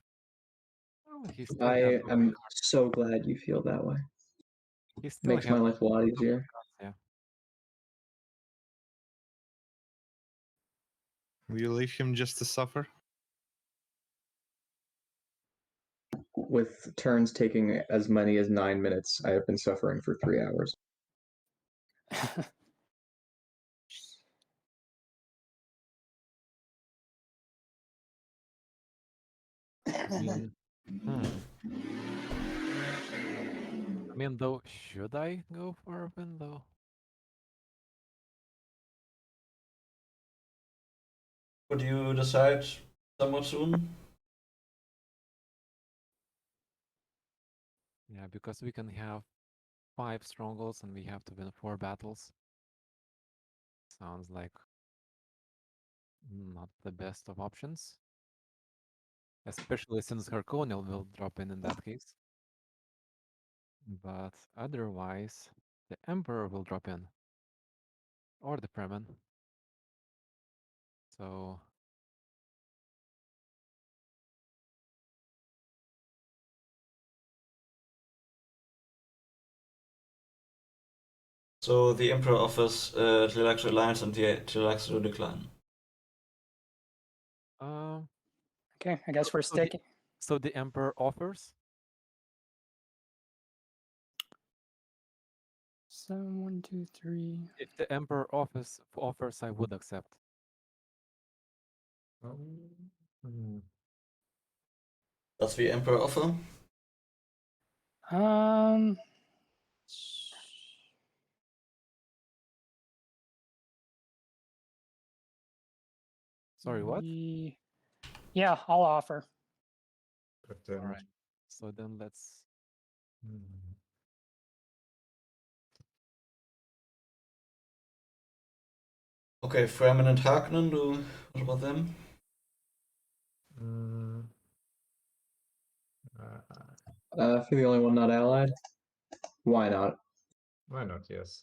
B: Oh, he still
C: I
B: has
C: am so glad you feel that way.
B: He still
C: Makes my
B: has
C: life a lot easier.
B: yeah.
E: Will you leave him just to suffer?
C: With turns taking as many as 9 minutes, I have been suffering for 3 hours.
B: mean, though, should I go for a win, though?
A: Would you decide somewhat soon?
B: Yeah, because we can have 5 strongholds and we have to win 4 battles. Sounds like not the best of options. Especially since Harkonnen will drop in that case. But otherwise, the Emperor will drop in. Or the Fremen. So
A: So the Emperor offers Tleilaxu Alliance and the Tleilaxu decline.
B: um
H: Okay, I guess we're
B: so the,
H: sticking.
B: so the Emperor offers?
H: So 1, 2, 3.
B: If the Emperor offers, I would accept.
D: Hmm.
A: Does the Emperor offer?
H: Um.
B: Sorry, what?
H: Yeah, I'll offer.
D: But then,
B: Alright. So then let's
D: hmm.
A: Okay, Fremen and Harkonnen, what about them?
D: Hmm.
C: If you're the only one not allied, why not?
D: Why not? Yes.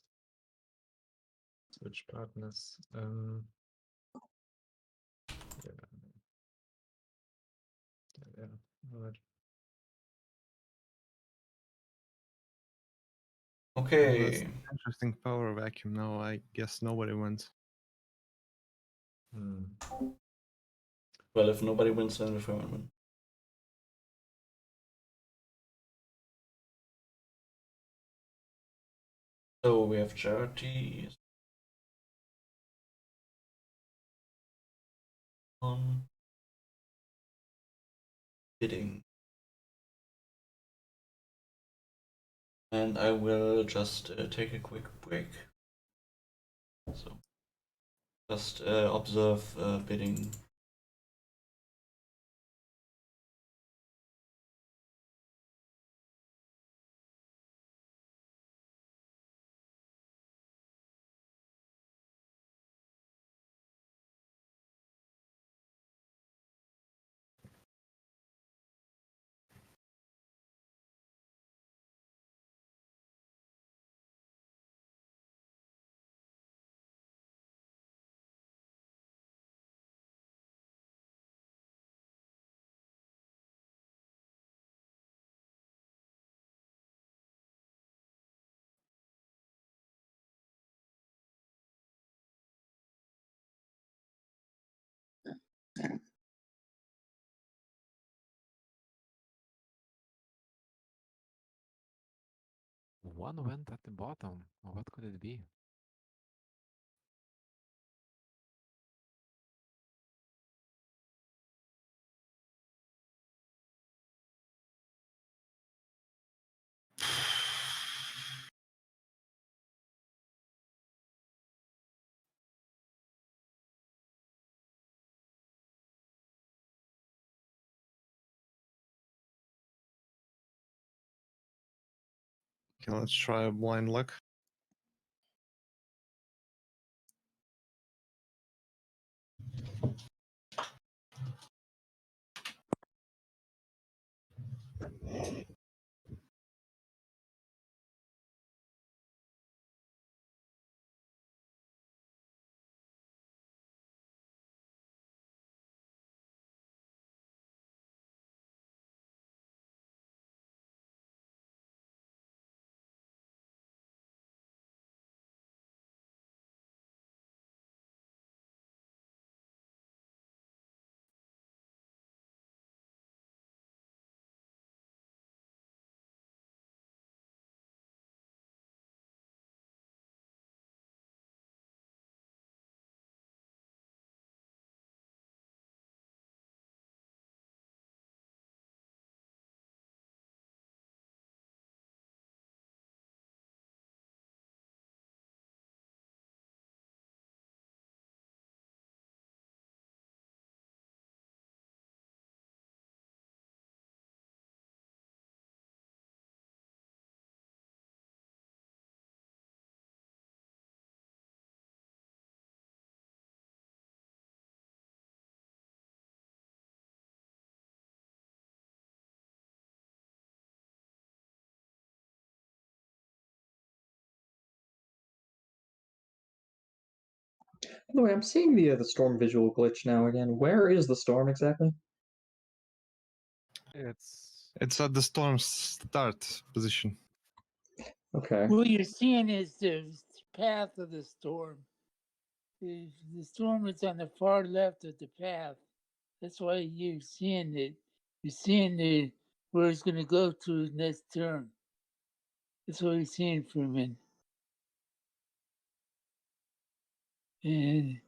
D: Switch partners. Yeah. Yeah. All right.
A: Okay.
E: Interesting power vacuum now. I guess nobody wins.
D: Hmm.
A: Well, if nobody wins, then the Fremen win. So we have charity. On bidding. And I will just take a quick break. So just observe bidding.
B: one went at the bottom. What could it be?
E: Okay, let's try blind luck.
C: By the way, I'm seeing the storm visual glitch now again. Where is the storm exactly?
E: It's at the storm's start position.
C: Okay.
G: What you're seeing is the path of the storm. The storm is on the far left of the path. That's why you're seeing it. You're seeing where it's going to go to next turn. That's what you're seeing, Fremen. And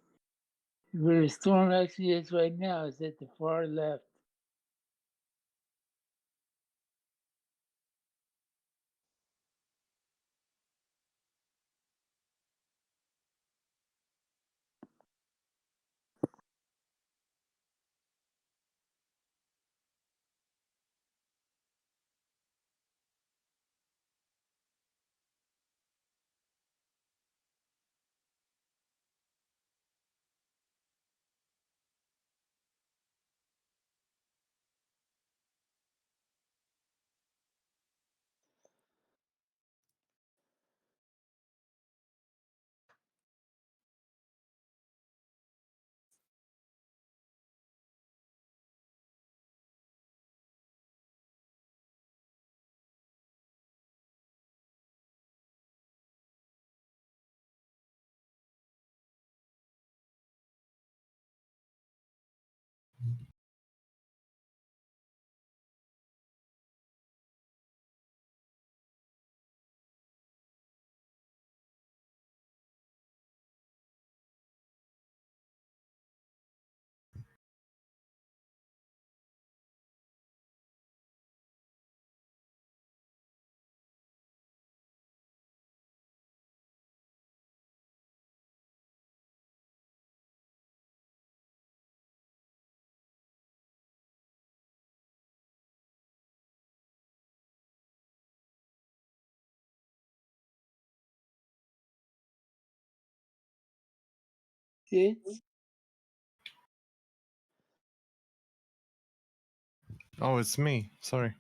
G: where the storm actually is right now is at the far left. It's
E: Oh, it's me. Sorry.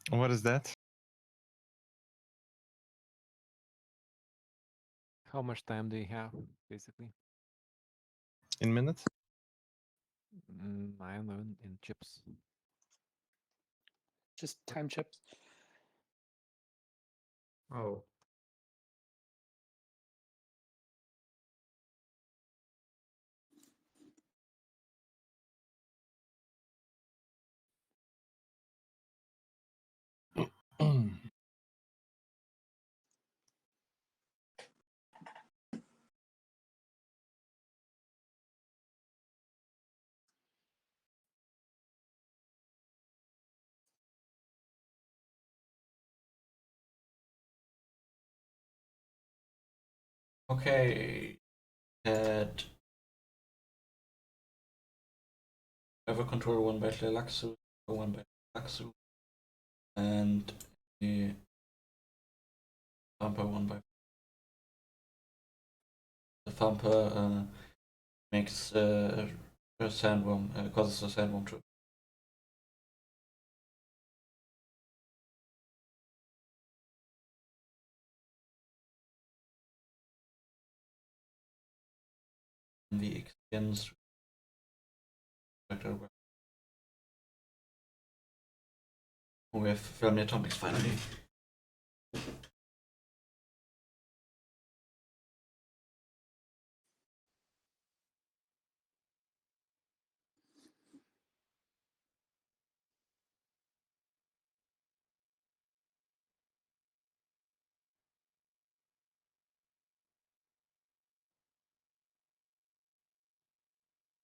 E: What is that?
B: How much time do you have, basically?
E: In minutes?
B: I don't know, in chips.
H: Just time chips.
D: Oh.
A: Okay. Had ever control one by Tleilaxu, one by Tleilaxu, and a Thumper one by. The Thumper makes a sandworm, causes a sandworm to. The Ixians. We have Fermi Atomics finally.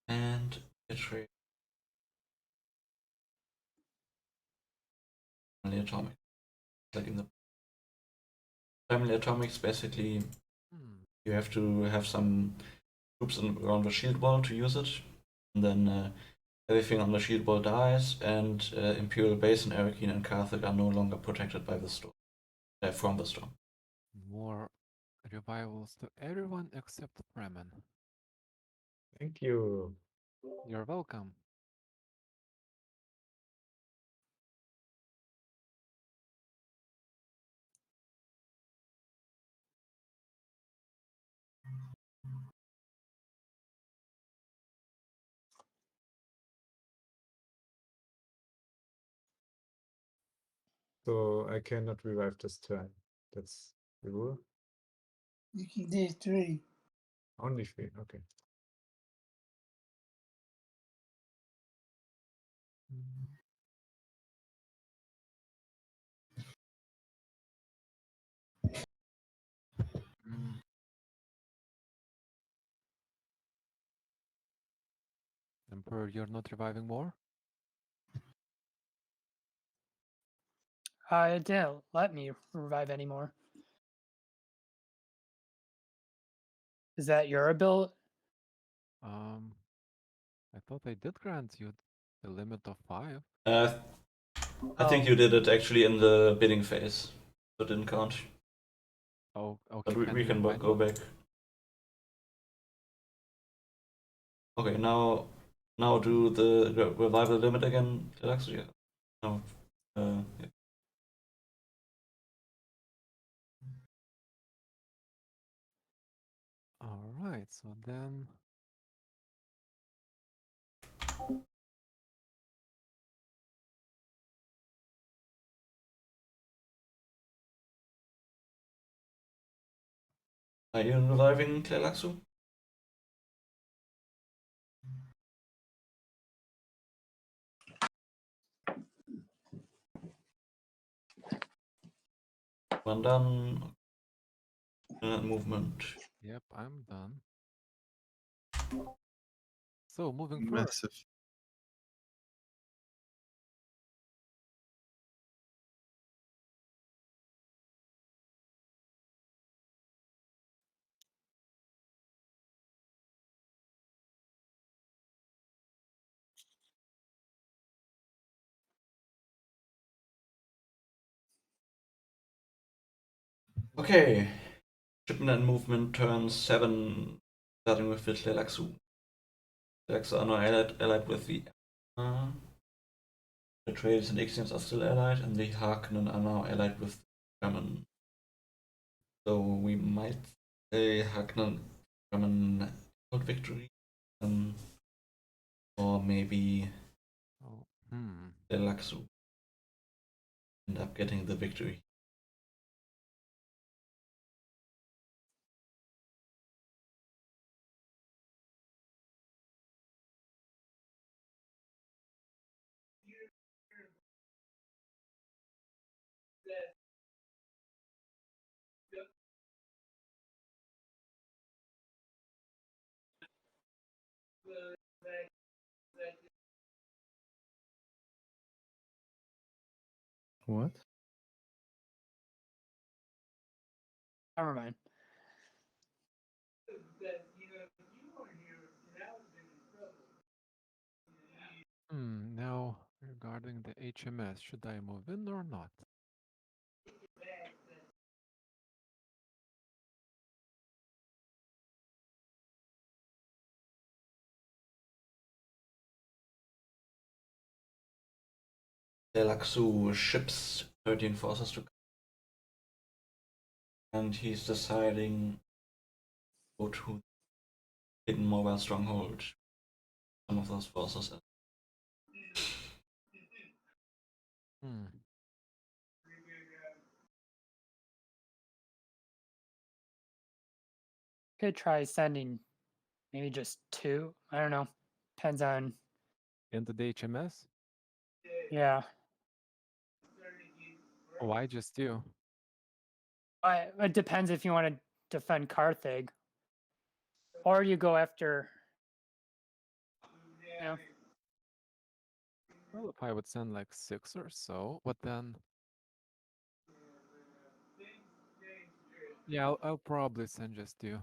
A: And Atreides. Family atomic. Like in the family atomics, basically, you have to have some troops around the shield wall to use it, and then everything on the shield wall dies, and Imperial Base in Arrakeen and Carthage are no longer protected by the storm, from the storm.
B: More revivals to everyone except Fremen.
D: Thank you.
B: You're welcome.
D: So I cannot revive this turn. That's the rule.
G: You can do 3.
D: Only 3. Okay.
B: Emperor, you're not reviving more?
H: It didn't let me revive anymore. Is that your ability?
B: I thought I did grant you the limit of 5.
A: I think you did it actually in the bidding phase, so it didn't count.
B: Oh, okay.
A: But we can go back. Okay, now do the revival limit again, Tleilaxu. Yeah. No. Yeah.
B: All right, so then.
A: Are you reviving Tleilaxu? One done. Movement.
B: Yep, I'm done. So moving forward.
E: Massive.
A: Okay. Shipment and movement turn 7, starting with the Tleilaxu. Tleilaxu are now allied with the Atreides and Ixians are still allied, and the Harkonnen are now allied with the Fremen. So we might say Harkonnen Fremen got victory, or maybe Tleilaxu end up getting the victory.
E: What?
H: Never mind.
B: Now, regarding the HMS, should I move in or not?
A: Tleilaxu ships 13 forces to, and he's deciding to go to hidden mobile stronghold. Some of those forces.
H: Could try sending maybe just 2. I don't know. Depends on.
B: Into the HMS?
H: Yeah.
B: Why just you?
H: It depends if you want to defend Carthage, or you go after Yeah.
B: Well, if I would send like 6 or so, but then yeah, I'll probably send just 2. Or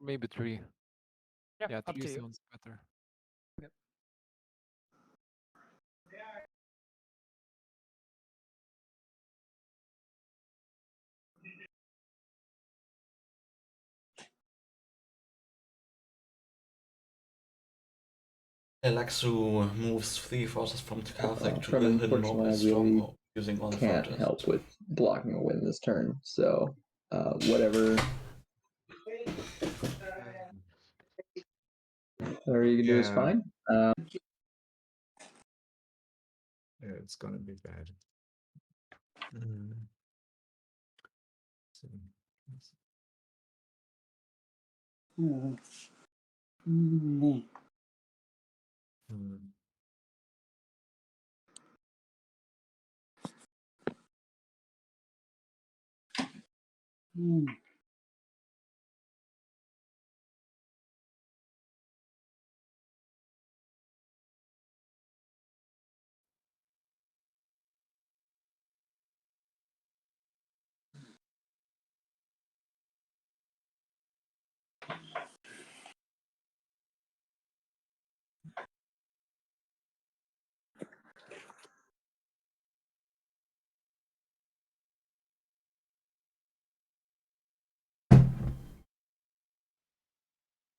B: maybe 3.
H: Yeah,
B: Yeah,
H: up
B: 3
H: to you.
B: sounds better.
H: Yep.
A: Tleilaxu moves 3 forces from Tautrimas to the
C: Fremen,
A: hidden
C: unfortunately, I
A: northwest
C: really
A: stronghold using all the
C: can't
A: frontiers.
C: help with blocking a win this turn. So whatever you can do is
D: Yeah.
C: fine.
D: Yeah, it's gonna be bad. Mm. So,
G: Mm. Mm.
D: mm.
G: Mm.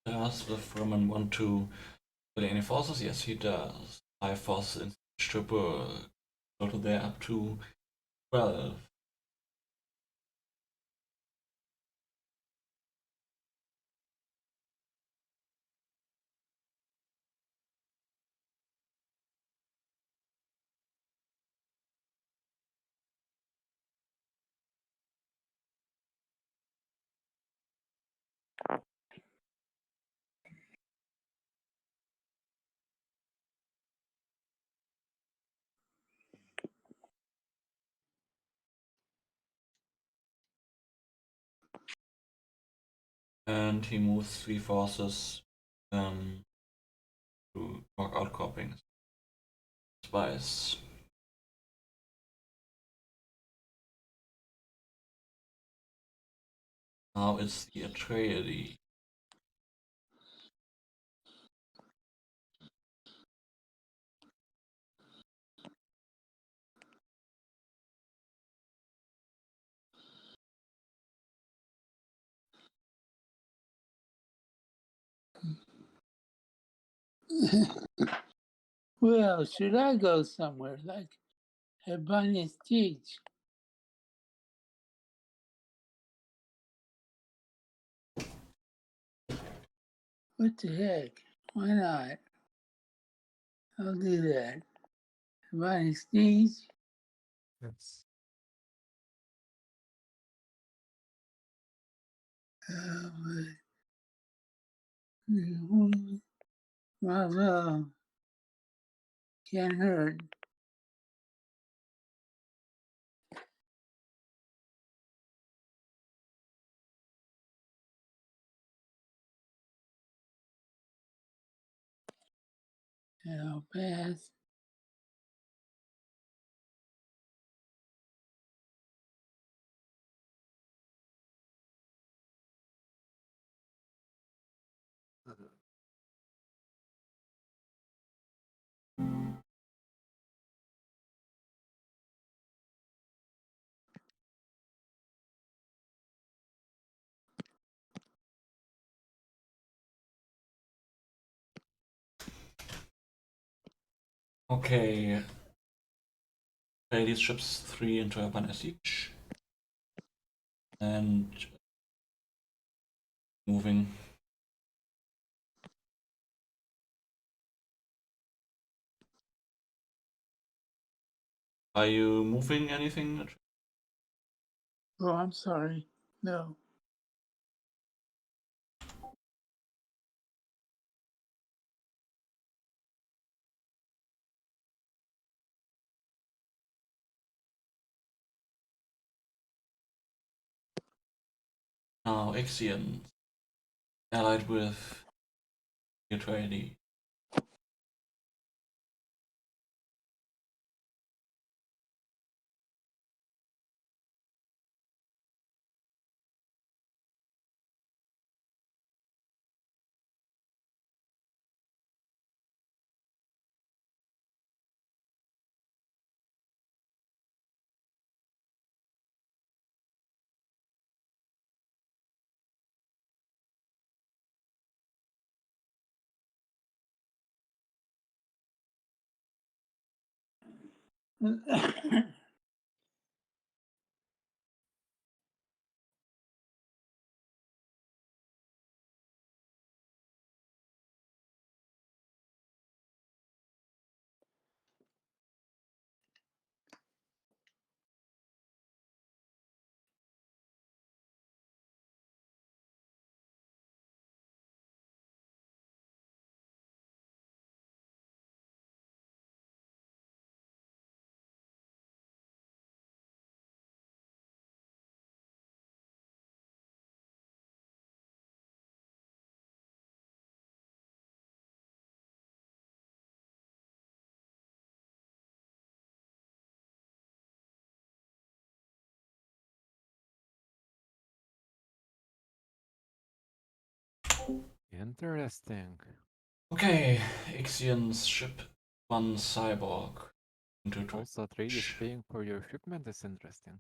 A: Does the Fremen want to kill any forces? Yes, he does. 5 forces in triple, total there up to 12. And he moves 3 forces to knock outcroppings. Spice. Now it's the Atreides.
G: Well, should I go somewhere like Bunny's teach? What the heck? Why not? I'll do that. Bunny's teach?
D: That's
G: Well, can't hurt. And I'll pass.
A: Okay. Play these ships 3 into Urbana Siege. And moving. Are you moving anything?
G: Oh, I'm sorry. No.
A: Now Ixian allied with Atreides.
B: Interesting.
A: Okay, Ixian's ship one cyborg into
B: Also, Atreides paying for your shipment is interesting.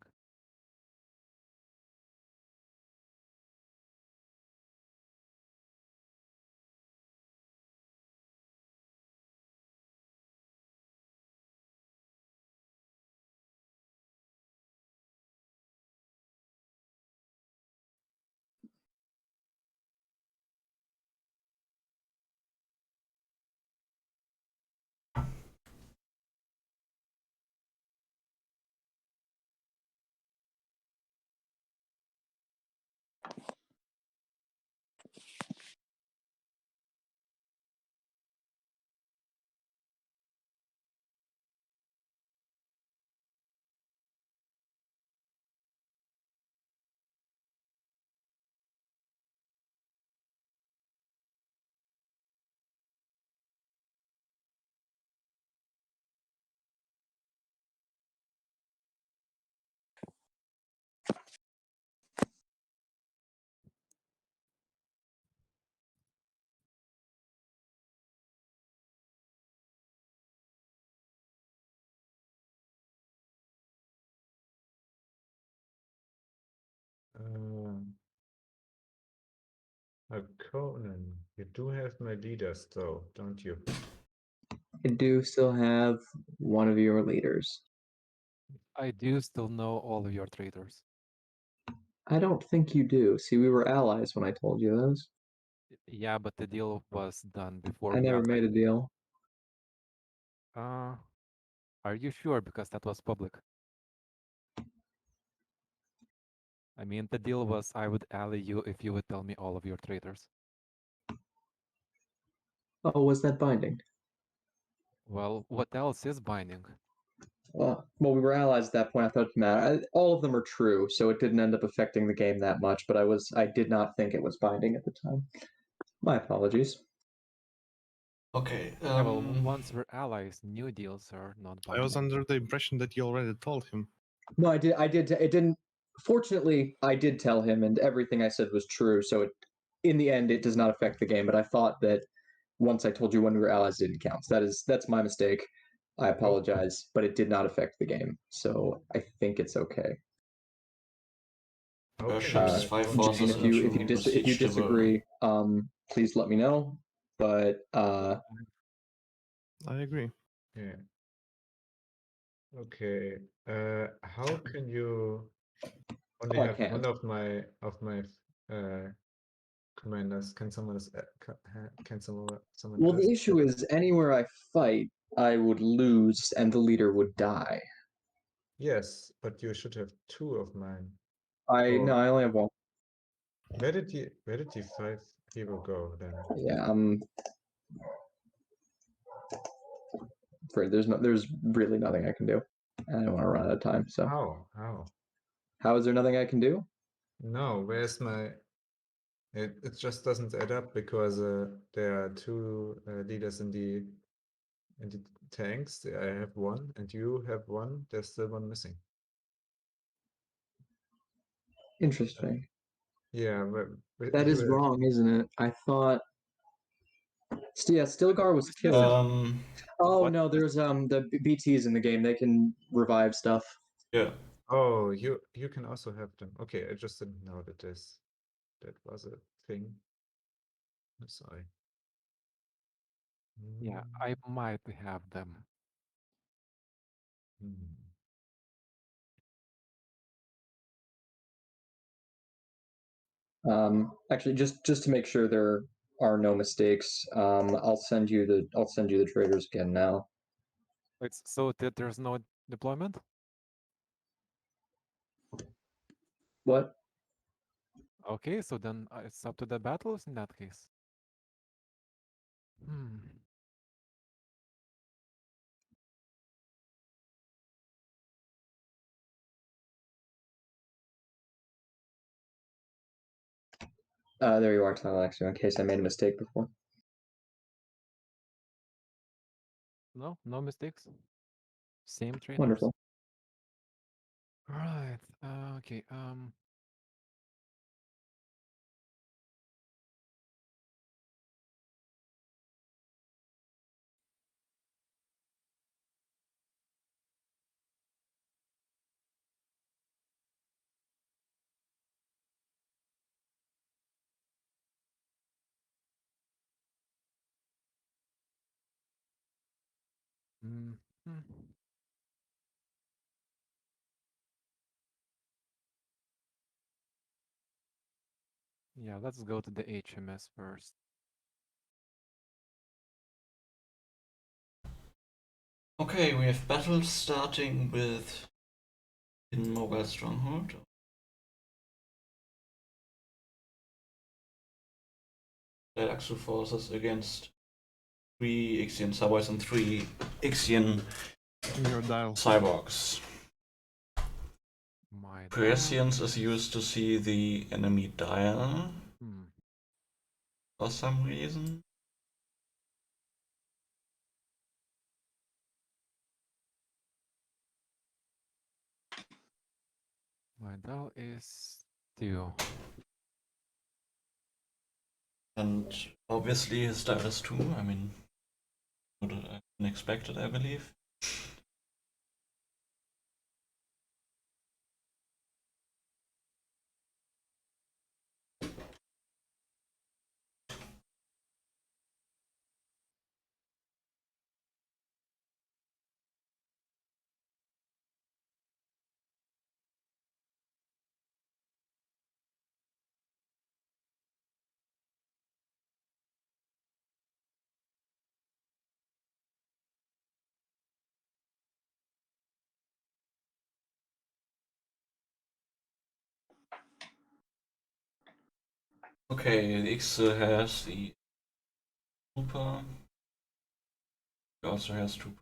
D: Harkonnen, you do have my leaders though, don't you?
C: I do still have one of your leaders.
B: I do still know all of your traitors.
C: I don't think you do. See, we were allies when I told you those.
B: Yeah, but the deal was done before
C: I
B: we
C: never
B: got
C: made a deal.
B: Are you sure? Because that was public. I mean, the deal was I would ally you if you would tell me all of your traitors.
C: Oh, was that binding?
B: Well, what else is binding?
C: Well, we were allies at that point. I thought it mattered. All of them are true, so it didn't end up affecting the game that much. But I did not think it was binding at the time. My apologies.
A: Okay.
B: Yeah, well, once we're allies, new deals are not
E: I was
B: binding.
E: under the impression that you already told him.
C: No, I did. It didn't. Fortunately, I did tell him, and everything I said was true. So, in the end, it does not affect the game. But I thought that once I told you when we were allies, it didn't count. So that's my mistake. I apologize, but it did not affect the game. So I think it's okay.
A: Ships, 5
C: Jane,
A: forces,
C: if you
A: and
C: if you disagree, please let me know. But
E: I agree.
D: Yeah. Okay. How can you only
C: I
D: have
C: can't.
D: one of my commanders? Can someone someone
C: Well,
D: else?
C: the issue is anywhere I fight, I would lose, and the leader would die.
D: Yes, but you should have two of mine.
C: No, I only have one.
D: Where did the 5 hero go then?
C: Yeah, I'm afraid there's really nothing I can do. I don't want to run out of time. So
D: How?
C: how is there nothing I can do?
D: No, where's my? It just doesn't add up because there are two leaders in the tanks. I have one, and you have one. There's still one missing.
C: Interesting.
D: Yeah, but
C: That
D: you
C: is
D: have-
C: wrong, isn't it? I thought. Yeah, Stilgar was
B: What's this?
C: killed. Oh
B: What
C: no,
B: is this?
C: there's the BTs in the game. They can revive stuff.
A: Yeah.
D: Oh, you can also have them. Okay, I just didn't know that that was a thing. I'm sorry.
B: Yeah, I might have them.
D: Hmm.
C: Actually, just to make sure there are no mistakes, I'll send you the traders again now.
B: Wait, so there's no deployment?
C: What?
B: Okay, so then it's up to the battles in that case. Hmm.
C: There you are, Tleilaxu, in case I made a mistake before.
B: No, no mistakes. Same trainers.
C: Wonderful.
B: Right. Okay. Mm. Yeah, let's go to the HMS first.
A: Okay, we have battles starting with in Mobile Stronghold. Tleilaxu forces against 3 Ixian subways and 3 Ixian
E: Your dial.
A: cyborgs.
B: My
A: Prescience is used to see the enemy dial
B: Hmm.
A: for some reason.
B: My dial is 2.
A: And obviously his dial is 2. I mean, would have been expected, I believe. Okay, the X has the Trooper. He also has Trooper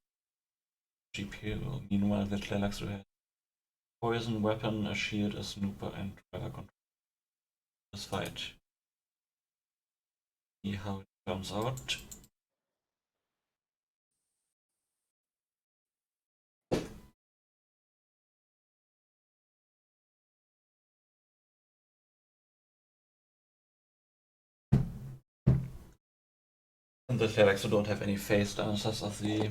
A: GPU. Meanwhile, the Tleilaxu has poison, weapon, a shield, a snooper, and driver control. This fight. See how it comes out. And the Tleilaxu don't have any phase dancers of the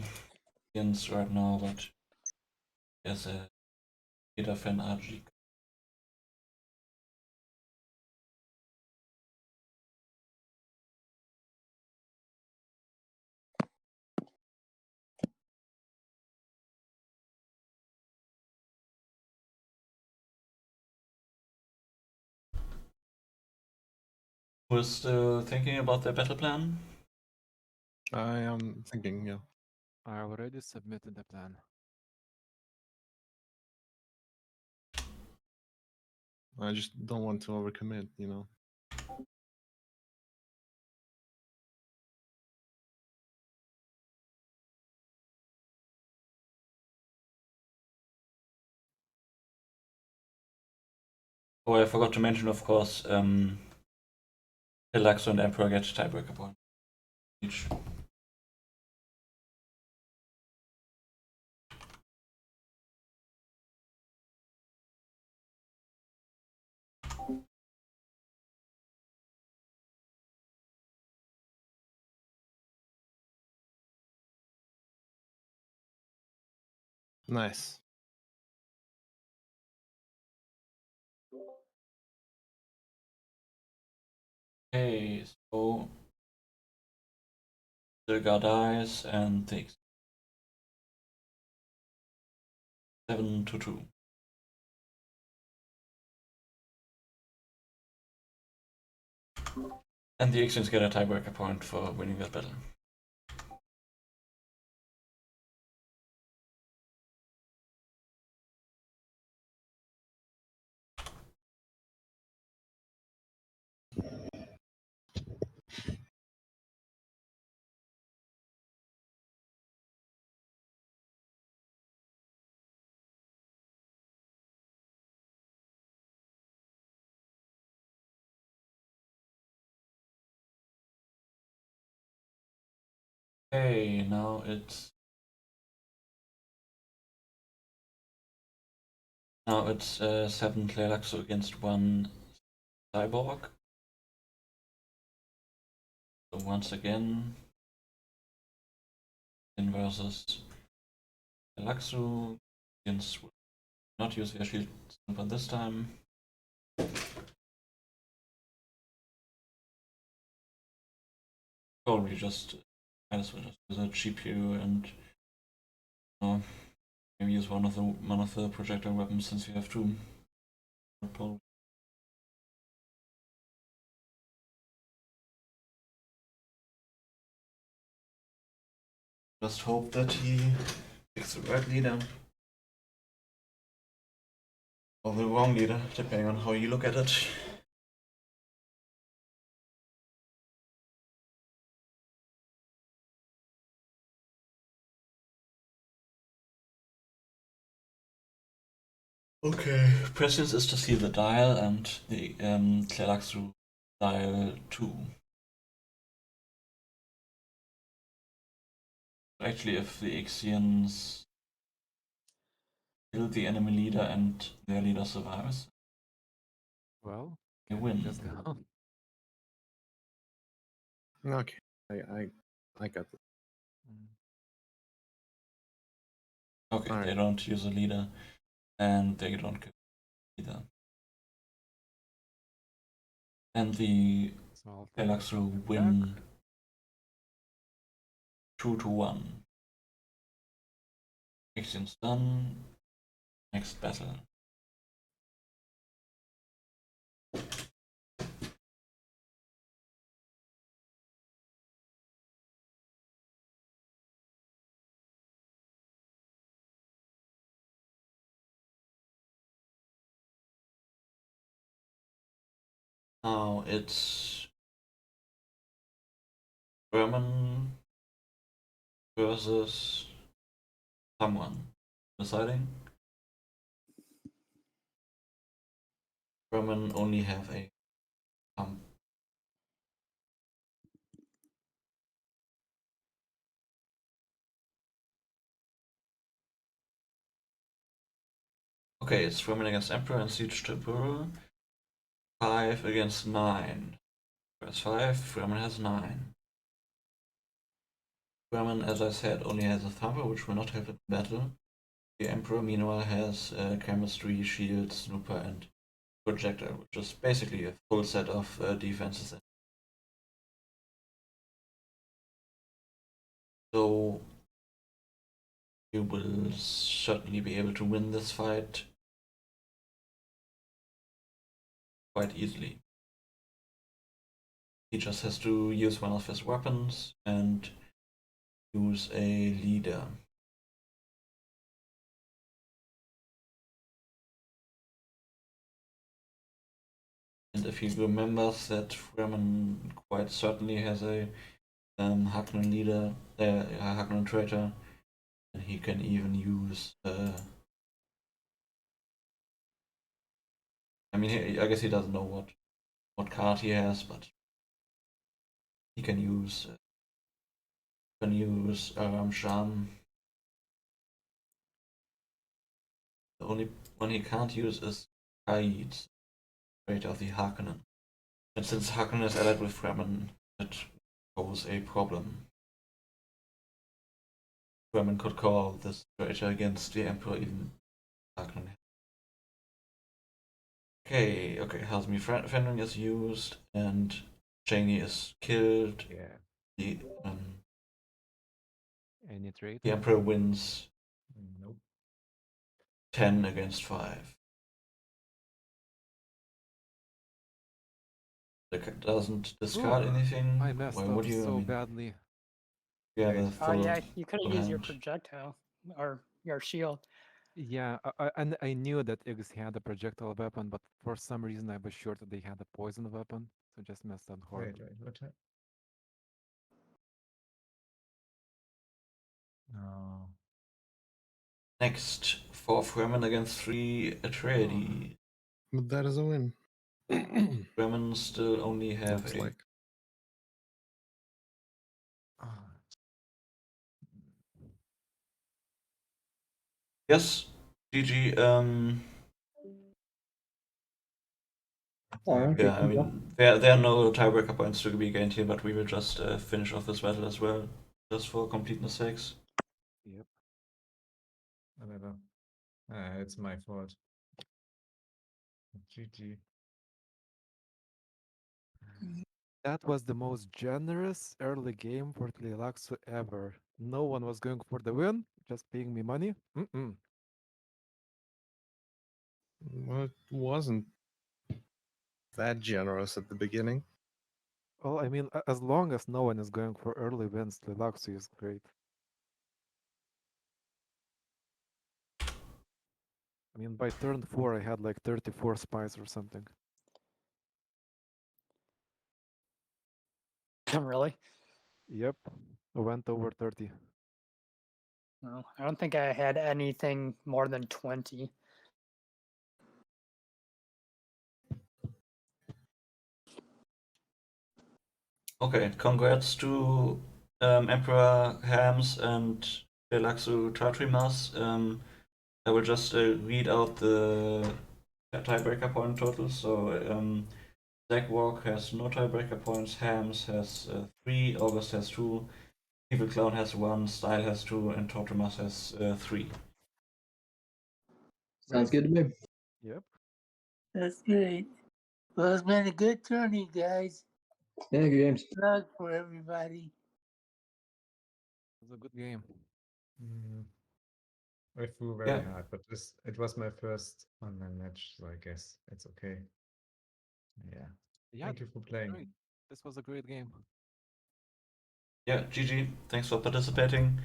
A: Ixians right now, but there's a Peter Fan RG. Who's still thinking about their battle plan?
E: I am thinking, yeah.
B: I already submitted the plan.
E: I just don't want to overcommit, you know.
A: Oh, I forgot to mention, of course, Tleilaxu and Emperor get tiebreaker point each.
E: Nice.
A: Okay, so Silgar dies and takes 7-2. And the Ixians get a tiebreaker point for winning that battle. Okay, now it's 7 Tleilaxu against 1 cyborg. So once again, in versus Tleilaxu, Ixians will not use their shield stomper this time. Probably just might as well just use a GPU and maybe use one of the projectile weapons since you have 2. Just hope that he picks the right leader. Or the wrong leader, depending on how you look at it. Okay, prescience is to see the dial and the Tleilaxu dial 2. Actually, if the Ixians kill the enemy leader and their leader survives,
B: Well,
A: they
B: can we
A: win.
B: just go?
E: Okay, I got it.
A: Okay,
E: Alright.
A: they don't use a leader and they don't kill either. And the
B: So I'll take
A: Tleilaxu
B: it
A: win
B: back.
A: 2-1. Ixians done. Next battle. Now it's Fremen versus someone. Deciding. Fremen only have a Okay, it's Fremen against Emperor and Siege Trooper. 5 against 9. Press 5, Fremen has 9. Fremen, as I said, only has a thumper, which will not help in battle. The Emperor, meanwhile, has chemistry, shield, snooper, and projectile, which is basically a full set of defenses. So you will certainly be able to win this fight quite easily. He just has to use one of his weapons and use a leader. And if he remembers that Fremen quite certainly has a Harkonnen leader, a Harkonnen traitor, and he can even use I mean, I guess he doesn't know what card he has, but he can use Sham. The only one he can't use is Kaid, traitor of the Harkonnen. And since Harkonnen is allied with Fremen, it poses a problem. Fremen could call this traitor against the Emperor, even Harkonnen. Okay, Hasmi Fenring is used, and Cheney is killed.
D: Yeah.
A: The
B: Any trade?
A: the Emperor wins
D: Nope.
A: 10 against 5. Doesn't discard anything.
B: I messed
A: Why
B: up
A: would you?
B: so badly.
A: You have a
D: Wait.
A: full,
H: Yeah, you could
A: full
H: have used your
A: hand.
H: projectile or your shield.
B: Yeah, and I knew that Iggs had a projectile weapon, but for some reason I was sure that they had a poison weapon, so just messed up horribly.
D: Wait, what? No.
A: Next, 4 Fremen against 3 Atreides.
E: But that is a win.
A: Fremen still only have
E: Looks
A: a
E: like.
A: yes. GG.
C: Alright,
A: Yeah, I
C: good deal.
A: mean, there are no tiebreaker points to be gained here, but we will just finish off this battle as well, just for completeness sakes.
B: Yep.
D: Whatever. It's my fault. GG.
B: That was the most generous early game for Tleilaxu ever. No one was going for the win, just paying me money.
E: Well, it wasn't that generous at the beginning.
B: Well, I mean, as long as no one is going for early wins, Tleilaxu is great. I mean, by turn 4, I had like 34 spies or something.
H: Really?
B: Yep, I went over 30.
H: No, I don't think I had anything more than 20.
A: Okay, congrats to Emperor Hams and Tleilaxu Tautrimas. I will just read out the tiebreaker point totals. So Zackwalk has no tiebreaker points, Hams has 3, August has 2, Evil Clown has 1, Style has 2, and Tautrimas has 3.
C: Sounds good to me.
B: Yep.
G: That's great. Well, it's been a good tourney, guys.
C: Yeah, good games.
G: Good luck for everybody.
B: It was a good game.
D: I flew very
A: Yeah.
D: hard, but it was my first online match, so I guess it's okay. Yeah.
B: Yeah,
D: Thank you for playing.
B: great. This was a great game.
A: Yeah, GG. Thanks for participating.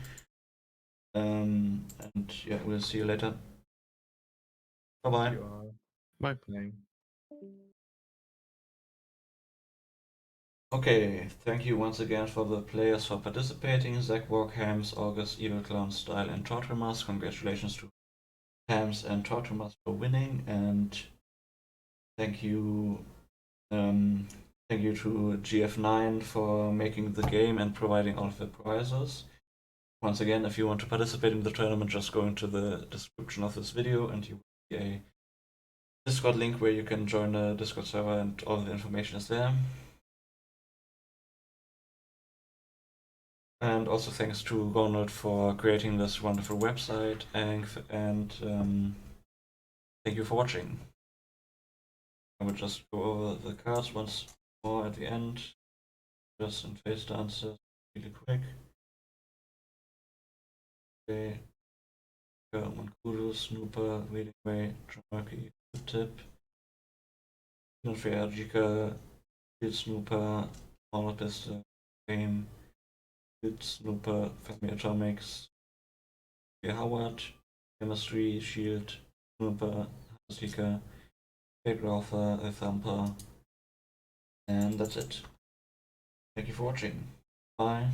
A: And yeah, we'll see you later. Bye bye.
D: You all
E: Bye.
D: playing.
A: Okay, thank you once again for the players for participating. Zackwalk, Hams, August, Evil Clown, Style, and Tautrimas. Congratulations to Hams and Tautrimas for winning, and thank you to GF9 for making the game and providing all of the prizes. Once again, if you want to participate in the tournament, just go into the description of this video and you will see a Discord link where you can join the Discord server, and all the information is there. And also thanks to Ronald for creating this wonderful website, and thank you for watching. I will just go over the cards once more at the end, just in face dances really quick. Okay, Mancudo, Snooper, Reading Way, Tramarki, Tip, Unfair, Jika, Field Snooper, All Pistol, Game, Field Snooper, Family Atomics, Howard, Chemistry, Shield, Snooper, Sticker, Big Ralpha, a Thumper, and that's it. Thank you for watching. Bye.